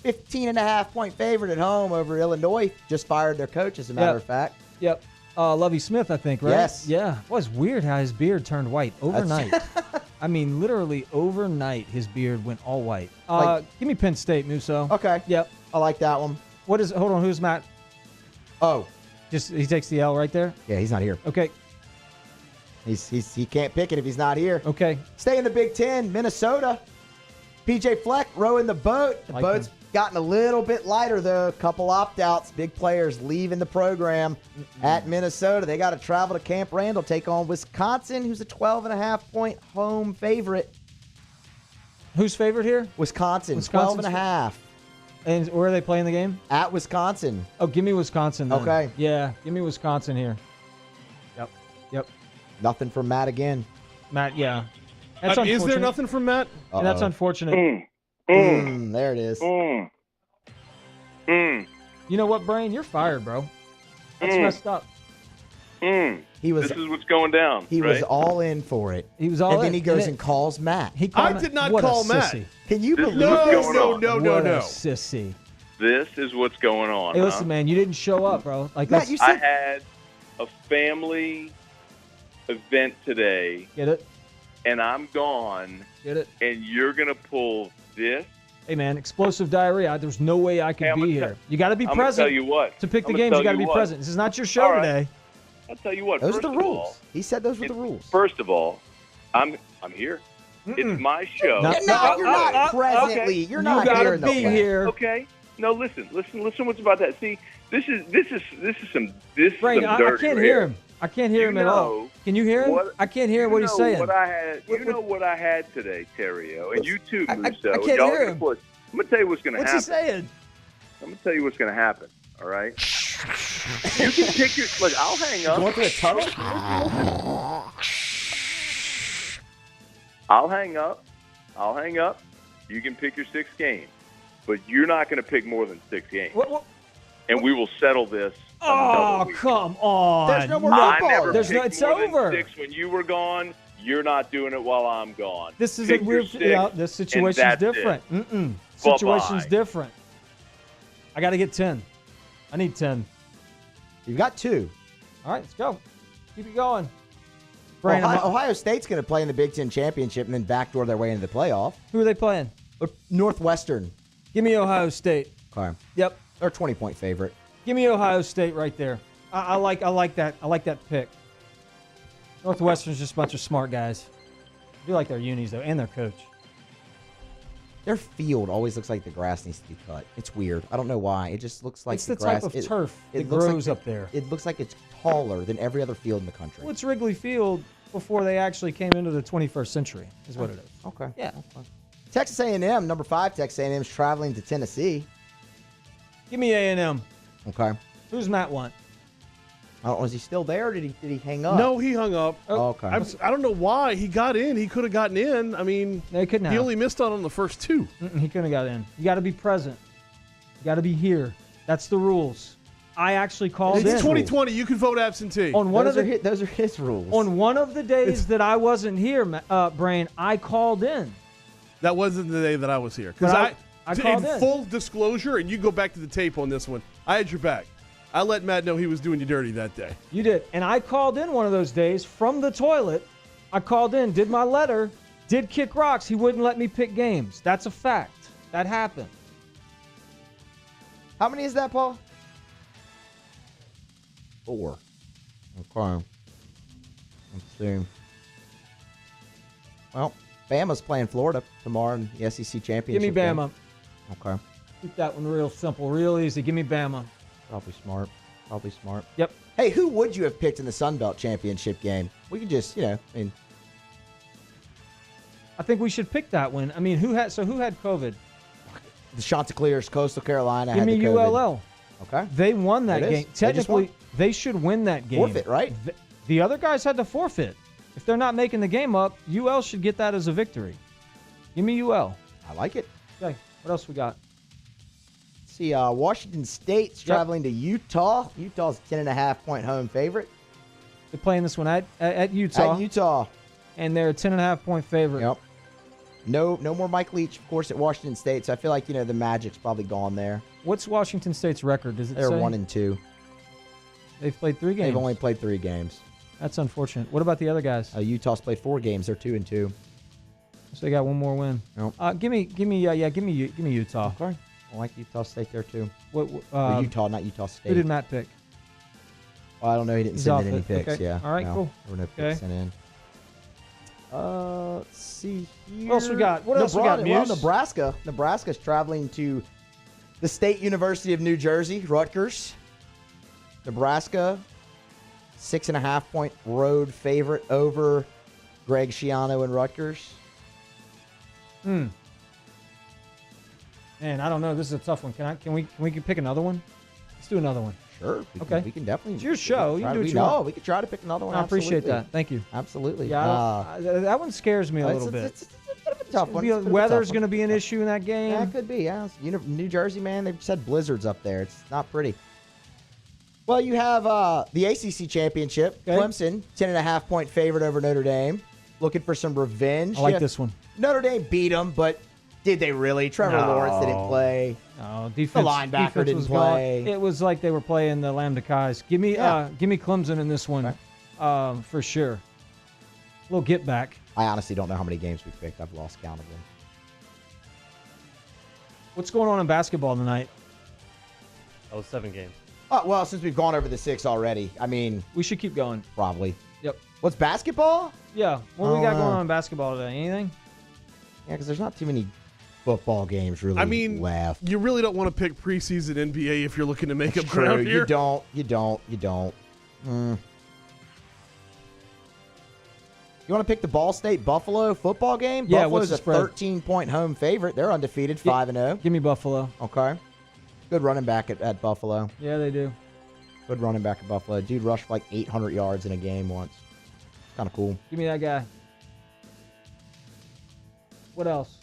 15.5-point favorite at home over Illinois. Just fired their coach, as a matter of fact. Yep. Lovie Smith, I think, right? Yes. Yeah. It was weird how his beard turned white overnight. I mean, literally overnight, his beard went all white. Give me Penn State, Musso. Okay. Yep. I like that one. What is? Hold on. Who's Matt? Oh. Just he takes the L right there? Yeah, he's not here. Okay. He can't pick it if he's not here. Okay. Stay in the Big Ten, Minnesota. PJ Fleck rowing the boat. The boat's gotten a little bit lighter, though. A couple opt-outs, big players leaving the program at Minnesota. They got to travel to Camp Randall, take on Wisconsin, who's a 12.5-point home favorite. Who's favorite here? Wisconsin, 12.5. And where are they playing the game? At Wisconsin. Oh, give me Wisconsin then. Okay. Yeah, give me Wisconsin here. Yep. Nothing from Matt again. Matt, yeah. Is there nothing from Matt? And that's unfortunate. There it is. You know what, Brain? You're fired, bro. That's messed up. This is what's going down. He was all in for it. He was all in. And then he goes and calls Matt. I did not call Matt. Can you believe this? No. What a sissy. This is what's going on. Hey, listen, man, you didn't show up, bro. Like Matt, you I had a family event today. Get it? And I'm gone. Get it? And you're going to pull this? Hey, man, explosive diarrhea. There's no way I could be here. You got to be I'm present. I'm going to tell you what. To pick the games, you got to be present. This is not your show today. I'll tell you what. Those are first the of rules. all, He said those were the rules. First of all, I'm here. It's my show. No, you're not presently. You're not gotta here. be here. Okay. No, listen. What's about that? See, this is some Brain, I dirt can't here. hear him. I can't hear him at all. Can you hear him? I can't hear what he's saying. You know what I had today, Theriot, and you too, Musso. I can't hear him. I'm gonna tell you what's gonna happen. What's he saying? I'm gonna tell you what's gonna happen. All right. You can pick your. Look, I'll hang up. Going through a tunnel? I'll hang up. You can pick your 6 games, but you're not going to pick more than 6 games. And we will settle this. Oh, come on! There's no more I football. never There's picked no. It's more than over. 6 when you were gone. You're not doing it while I'm gone. This is Pick a your weird. 6, Yeah, this situation's and that's different. it. Situation's Bye-bye. different. I got to get 10. I need 10. You've got 2. All right, let's go. Keep it going. Brain, Ohio State's going to play in the Big Ten Championship and then backdoor their way into the playoff. Who are they playing? Northwestern. Give me Ohio State. Okay. Yep. They're a 20-point favorite. Give me Ohio State right there. I like that. I like that pick. Northwestern's just a bunch of smart guys. I do like their unis though, and their coach. Their field always looks like the grass needs to be cut. It's weird. I don't know why. It just looks like It's the grass, type of turf that looks grows like up there. It looks like it's taller than every other field in the country. Well, it's Wrigley Field before they actually came into the 21st century, is what it is. Okay. Yeah. Okay. Texas A&M, number 5 Texas A&M is traveling to Tennessee. Give me A&M. Okay. Who's Matt want? I don't know. Is he still there? Or did he hang up? No, he hung up. Oh, okay. I don't know why he got in. He could have gotten in. I mean, he couldn't he have. only missed out on the first 2. He couldn't have got in. You got to be present. You got to be here. That's the rules. I actually called in. It's 2020. You can vote absentee. On one those are his rules. On one of the days that I wasn't here, Brain, I called in. That wasn't the day that I was here. Because I called in. Full disclosure, and you go back to the tape on this one, I had your back. I let Matt know he was doing you dirty that day. You did. And I called in one of those days from the toilet. I called in, did my letter, did kick rocks. He wouldn't let me pick games. That's a fact. That happened. How many is that, Paul? 4. Okay. Let's see. Well, Bama's playing Florida tomorrow in the SEC championship. Give me Bama. Game. Okay. Keep that one real simple, real easy. Give me Bama. Probably smart. Yep. Hey, who would you have picked in the Sun Belt championship game? We could just, I think we should pick that one. I mean, who had COVID? The Chanticleers, Coastal Carolina. Give had me the COVID. ULL. Okay. They won that game. Technically, they should win that game. Forfeit, right? The other guys had to forfeit. If they're not making the game up, UL should get that as a victory. Give me UL. I like it. Okay. What else we got? Let's see, Washington State's traveling to Utah. Utah's a 10.5-point home favorite. They're playing this one at Utah. At Utah. And they're a 10.5-point favorite. Yep. No more Mike Leach, of course, at Washington State. So I feel like, the Magic's probably gone there. What's Washington State's record? Does it They're say? 1-2. They've played 3 games. They've only played 3 games. That's unfortunate. What about the other guys? Utah's played 4 games. They're 2-2. So they got one more win. Nope. Give me Utah. Okay. I like Utah State there too. Utah, not Utah State. Who did Matt pick? Well, I don't know. He didn't send in any picks. Okay. Yeah. All right. Cool. There were no picks sent in. Let's see here. What else we got? What else we got, Muse? Well, Nebraska. Nebraska's traveling to the State University of New Jersey, Rutgers. Nebraska, 6.5-point road favorite over Greg Schiano and Rutgers. Man, I don't know. This is a tough one. Can we pick another one? Let's do another one. Sure. We can definitely. It's your show. You can do what you want. want. No, we could try to pick another one. I appreciate that. Thank you. Absolutely. Yeah, that one scares me a little bit. It's a bit of a tough one. Weather's going to be an issue in that game. Yeah, it could be. Yeah, New Jersey, man. They've said blizzards up there. It's not pretty. Well, you have the ACC championship. Okay. Clemson, 10.5-point favorite over Notre Dame. Looking for some revenge. I like this one. Notre Dame beat them, but did they really? Trevor Lawrence didn't play. No, defense. The linebacker didn't play. It was like they were playing the Lambda Kais. Give me Clemson in this one, for sure. A little get back. I honestly don't know how many games we picked. I've lost count of them. What's going on in basketball tonight? 7 games. Well, since we've gone over the 6 already, I mean, we should keep going. Probably. Yep. What's basketball? Yeah. What do we got going on in basketball today? Anything? Yeah, because there's not too many football games really left. You really don't want to pick preseason NBA if you're looking to make That's up ground here. You don't. You want to pick the Ball State Buffalo football game? Yeah, Buffalo's what's the spread? a 13-point home favorite. They're undefeated, 5-0. Give me Buffalo. Okay. Good running back at Buffalo. Yeah, they do. Good running back at Buffalo. Dude rushed for like 800 yards in a game once. Kind of cool. Give me that guy. What else?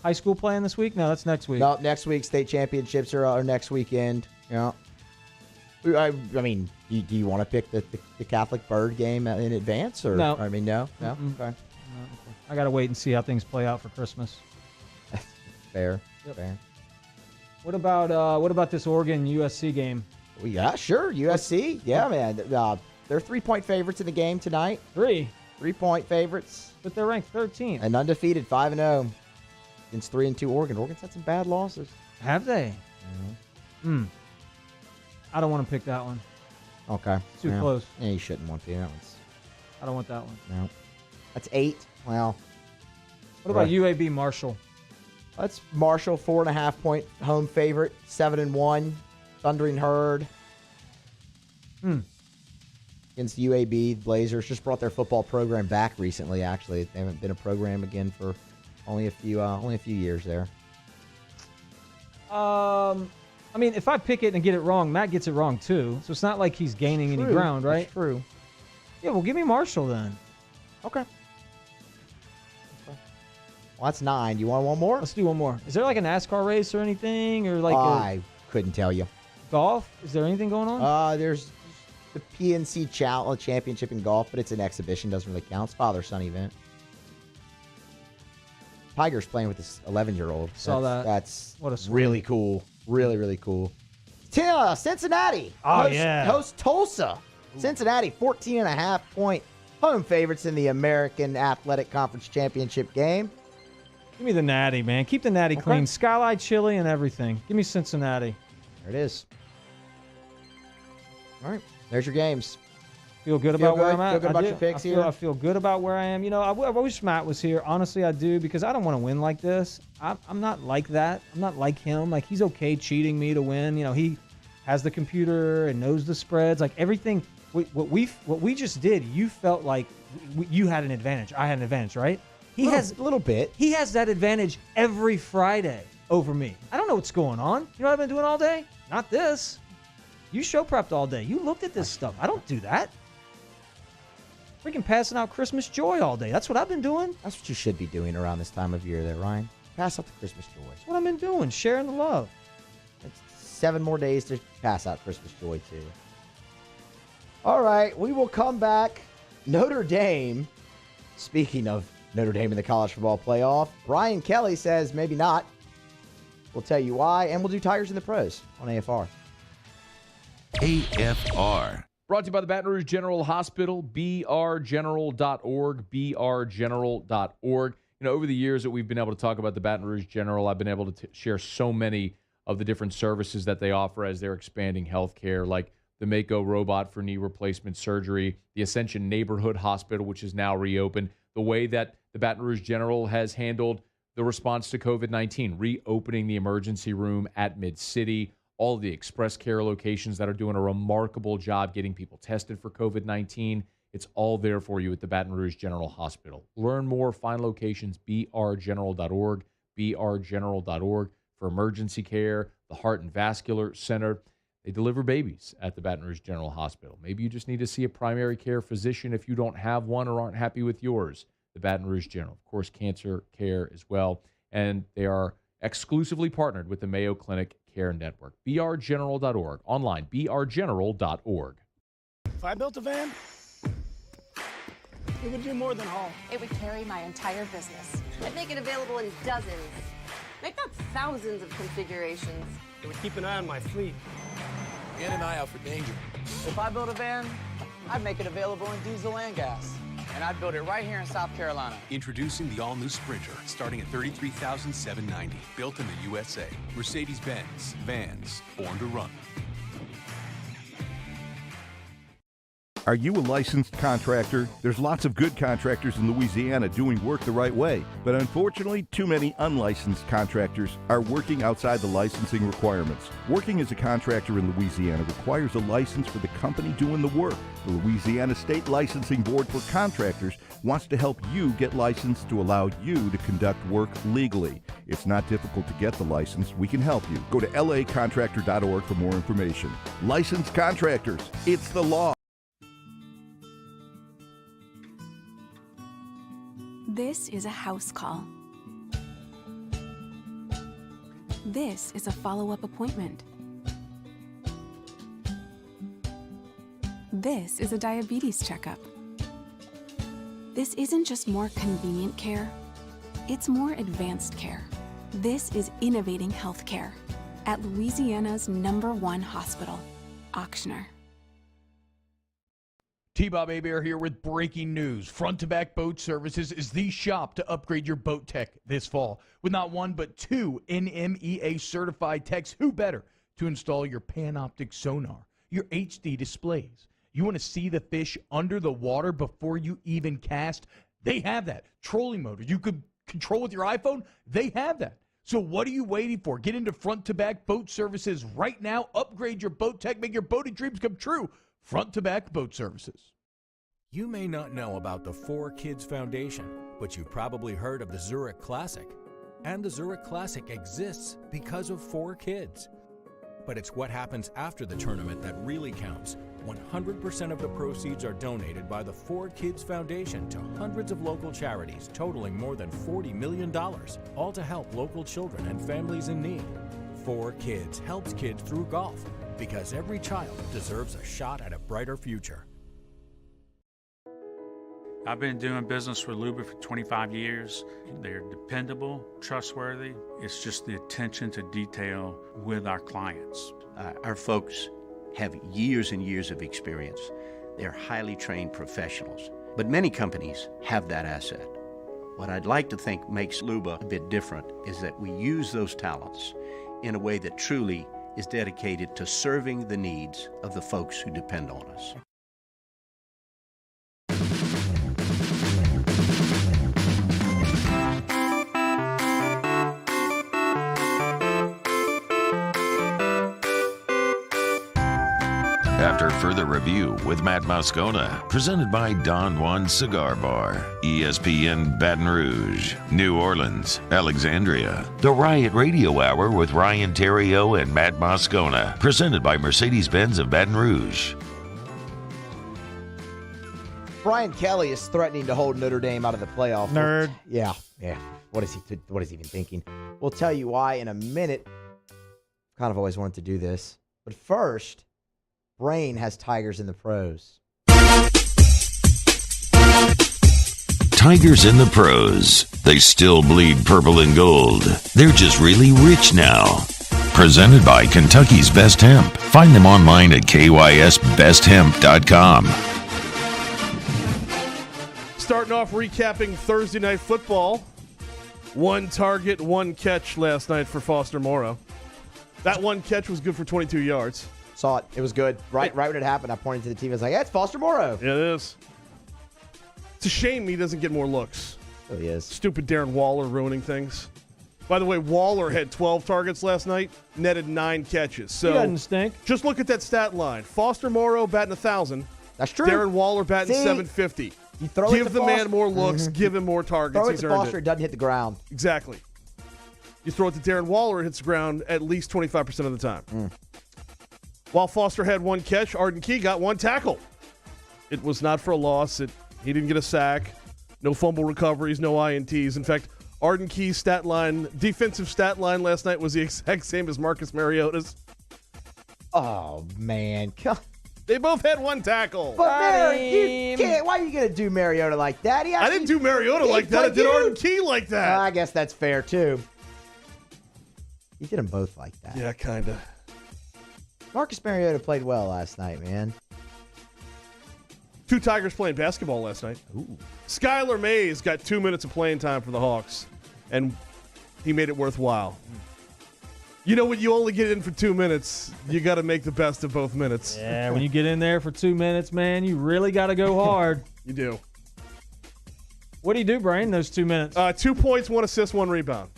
High school playing this week? No, that's next week. No, next week. State championships are next weekend. Yeah. I mean, do you want to pick the Catholic Bird game in advance? Or no. I mean, no? Okay. No. I got to wait and see how things play out for Christmas. Fair. Yep. Fair. What about this Oregon USC game? Well, yeah, sure. USC. Yeah, man. They're 3-point favorites in the game tonight. 3-point favorites. But they're ranked 13th. And undefeated, 5-0 against 3-2 Oregon. Oregon's had some bad losses. Have they? Mm-hmm. I don't want to pick that one. Okay. It's too close. Yeah, you shouldn't want to. I don't want that one. No. That's 8. Well. What about UAB Marshall? That's Marshall, 4.5-point home favorite, 7-1. Thundering Herd. Against UAB, Blazers just brought their football program back recently. Actually, they haven't been a program again for only a few years there. I mean, if I pick it and get it wrong, Matt gets it wrong too. So it's not like he's gaining any ground, right? That's true. Yeah, well, give me Marshall then. Okay. Well, that's 9. You want one more? Let's do one more. Is there like a NASCAR race or anything, or like? I couldn't tell you. Golf? Is there anything going on? There's the PNC Championship in golf, but it's an exhibition. Doesn't really count. It's father-son event. Tiger's playing with this 11-year-old. Saw that. That's what a really cool. Really, really cool. Cincinnati. Host Tulsa. Cincinnati, 14.5-point home favorites in the American Athletic Conference Championship game. Give me the Natty, man. Keep the Natty clean. Skylight chili and everything. Give me Cincinnati. There it is. All right. There's your games. Feel good about where I'm at. Feel good about your picks here? I feel good about where I am. You know, I wish Matt was here. Honestly, I do, because I don't want to win like this. I'm not like that. I'm not like him. Like, he's okay cheating me to win. You know, he has the computer and knows the spreads. Like, everything. What we just did, you felt like you had an advantage. I had an advantage, right? He has a little bit. He has that advantage every Friday over me. I don't know what's going on. You know what I've been doing all day? Not this. You show prepped all day. You looked at this stuff. I don't do that. Freaking passing out Christmas joy all day. That's what I've been doing. That's what you should be doing around this time of year there, Ryan. Pass out the Christmas joy. That's what I've been doing. Sharing the love. It's 7 more days to pass out Christmas joy, too. All right, we will come back. Notre Dame, speaking of Notre Dame in the college football playoff, Brian Kelly says maybe not. We'll tell you why, and we'll do Tigers in the Pros on AFR. AFR. Brought to you by the Baton Rouge General Hospital, brgeneral.org, brgeneral.org. You know, over the years that we've been able to talk about the Baton Rouge General, I've been able to share so many of the different services that they offer as they're expanding healthcare, like the Mako robot for knee replacement surgery, the Ascension Neighborhood Hospital, which is now reopened, the way that the Baton Rouge General has handled the response to COVID-19, reopening the emergency room at Mid-City, all of the express care locations that are doing a remarkable job getting people tested for COVID-19. It's all there for you at the Baton Rouge General Hospital. Learn more, find locations, brgeneral.org, brgeneral.org for emergency care, the Heart and Vascular Center. They deliver babies at the Baton Rouge General Hospital. Maybe you just need to see a primary care physician if you don't have one or aren't happy with yours. The Baton Rouge General. Of course, cancer care as well. And they are exclusively partnered with the Mayo Clinic Care Network. brgeneral.org. Online, brgeneral.org. If I built a van, it would do more than haul. It would carry my entire business. I'd make it available in dozens, make not thousands of configurations. It would keep an eye on my fleet. And an eye out for danger. If I built a van, I'd make it available in diesel and gas. And I'd build it right here in South Carolina. Introducing the all-new Sprinter, starting at $33,790. Built in the USA. Mercedes-Benz. Vans. Born to run. Are you a licensed contractor? There's lots of good contractors in Louisiana doing work the right way, but unfortunately, too many unlicensed contractors are working outside the licensing requirements. Working as a contractor in Louisiana requires a license for the company doing the work. The Louisiana State Licensing Board for Contractors wants to help you get licensed to allow you to conduct work legally. It's not difficult to get the license. We can help you. Go to lacontractor.org for more information. Licensed contractors, it's the law. This is a house call. This is a follow-up appointment. This is a diabetes checkup. This isn't just more convenient care, it's more advanced care. This is innovating healthcare at Louisiana's #1 hospital, Auctioner. T-Bob Hebert here with breaking news. Front-to-Back Boat Services is the shop to upgrade your boat tech this fall. With not one but 2 NMEA-certified techs, who better to install your Panoptic sonar, your HD displays. You want to see the fish under the water before you even cast? They have that. Trolling motor you could control with your iPhone? They have that. So what are you waiting for? Get into Front-to-Back Boat Services right now. Upgrade your boat tech. Make your boating dreams come true. Front-to-Back Boat Services. You may not know about the 4Kids Foundation, but you've probably heard of the Zurich Classic. And the Zurich Classic exists because of 4 kids. But it's what happens after the tournament that really counts. 100% of the proceeds are donated by the 4Kids Foundation to hundreds of local charities, totaling more than $40 million, all to help local children and families in need. 4Kids helps kids through golf. because every child deserves a shot at a brighter future. I've been doing business with Luba for 25 years. They're dependable, trustworthy. It's just the attention to detail with our clients. Our folks have years and years of experience. They're highly trained professionals. But many companies have that asset. What I'd like to think makes Luba a bit different is that we use those talents in a way that truly is dedicated to serving the needs of the folks who depend on us. After further review with Matt Moscona, presented by Don Juan Cigar Bar, ESPN Baton Rouge, New Orleans, Alexandria. The Riot Radio Hour with Ryan Theriot and Matt Moscona, presented by Mercedes-Benz of Baton Rouge. Brian Kelly is threatening to hold Notre Dame out of the playoff. Nerd. Yeah. What is he even thinking? We'll tell you why in a minute. Kind of always wanted to do this. But first, Brain has Tigers in the pros. Tigers in the pros. They still bleed purple and gold. They're just really rich now. Presented by Kentucky's Best Hemp. Find them online at kysbesthemp.com. Starting off recapping Thursday Night Football. 1 target, 1 catch last night for Foster Moreau. That 1 catch was good for 22 yards. Saw it. It was good. Right when it happened, I pointed to the TV. I was like, yeah, it's Foster Moreau. Yeah, it is. It's a shame he doesn't get more looks. Oh, he is. Stupid Darren Waller ruining things. By the way, Waller had 12 targets last night, netted 9 catches. So he doesn't stink. Just look at that stat line. Foster Moreau batting 1,000. That's true. Darren Waller batting 750. You throw give the man more looks. Give him more targets. Throw it He's to earned Foster, it doesn't hit the ground. Exactly. You throw it to Darren Waller, it hits the ground at least 25% of the time. While Foster had 1 catch, Arden Key got 1 tackle. It was not for a loss. He didn't get a sack. No fumble recoveries, no INTs. In fact, Arden Key's defensive stat line last night was the exact same as Marcus Mariota's. Oh, man. They both had 1 tackle. But you can't. Why are you going to do Mariota like that? I didn't do Mariota like that. I did Arden Key like that. I guess that's fair, too. You did them both like that. Yeah, kind of. Marcus Mariota played well last night, man. 2 Tigers playing basketball last night. Ooh. Skylar Mays got 2 minutes of playing time for the Hawks, and he made it worthwhile. You know, when you only get in for 2 minutes, you got to make the best of both minutes. Yeah, when you get in there for 2 minutes, man, you really got to go hard. You do. What do you do, Brian, those 2 minutes? 2 points, 1 assist, 1 rebound.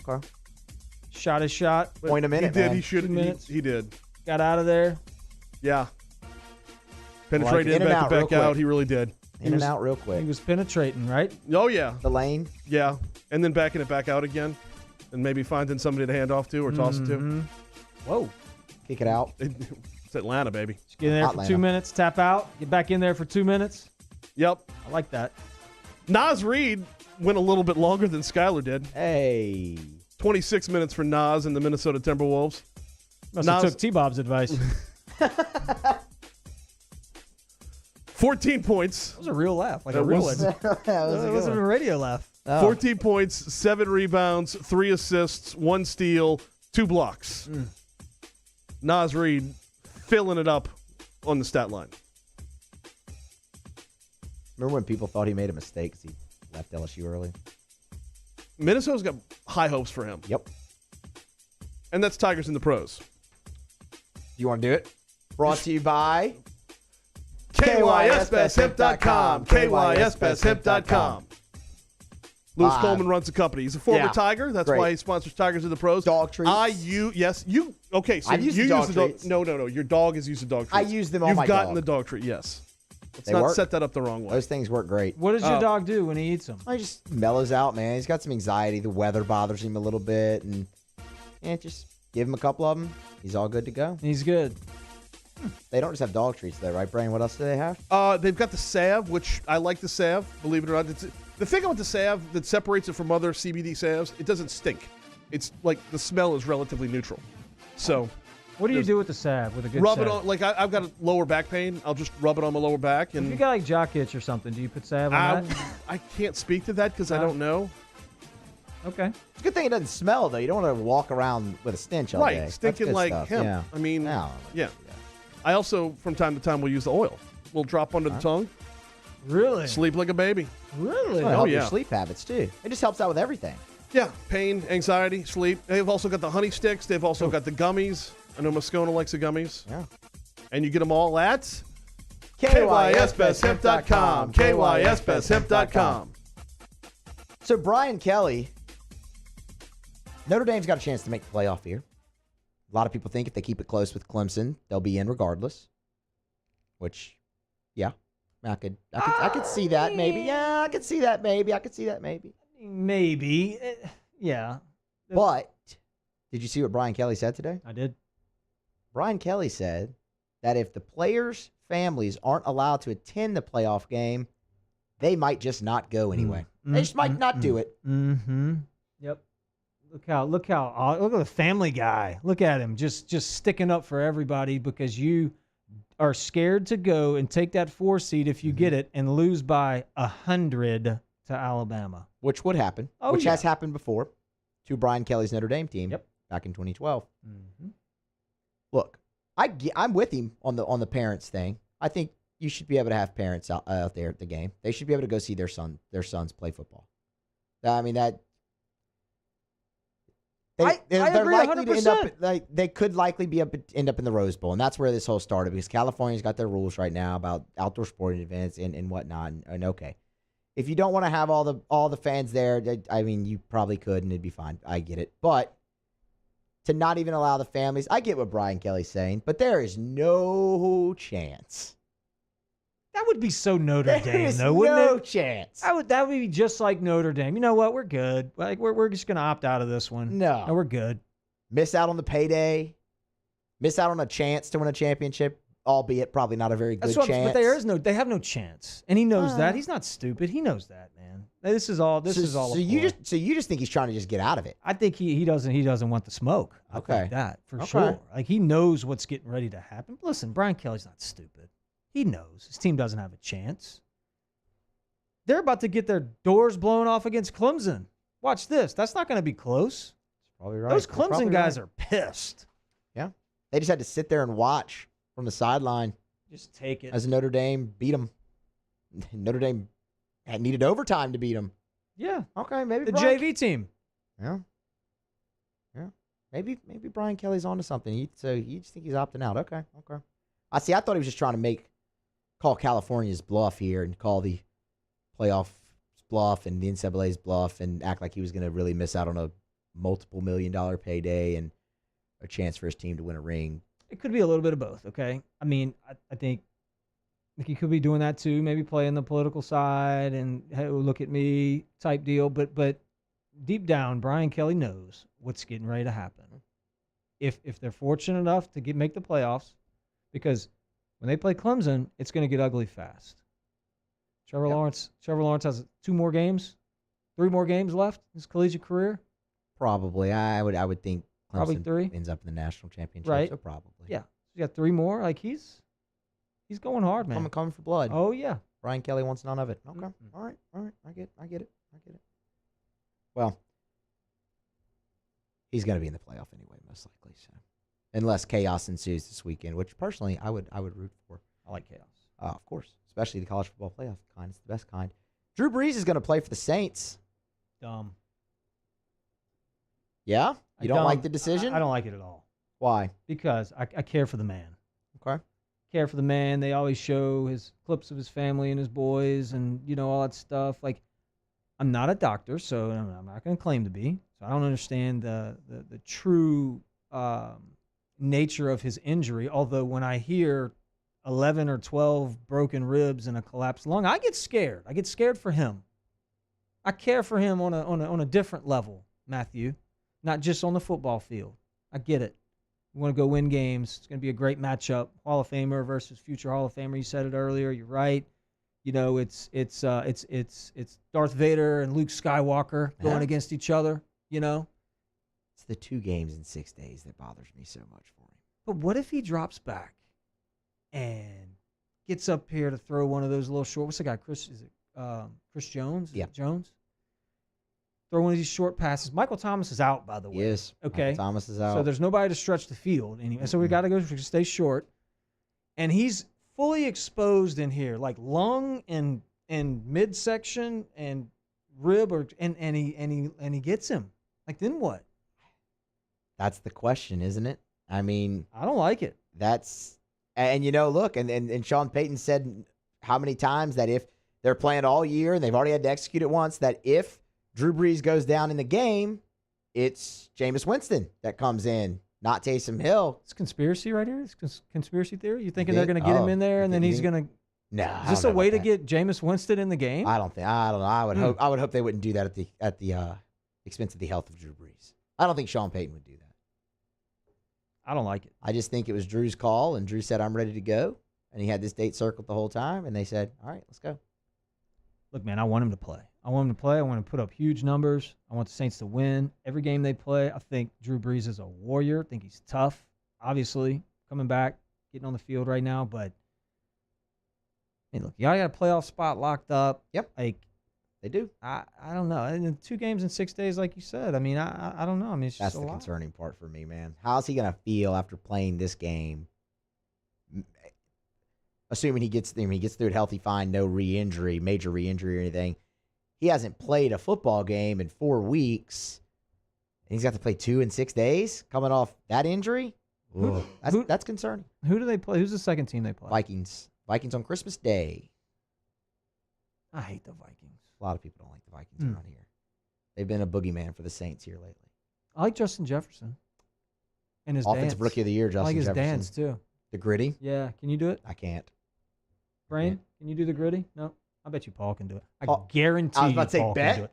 Okay. Shot his shot. Point a minute, He did. man. He should. 2 minutes. He did. Got out of there. Yeah. Penetrated in and back out, out. He really did. In and out real quick. He was penetrating, right? Oh, yeah. The lane. Yeah. And then backing it back out again. And maybe finding somebody to hand off to or toss it to. Whoa. Kick it out. It's Atlanta, baby. Just get in there Atlanta. for 2 minutes, tap out, get back in there for 2 minutes. Yep. I like that. Nas Reed went a little bit longer than Skylar did. Hey. 26 minutes for Nas and the Minnesota Timberwolves. Must have took T-Bob's advice. 14 points. That was a real laugh. Like That a real was- one. That It wasn't a radio laugh. Oh. 14 points, 7 rebounds, 3 assists, 1 steal, 2 blocks. Nas Reed filling it up on the stat line. Remember when people thought he made a mistake because he left LSU early? Minnesota's got high hopes for him. Yep. And that's Tigers in the pros. You want to do it? Brought to you by KYSBestHip.com. KYSBestHip.com. Lewis Coleman runs the company. He's a former Tiger. That's why he sponsors Tigers in the pros. Dog treats. Okay, so I've used you the dog use the dog. treats. No. Your dog has used the dog treats. I use them on You've my gotten dog. the dog treat, yes. Let's They not work. set that up the wrong way. Those things work great. What does your dog do when he eats them? He just mellows out, man. He's got some anxiety. The weather bothers him a little bit. And just give him a couple of them. He's all good to go. He's good. They don't just have dog treats, though, right, Brian? What else do they have? They've got the salve, which I like the salve, believe it or not. The thing about the salve that separates it from other CBD salves, it doesn't stink. It's like the smell is relatively neutral. So What do you do with the salve? With a good rub salve? it on. Like I've got a lower back pain. I'll just rub it on my lower back. And if you got like jock itch or something, do you put salve on that? I can't speak to that because I don't know. Okay. It's a good thing it doesn't smell, though. You don't want to walk around with a stench all day. Right, stinking like hemp. Yeah. I mean, No. yeah. I also, from time to time, will use the oil. We'll drop under the tongue. Really? Sleep like a baby. Really? It'll help your sleep habits, too. It just helps out with everything. Yeah, pain, anxiety, sleep. They've also got the honey sticks. They've also got the gummies. I know Moscona likes the gummies. Yeah. And you get them all at KYSBestHemp.com. KYSBestHemp.com. So Brian Kelly, Notre Dame's got a chance to make the playoff here. A lot of people think if they keep it close with Clemson, they'll be in regardless. Which, yeah, I could see that maybe. Yeah, I could see that maybe. Maybe. Yeah. But did you see what Brian Kelly said today? I did. Brian Kelly said that if the players' families aren't allowed to attend the playoff game, they might just not go anyway. They just might not do it. Mm-hmm. Yep. Look at the family guy. Look at him, just sticking up for everybody because you are scared to go and take that 4 seed if you get it and lose by 100 to Alabama, which would happen, has happened before to Brian Kelly's Notre Dame team back in 2012. Mm-hmm. Look, I'm with him on the parents thing. I think you should be able to have parents out there at the game. They should be able to go see their sons play football. I mean that. They're agree likely 100%. to end up they could likely end up in the Rose Bowl, and that's where this whole started because California's got their rules right now about outdoor sporting events and whatnot. And okay, if you don't want to have all the fans there, I mean you probably could and it'd be fine. I get it, but to not even allow the families, I get what Brian Kelly's saying, but there is no chance. That would be so Notre Dame, is though, wouldn't no it? chance. That would be just like Notre Dame. You know what? We're good. Like we're just gonna opt out of this one. No, we're good. Miss out on the payday. Miss out on a chance to win a championship, albeit probably not a very good chance. But they have no chance, and he knows that. He's not stupid. He knows that, man. This is all. So you just think he's trying to just get out of it? I think he doesn't want the smoke. I think that for sure. Like he knows what's getting ready to happen. But listen, Brian Kelly's not stupid. He knows his team doesn't have a chance. They're about to get their doors blown off against Clemson. Watch this. That's not going to be close. Probably right. Those Clemson guys are pissed. Yeah. They just had to sit there and watch from the sideline. Just take it. As Notre Dame beat them. Notre Dame had needed overtime to beat them. Yeah. Okay, maybe the JV team. Yeah. Yeah. Maybe Brian Kelly's onto something. So you just think he's opting out. Okay. I thought he was just trying to call California's bluff here and call the playoff bluff and the NCAA's bluff and act like he was going to really miss out on a multiple $1 million payday and a chance for his team to win a ring. It could be a little bit of both, okay? I mean, I think he could be doing that too, maybe playing the political side and, hey, look at me type deal. But deep down, Brian Kelly knows what's getting ready to happen. If they're fortunate enough to make the playoffs, because when they play Clemson, it's going to get ugly fast. Trevor Lawrence has 3 more games left in his collegiate career. Probably, I would think Clemson probably 3 ends up in the national championship. Right? So probably, yeah. You got 3 more. Like he's going hard, man. Coming for blood. Oh yeah. Brian Kelly wants none of it. Okay, all right. I get it. Well, he's going to be in the playoff anyway, most likely. So, unless chaos ensues this weekend, which personally I would root for. I like chaos. Of course, especially the college football playoff kind. It's the best kind. Drew Brees is going to play for the Saints. Dumb. Yeah? You don't like the decision? I don't like it at all. Why? Because I care for the man. Okay. Care for the man. They always show his clips of his family and his boys and, all that stuff. Like, I'm not a doctor, so I'm not going to claim to be. So I don't understand the true nature of his injury. Although when I hear 11 or 12 broken ribs and a collapsed lung, I get scared. I get scared for him. I care for him on a different level, Matthew, not just on the football field. I get it. We want to go win games. It's going to be a great matchup. Hall of Famer versus future Hall of Famer. You said it earlier. You're right. It's Darth Vader and Luke Skywalker going against each other. It's the 2 games in 6 days that bothers me so much for him. But what if he drops back and gets up here to throw one of those little short? What's the guy? Chris Jones? Yeah. Jones? Throw one of these short passes. Michael Thomas is out, by the way. Yes. Okay. Michael Thomas is out. So there's nobody to stretch the field anyway. So we got to stay short. And he's fully exposed in here, like lung and midsection and rib, and he gets him. Like, then what? That's the question, isn't it? I mean, I don't like it. And look, and Sean Payton said how many times that if they're playing all year and they've already had to execute it once, that if Drew Brees goes down in the game, it's Jameis Winston that comes in, not Taysom Hill. It's conspiracy right here. It's conspiracy theory. You thinking they're going to get him in there and then he's going to? No. Is this a way to get Jameis Winston in the game? I don't know. I would hope they wouldn't do that at the expense of the health of Drew Brees. I don't think Sean Payton would do that. I don't like it. I just think it was Drew's call, and Drew said, "I'm ready to go," and he had this date circled the whole time, and they said, "All right, let's go." Look, man, I want him to play. I want to put up huge numbers. I want the Saints to win every game they play. I think Drew Brees is a warrior. I think he's tough, obviously, coming back, getting on the field right now. But, hey, look, y'all got a playoff spot locked up. Yep. Like, they do. I don't know. And 2 games in 6 days, like you said. I mean, I don't know. I mean, it's just That's a the lot. concerning part for me, man. How's he going to feel after playing this game? Assuming he gets through it healthy, fine, no major re-injury or anything. He hasn't played a football game in 4 weeks, and he's got to play 2 in 6 days coming off that injury. That's concerning. Who do they play? Who's the second team they play? Vikings. Vikings on Christmas Day. I hate the Vikings. A lot of people don't like the Vikings around here. They've been a boogeyman for the Saints here lately. I like Justin Jefferson. And his Offensive dance. Rookie of the Year, Justin I like his Jefferson. dance, too. The gritty? Yeah. Can you do it? I can't. Brain, can you do the gritty? No. I bet you Paul can do it. I Paul, guarantee I was about to say, Paul bet? can do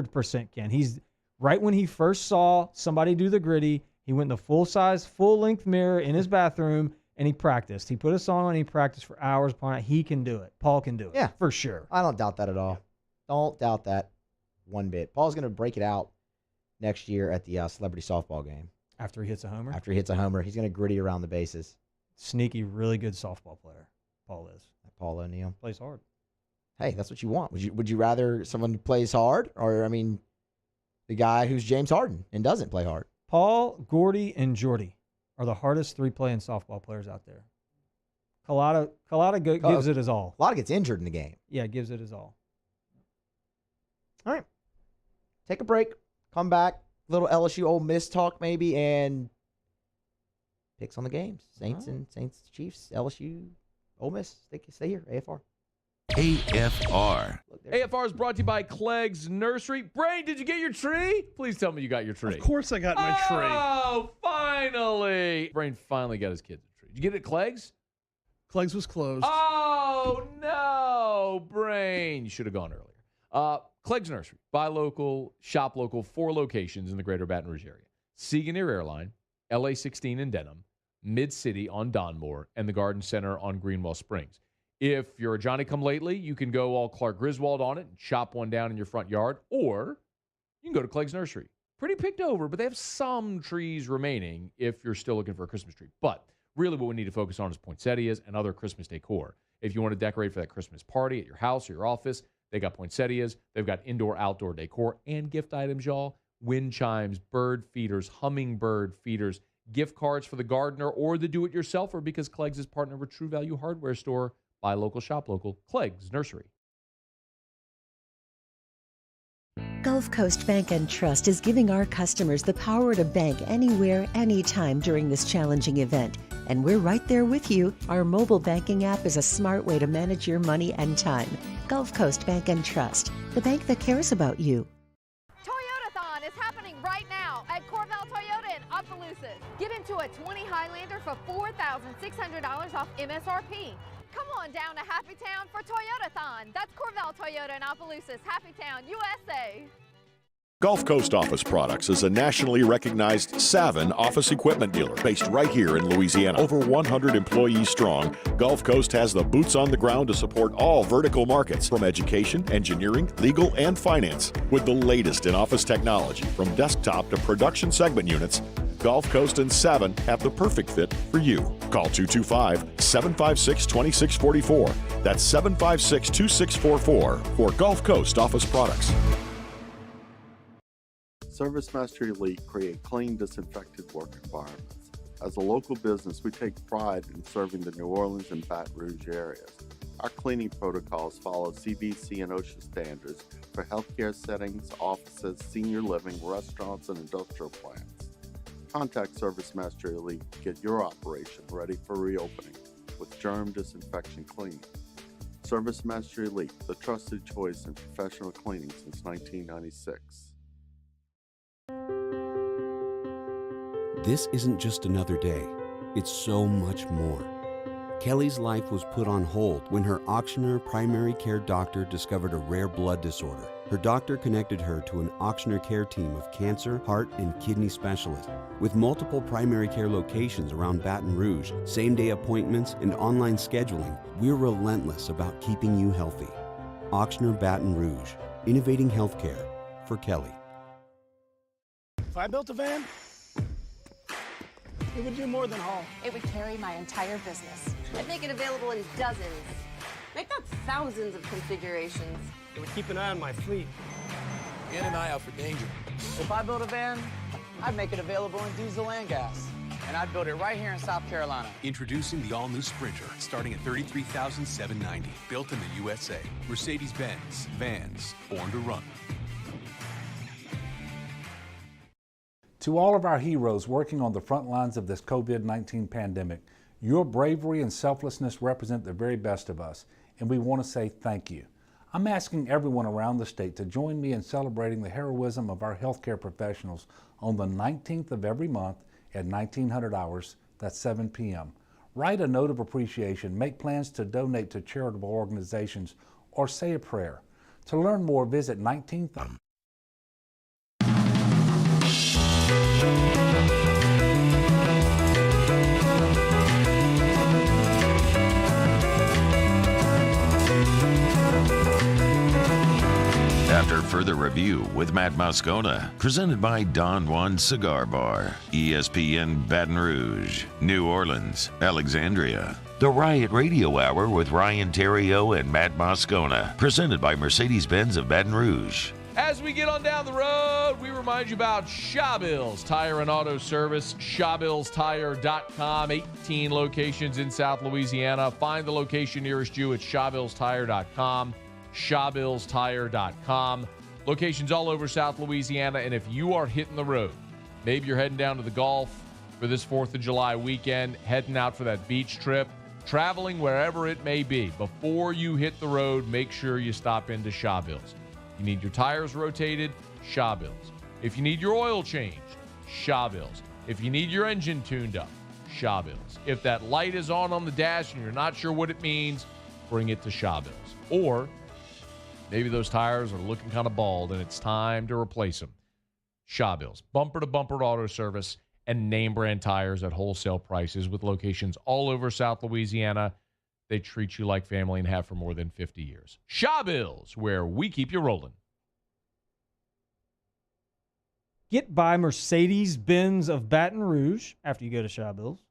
it. 100% can. He's right when he first saw somebody do the gritty, he went in the full-length mirror in his bathroom, and he practiced. He put a song on, he practiced for hours upon it. He can do it. Paul can do it. Yeah. For sure. I don't doubt that at all. Don't doubt that one bit. Paul's going to break it out next year at the celebrity softball game. After he hits a homer? After he hits a homer. He's going to gritty around the bases. Sneaky, really good softball player. Paul is. Paul O'Neill. Plays hard. Hey, that's what you want. Would you rather someone who plays hard or, the guy who's James Harden and doesn't play hard? Paul, Gordy, and Jordy are the hardest 3 playing softball players out there. Collada gives it his all. Collada gets injured in the game. Yeah, gives it his all. All right. Take a break. Come back. Little LSU Ole Miss talk maybe, and picks on the games. Saints Chiefs, LSU, Ole Miss. Stay here. AFR. AFR. AFR is brought to you by Clegg's Nursery. Brain, did you get your tree? Please tell me you got your tree. Of course I got my tree. Oh, finally. Brain finally got his kids a tree. Did you get it at Clegg's? Clegg's was closed. Oh, no. Brain. You should have gone earlier. Clegg's Nursery. Buy local, shop local, 4 locations in the greater Baton Rouge area. Seaganeer Airline, LA 16 in Denham, Mid-City on Donmore, and the Garden Center on Greenwell Springs. If you're a Johnny-come-lately, you can go all Clark Griswold on it and chop one down in your front yard, or you can go to Clegg's Nursery. Pretty picked over, but they have some trees remaining if you're still looking for a Christmas tree. But really what we need to focus on is poinsettias and other Christmas decor. If you want to decorate for that Christmas party at your house or your office, they got poinsettias. They've got indoor-outdoor decor and gift items, y'all. Wind chimes, bird feeders, hummingbird feeders, gift cards for the gardener or the do-it-yourselfer because Clegg's is partnered with True Value Hardware Store. Buy local, shop local. Clegg's Nursery. Gulf Coast Bank and Trust is giving our customers the power to bank anywhere, anytime during this challenging event. And we're right there with you. Our mobile banking app is a smart way to manage your money and time. Gulf Coast Bank and Trust, the bank that cares about you. Toyotathon is happening right now at Corval Toyota in Opelousas. Get into a 20 Highlander for $4,600 off MSRP. Come on down to Happy Town for Toyotathon. That's Corval Toyota in Opelousas, Happy Town, USA. Gulf Coast Office Products is a nationally recognized Savin office equipment dealer based right here in Louisiana. Over 100 employees strong, Gulf Coast has the boots on the ground to support all vertical markets, from education, engineering, legal, and finance. With the latest in office technology, from desktop to production segment units, Gulf Coast and Savin have the perfect fit for you. Call 225-756-2644. That's 756-2644 for Gulf Coast Office Products. ServiceMaster Elite create clean, disinfected work environments. As a local business, we take pride in serving the New Orleans and Baton Rouge areas. Our cleaning protocols follow CDC and OSHA standards for healthcare settings, offices, senior living, restaurants, and industrial plants. Contact ServiceMaster Elite to get your operation ready for reopening with germ disinfection cleaning. ServiceMaster Elite, the trusted choice in professional cleaning since 1996. This isn't just another day, it's so much more. Kelly's life was put on hold when her auctioneer primary care doctor discovered a rare blood disorder. Her doctor connected her to an auctioneer care team of cancer, heart, and kidney specialists. With multiple primary care locations around Baton Rouge, same-day appointments, and online scheduling, we're relentless about keeping you healthy. Auctioneer Baton Rouge, innovating healthcare for Kelly. If I built a van, it would do more than haul. It would carry my entire business. I'd make it available in dozens. Make that thousands of configurations. It would keep an eye on my fleet. And an eye out for danger. If I built a van, I'd make it available in diesel and gas. And I'd build it right here in South Carolina. Introducing the all-new Sprinter, starting at $33,790. Built in the USA. Mercedes-Benz. Vans. Born to run. To all of our heroes working on the front lines of this COVID-19 pandemic, your bravery and selflessness represent the very best of us, and we want to say thank you. I'm asking everyone around the state to join me in celebrating the heroism of our healthcare professionals on the 19th of every month at 1900 hours, that's 7 p.m. Write a note of appreciation, make plans to donate to charitable organizations, or say a prayer. To learn more, visit 19th. After further review with Matt Moscona, presented by Don Juan Cigar Bar, ESPN Baton Rouge, New Orleans, Alexandria. The Riot Radio Hour with Ryan Theriot and Matt Moscona, presented by Mercedes-Benz of Baton Rouge. As we get on down the road, we remind you about Shawbill's Tire and Auto Service, ShawbillsTire.com, 18 locations in South Louisiana. Find the location nearest you at ShawbillsTire.com, ShawbillsTire.com. Locations all over South Louisiana, and if you are hitting the road, maybe you're heading down to the Gulf for this 4th of July weekend, heading out for that beach trip, traveling wherever it may be, before you hit the road, make sure you stop into Shawbill's. You need your tires rotated, Shawbill's. If you need your oil changed, Shawbill's. If you need your engine tuned up, Shawbill's. If that light is on the dash and you're not sure what it means, bring it to Shawbill's. Or maybe those tires are looking kind of bald and it's time to replace them. Shawbill's. Bumper-to-bumper auto service and name brand tires at wholesale prices with locations all over South Louisiana. They treat you like family and have for more than 50 years. Shawbill's, where we keep you rolling. Get by Mercedes-Benz of Baton Rouge after you go to Shawbill's.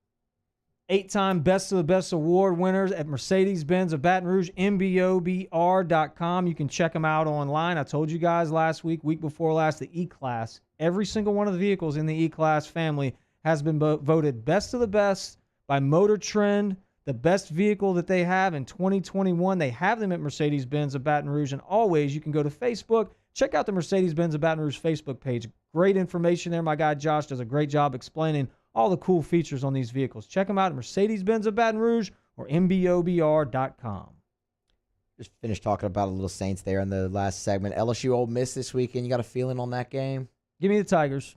8-time Best of the Best award winners at Mercedes-Benz of Baton Rouge, MBOBR.com. You can check them out online. I told you guys last week before last, the E-Class, every single one of the vehicles in the E-Class family has been voted Best of the Best by Motor Trend. The best vehicle that they have in 2021. They have them at Mercedes-Benz of Baton Rouge. And always, you can go to Facebook. Check out the Mercedes-Benz of Baton Rouge Facebook page. Great information there. My guy Josh does a great job explaining all the cool features on these vehicles. Check them out at Mercedes-Benz of Baton Rouge or MBOBR.com. Just finished talking about a little Saints there in the last segment. LSU Ole Miss this weekend. You got a feeling on that game? Give me the Tigers.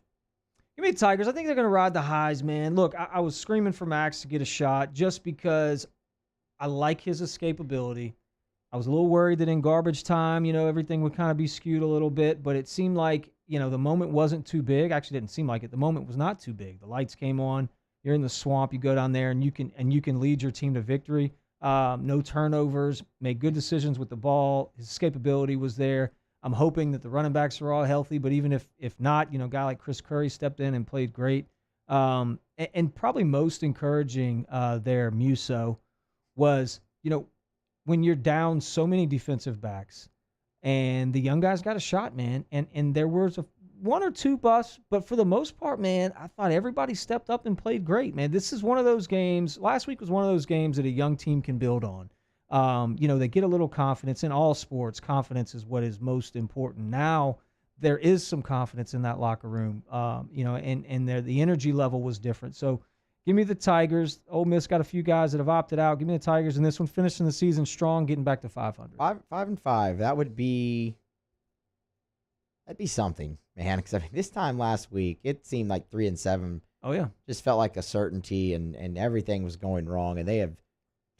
Give me the Tigers. I think they're going to ride the highs, man. Look, I was screaming for Max to get a shot just because I like his escapability. I was a little worried that in garbage time, everything would kind of be skewed a little bit, but it seemed like the moment wasn't too big. Actually, didn't seem like it. The moment was not too big. The lights came on. You're in the swamp. You go down there and you can lead your team to victory. No turnovers. Made good decisions with the ball. His escapability was there. I'm hoping that the running backs are all healthy. But even if not, a guy like Chris Curry stepped in and played great. And probably most encouraging there, Musso, was when you're down so many defensive backs, and the young guys got a shot, man. And there was one or two busts, but for the most part, man, I thought everybody stepped up and played great, man. This is one of those games. Last week was one of those games that a young team can build on. They get a little confidence in all sports. Confidence is what is most important. Now there is some confidence in that locker room, and the energy level was different. So give me the Tigers. Ole Miss got a few guys that have opted out. Give me the Tigers in this one, finishing the season strong, getting back to 500. 5-5. That'd be something, man. Because this time last week, it seemed like 3-7. Oh yeah, just felt like a certainty, and everything was going wrong, and they have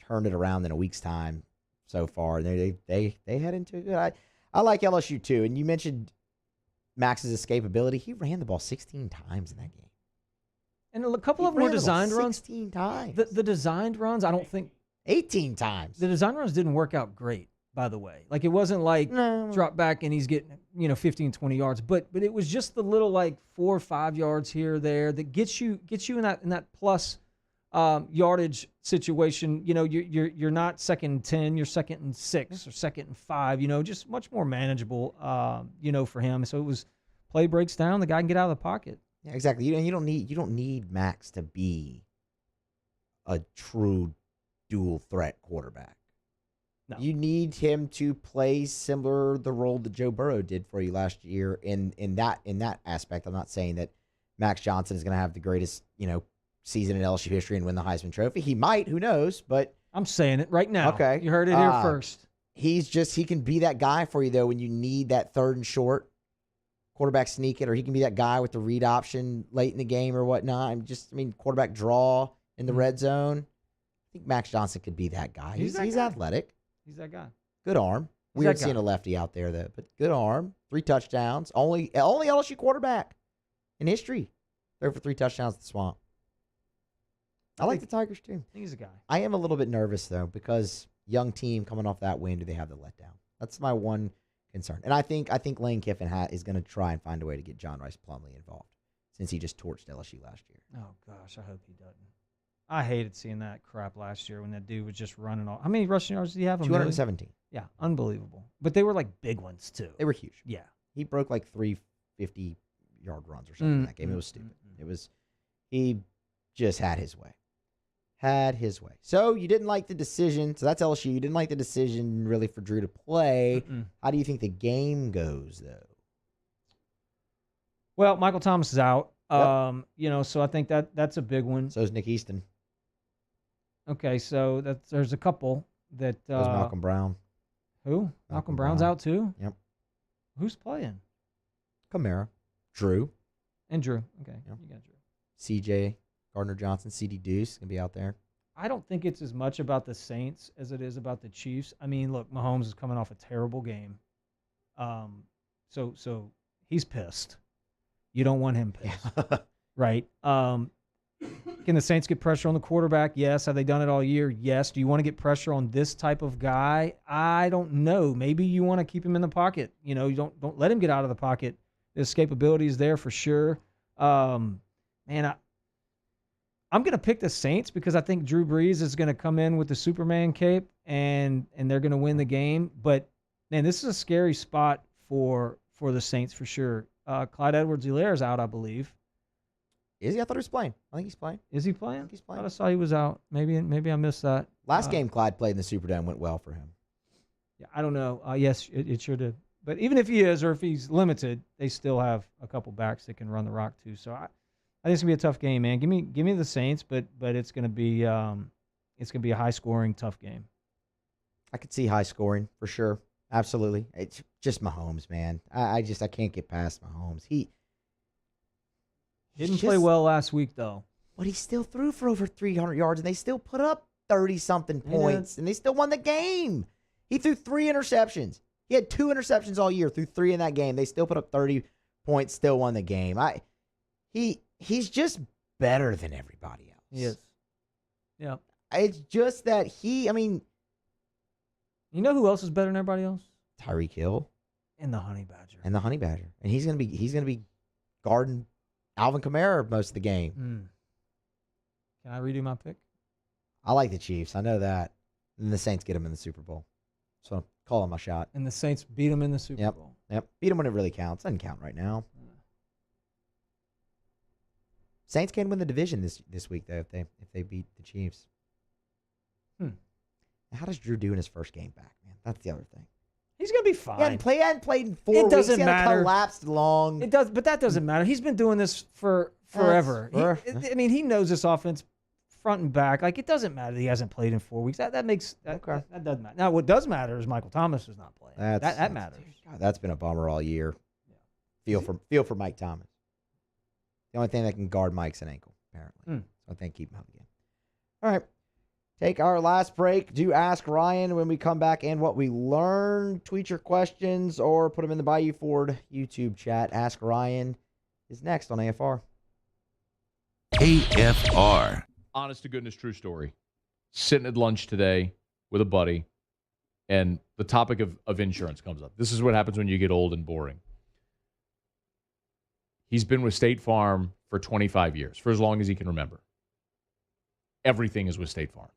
turned it around in a week's time so far. And they head into it. I like LSU too. And you mentioned Max's escapability. He ran the ball 16 times in that game. And a couple of them were designed runs. 16 times. The designed runs, I don't think. 18 times. The design runs didn't work out great, by the way. Like, it wasn't like drop back and he's getting, 15, 20 yards. But it was just the little, 4 or 5 yards here or there that gets you in that plus yardage situation. You're not 2nd and 10, you're 2nd and 6 or 2nd and 5. Just much more manageable. For him. So it was play breaks down, the guy can get out of the pocket. Yeah, exactly. You don't need Max to be a true dual threat quarterback. No. You need him to play similar the role that Joe Burrow did for you last year in that aspect. I'm not saying that Max Johnson is going to have the greatest, season in LSU history and win the Heisman Trophy. He might, who knows, but I'm saying it right now. Okay. You heard it here first. He can be that guy for you though when you need that 3rd and short quarterback sneak it, or he can be that guy with the read option late in the game or whatnot. Quarterback draw in the red zone. I think Max Johnson could be that guy. He's athletic. He's that guy. Good arm. Weird seeing a lefty out there, though, but good arm. 3 touchdowns. Only LSU quarterback in history. Throw for 3 touchdowns at the Swamp. I like the Tigers, too. I think he's a guy. I am a little bit nervous, though, because young team coming off that win, do they have the letdown? That's my one concern. And I think Lane Kiffin is going to try and find a way to get John Rice Plumlee involved since he just torched LSU last year. Oh, gosh, I hope he doesn't. I hated seeing that crap last year when that dude was just running all. How many rushing yards did he have? 217. Yeah, unbelievable. But they were big ones, too. They were huge. Yeah. He broke 3 50-yard runs or something in that game. It was stupid. He just had his way. So you didn't like the decision. So that's LSU. You didn't like the decision really for Drew to play. How do you think the game goes, though? Well, Michael Thomas is out. Yep. So I think that's a big one. So is Nick Easton. Okay, so there's a couple that. There's Malcolm Brown. Who? Malcolm Brown's out too? Yep. Who's playing? Kamara. Drew. And Drew. Okay. Yep. You got Drew. CJ Gardner-Johnson, CD Deuce going to be out there. I don't think it's as much about the Saints as it is about the Chiefs. Look, Mahomes is coming off a terrible game. So he's pissed. You don't want him pissed. Right? Can the Saints get pressure on the quarterback? Yes. Have they done it all year? Yes. Do you want to get pressure on this type of guy? I don't know. Maybe you want to keep him in the pocket. You don't let him get out of the pocket. The escapability is there for sure. I'm going to pick the Saints because I think Drew Brees is going to come in with the Superman cape and they're going to win the game. But, man, this is a scary spot for the Saints for sure. Clyde Edwards-Helaire is out, I believe. Is he? I thought he was playing. I think he's playing. Is he playing? I think he's playing. I saw he was out. Maybe I missed that. Last game Clyde played in the Superdome went well for him. Yeah, I don't know. Yes, it sure did. But even if he is or if he's limited, they still have a couple backs that can run the rock too. So I think it's gonna be a tough game, man. Give me the Saints, but it's gonna be a high scoring, tough game. I could see high scoring for sure. Absolutely. It's just Mahomes, man. I can't get past Mahomes. He didn't play well last week though. But he still threw for over 300 yards and they still put up 30-something points and they still won the game. He threw 3 interceptions. He had 2 interceptions all year, threw 3 in that game. They still put up 30 points, still won the game. He's just better than everybody else. He is. Yeah. It's just that you know who else is better than everybody else? Tyreek Hill And the Honey Badger. and he's gonna be guarding Alvin Kamara most of the game. Can I redo my pick? I like the Chiefs. I know that. And the Saints get them in the Super Bowl. So I'm calling my shot. And the Saints beat them in the Super Bowl. Yep. Beat them when it really counts. Doesn't count right now. Saints can win the division this week though if they beat the Chiefs. How does Drew do in his first game back, man? That's the other thing. He's gonna be fine. He hadn't played in 4 weeks. It doesn't He matter. Collapsed long. It does, but that doesn't matter. He's been doing this for forever. He knows this offense front and back. Like, it doesn't matter that he hasn't played in 4 weeks. That doesn't matter. Now, what does matter is Michael Thomas is not playing. That matters. God, that's been a bummer all year. Feel for Mike Thomas. The only thing that can guard Mike's an ankle, apparently. So I think keep him out again. All right. Take our last break. Do Ask Ryan when we come back and what we learned. Tweet your questions or put them in the Bayou Ford YouTube chat. Ask Ryan is next on AFR. AFR. Honest to goodness, true story. Sitting at lunch today with a buddy, and the topic of insurance comes up. This is what happens when you get old and boring. He's been with State Farm for 25 years, for as long as he can remember. Everything is with State Farm.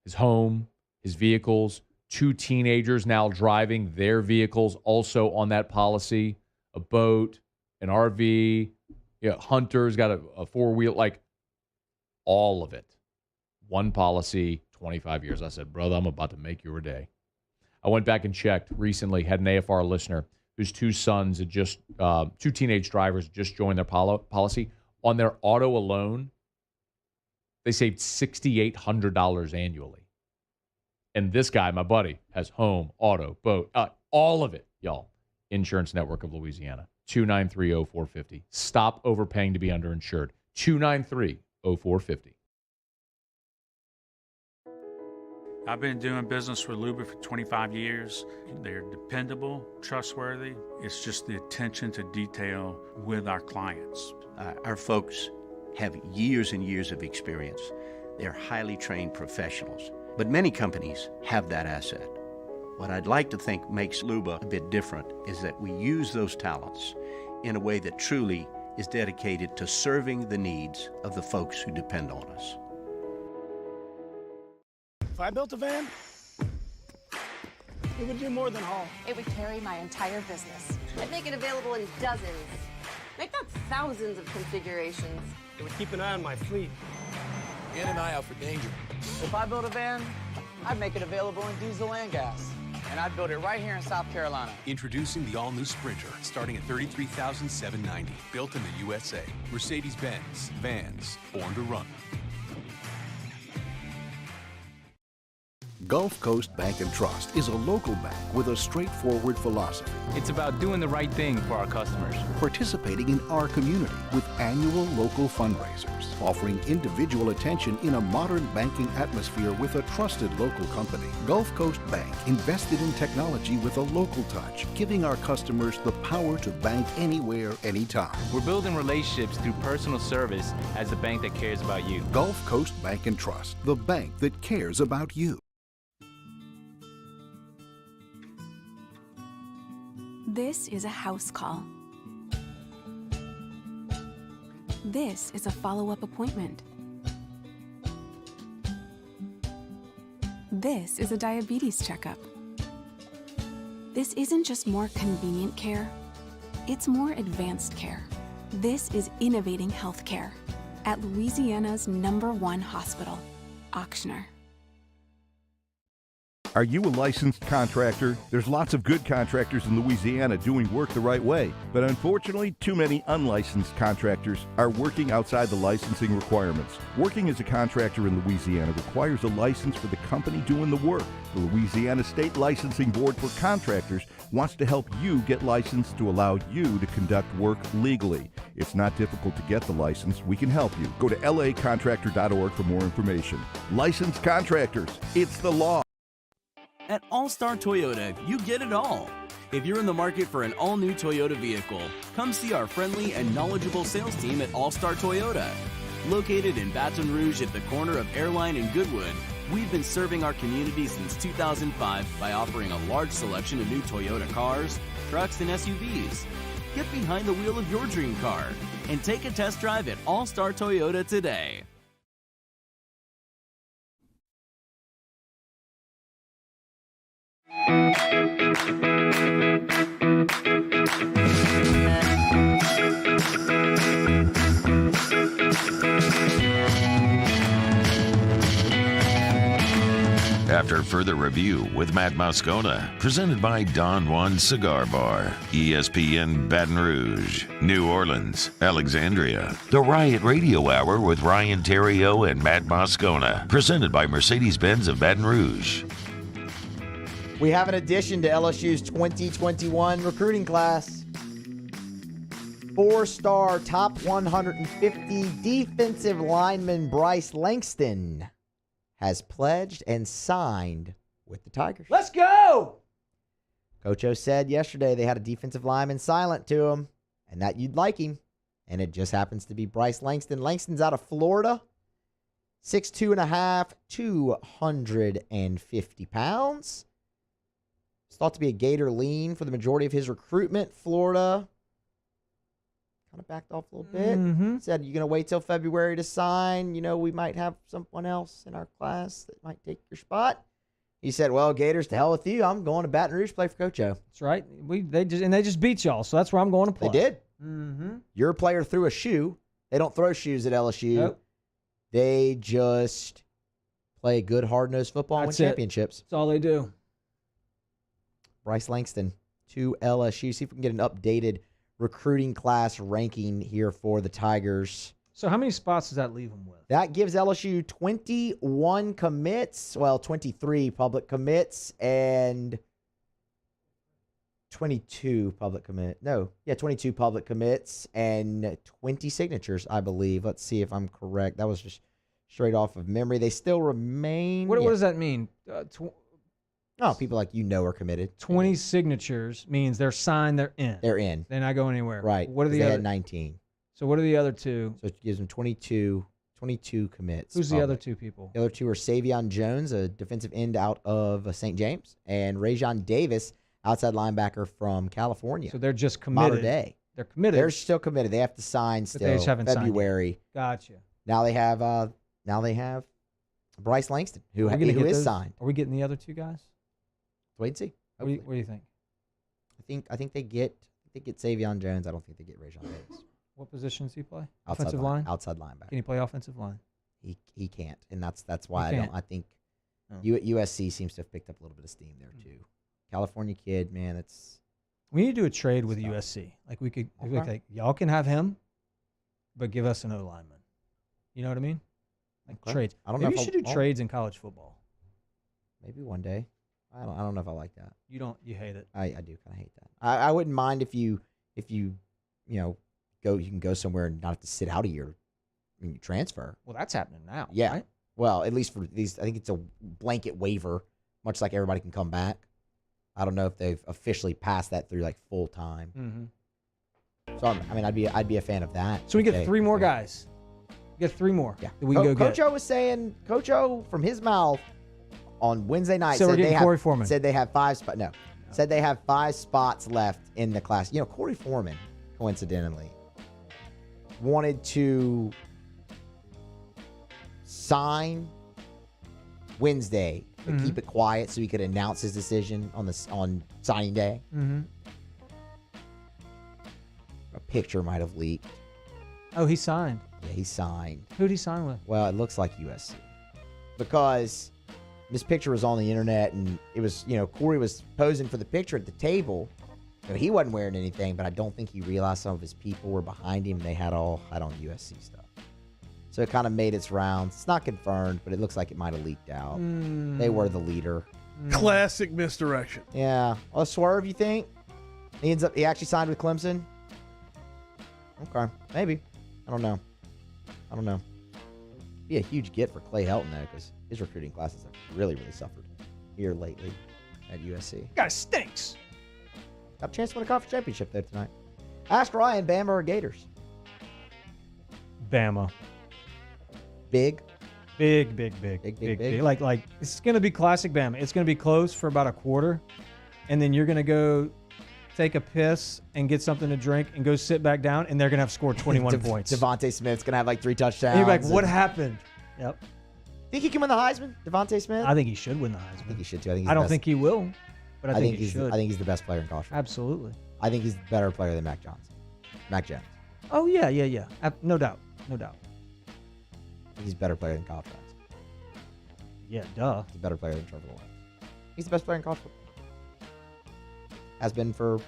His home, his vehicles, 2 teenagers now driving their vehicles also on that policy, a boat, an RV, Hunter's got a 4-wheel, like all of it. One policy, 25 years. I said, brother, I'm about to make your day. I went back and checked recently, had an AFR listener whose 2 sons had just, 2 teenage drivers just joined their policy. On their auto alone, they saved $6,800 annually. And this guy, my buddy, has home, auto, boat, all of it, y'all. Insurance Network of Louisiana, 293-0450. Stop overpaying to be underinsured. 293-0450. I've been doing business with Luba for 25 years. They're dependable, trustworthy. It's just the attention to detail with our clients. Our folks have years and years of experience. They're highly trained professionals. But many companies have that asset. What I'd like to think makes Luba a bit different is that we use those talents in a way that truly is dedicated to serving the needs of the folks who depend on us. If I built a van, it would do more than haul. It would carry my entire business. I'd make it available in dozens. Make that thousands of configurations. It would keep an eye on my fleet. And an eye out for danger. If I built a van, I'd make it available in diesel and gas. And I'd build it right here in South Carolina. Introducing the all-new Sprinter, starting at $33,790. Built in the USA. Mercedes-Benz. Vans. Born to run. Gulf Coast Bank and Trust is a local bank with a straightforward philosophy. It's about doing the right thing for our customers. Participating in our community with annual local fundraisers. Offering individual attention in a modern banking atmosphere with a trusted local company. Gulf Coast Bank invested in technology with a local touch, giving our customers the power to bank anywhere, anytime. We're building relationships through personal service as a bank that cares about you. Gulf Coast Bank and Trust, the bank that cares about you. This is a house call. This is a follow-up appointment. This is a diabetes checkup. This isn't just more convenient care, it's more advanced care. This is innovating healthcare at Louisiana's #1 hospital, Ochsner. Are you a licensed contractor? There's lots of good contractors in Louisiana doing work the right way, but unfortunately, too many unlicensed contractors are working outside the licensing requirements. Working as a contractor in Louisiana requires a license for the company doing the work. The Louisiana State Licensing Board for Contractors wants to help you get licensed to allow you to conduct work legally. It's not difficult to get the license. We can help you. Go to lacontractor.org for more information. Licensed contractors, it's the law. At All-Star Toyota, you get it all. If you're in the market for an all-new Toyota vehicle, come see our friendly and knowledgeable sales team at All-Star Toyota. Located in Baton Rouge at the corner of Airline and Goodwood, we've been serving our community since 2005 by offering a large selection of new Toyota cars, trucks, and SUVs. Get behind the wheel of your dream car and take a test drive at All-Star Toyota today. After further review with Matt Moscona, presented by Don Juan Cigar Bar, ESPN Baton Rouge, New Orleans, Alexandria. The Riot Radio Hour with Ryan Theriot and Matt Moscona, presented by Mercedes-Benz of Baton Rouge. We have an addition to LSU's 2021 recruiting class. 4-star top 150 defensive lineman Bryce Langston has pledged and signed with the Tigers. Let's go! Coach O said yesterday they had a defensive lineman silent to him and that you'd like him. And it just happens to be Bryce Langston. Langston's out of Florida. 6'2.5", 250 pounds. It's thought to be a Gator lean for the majority of his recruitment. Florida kind of backed off a little bit. Said, you're going to wait till February to sign. You know, we might have someone else in our class that might take your spot. He said, well, Gators, to hell with you. I'm going to Baton Rouge to play for Coach O. That's right. They just beat y'all, so that's where I'm going to play. They did. Your player threw a shoe. They don't throw shoes at LSU. Nope. They just play good, hard-nosed football and win championships. That's all they do. Bryce Langston to LSU. See if we can get an updated recruiting class ranking here for the Tigers. So how many spots does that leave them with? That gives LSU 21 commits, 23 public commits, and 22 public commits. 22 public commits and 20 signatures, I believe. Let's see if I'm correct. That was just straight off of memory. They still remain. What does that mean? People like are committed. 20 signatures means they're signed, they're in. They're in. They're not going anywhere. Right. What are the they other? Had 19. So what are the other two? So it gives them 22 commits. Who's the other two people? The other two are Savion Jones, a defensive end out of St. James, and Rajon Davis, outside linebacker from California. So they're just committed. Modern day. They're committed. They're still committed. They have to sign still. But they just haven't February. Signed yet. Gotcha. Now they have Bryce Langston, who is signed. Are we getting the other two guys? Wait and see. What do you think? I think they get Savion Jones. I don't think they get Rajon Davis. What position does he play? Outside offensive line? Outside linebacker. Can he play offensive line? He can't, and that's why I think USC seems to have picked up a little bit of steam there too. California kid, man, we need to do a trade with USC. Like we could, like, y'all can have him, but give us an O lineman. You know what I mean? Like trades. I don't know. Maybe you should do trades in college football. Maybe one day. I don't know if I like that. You hate it. I do kind of hate that. I wouldn't mind if you can go somewhere and not have to sit out a year when you transfer. Well, that's happening now. Yeah. Right? Well, at least for these, I think it's a blanket waiver, much like everybody can come back. I don't know if they've officially passed that through like full time. So I'd be a fan of that. So we get three more guys. We get three more. Yeah. That we can go Coach get. O was saying, Coach O from his mouth on Wednesday night So we're getting Corey Foreman. Said they have 5 spots. No, said they have 5 spots left in the class. Corey Foreman, coincidentally, wanted to sign Wednesday, but keep it quiet so he could announce his decision on signing day. A picture might have leaked. Oh, he signed. Yeah, he signed. Who'd he sign with? Well, it looks like USC. Because this picture was on the internet, and it was, Corey was posing for the picture at the table. He wasn't wearing anything, but I don't think he realized some of his people were behind him. They had on USC stuff. So it kind of made its rounds. It's not confirmed, but it looks like it might have leaked out. They were the leader. Classic misdirection. Yeah. Well, Swerve, you think? He actually signed with Clemson? Okay. Maybe. I don't know. Be a huge get for Clay Helton, though, because his recruiting classes have really, really suffered here lately at USC. Guy stinks. Got a chance to win a conference championship there tonight. Ask Ryan, Bama or Gators? Bama. Big? Big. Like it's going to be classic Bama. It's going to be close for about a quarter, and then you're going to go take a piss and get something to drink and go sit back down, and they're going to have scored 21 points. Devontae Smith's going to have like 3 touchdowns. And you're like, what happened? Yep. Think he can win the Heisman, Devontae Smith? I think he should win the Heisman. I think he should too. I don't think he will, but I think he he's should. I think he's the best player in college football. Absolutely. I think he's a better player than Mac Jones. Mac Jones. Oh, yeah. No doubt. I think he's a better player than college football. Yeah, duh. He's a better player than Trevor Lawrence. He's the best player in college football. Has been for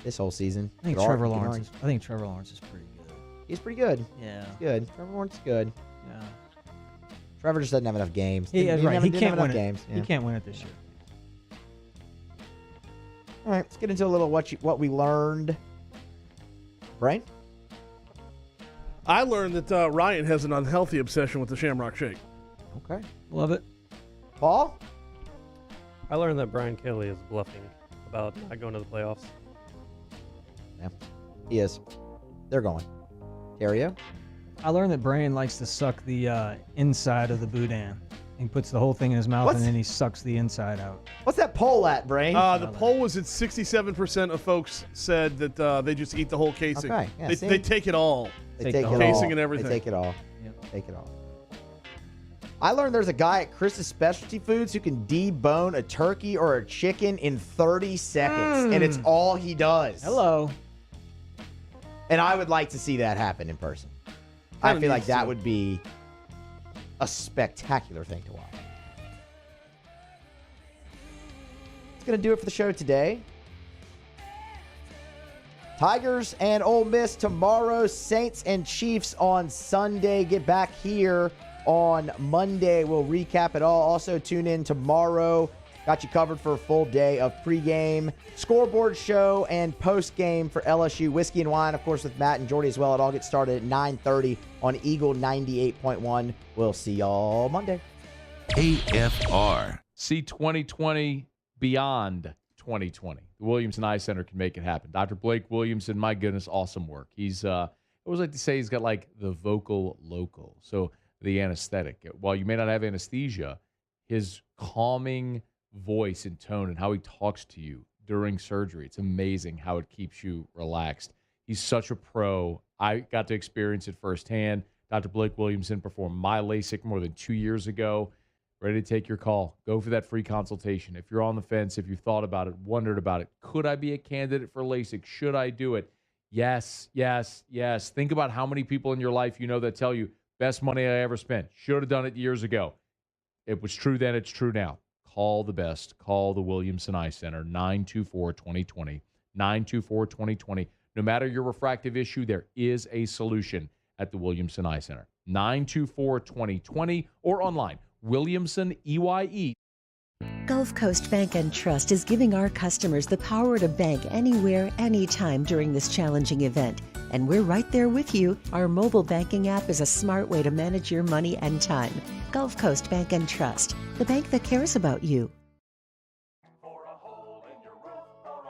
this whole season. I think Trevor Lawrence is pretty good. He's pretty good. Yeah. He's good. Trevor Lawrence is good. Yeah. Trevor just doesn't have enough games. He can't win it. Games. He can't win it this year. All right, let's get into a little what we learned. Brain? I learned that Ryan has an unhealthy obsession with the Shamrock Shake. Okay. Love it. Paul? I learned that Brian Kelly is bluffing about not going to the playoffs. Yeah, he is. They're going. Theriot? I learned that Brian likes to suck the inside of the boudin. He puts the whole thing in his mouth and then he sucks the inside out. What's that poll at, Brain? The poll was at 67% of folks said that they just eat the whole casing. Okay. Yeah, they take it all. They take it all. Casing and everything. They take it all. Yep. Take it all. I learned there's a guy at Chris's Specialty Foods who can debone a turkey or a chicken in 30 seconds, and it's all he does. Hello. And I would like to see that happen in person. I feel like that would be a spectacular thing to watch. That's going to do it for the show today. Tigers and Ole Miss tomorrow. Saints and Chiefs on Sunday. Get back here on Monday. We'll recap it all. Also, tune in tomorrow. Got you covered for a full day of pregame, scoreboard show, and postgame for LSU. Whiskey and Wine, of course, with Matt and Jordy as well. It all gets started at 9:30 on Eagle 98.1. We'll see y'all Monday. AFR. See 2020 beyond 2020. The Williamson Eye Center can make it happen. Dr. Blake Williamson, my goodness, awesome work. He's, I always like to say he's got like the vocal local. So the anesthetic. While you may not have anesthesia, his calming voice and tone and how he talks to you during surgery, it's amazing how it keeps you relaxed. He's such a pro. I got to experience it firsthand. Dr. Blake Williamson performed my LASIK more than 2 years ago. Ready to take your call. Go for that free consultation. If you're on the fence, if you've thought about it, wondered about it, could I be a candidate for LASIK? Should I do it? Yes, yes, yes. Think about how many people in your life you know that tell you, best money I ever spent. Should have done it years ago. It was true then, it's true now. Call the best. Call the Williamson Eye Center, 924-2020, 924-2020. No matter your refractive issue, there is a solution at the Williamson Eye Center, 924-2020, or online, Williamson, EYE. Gulf Coast Bank and Trust is giving our customers the power to bank anywhere, anytime during this challenging event. And we're right there with you. Our mobile banking app is a smart way to manage your money and time. Gulf Coast Bank and Trust, the bank that cares about you.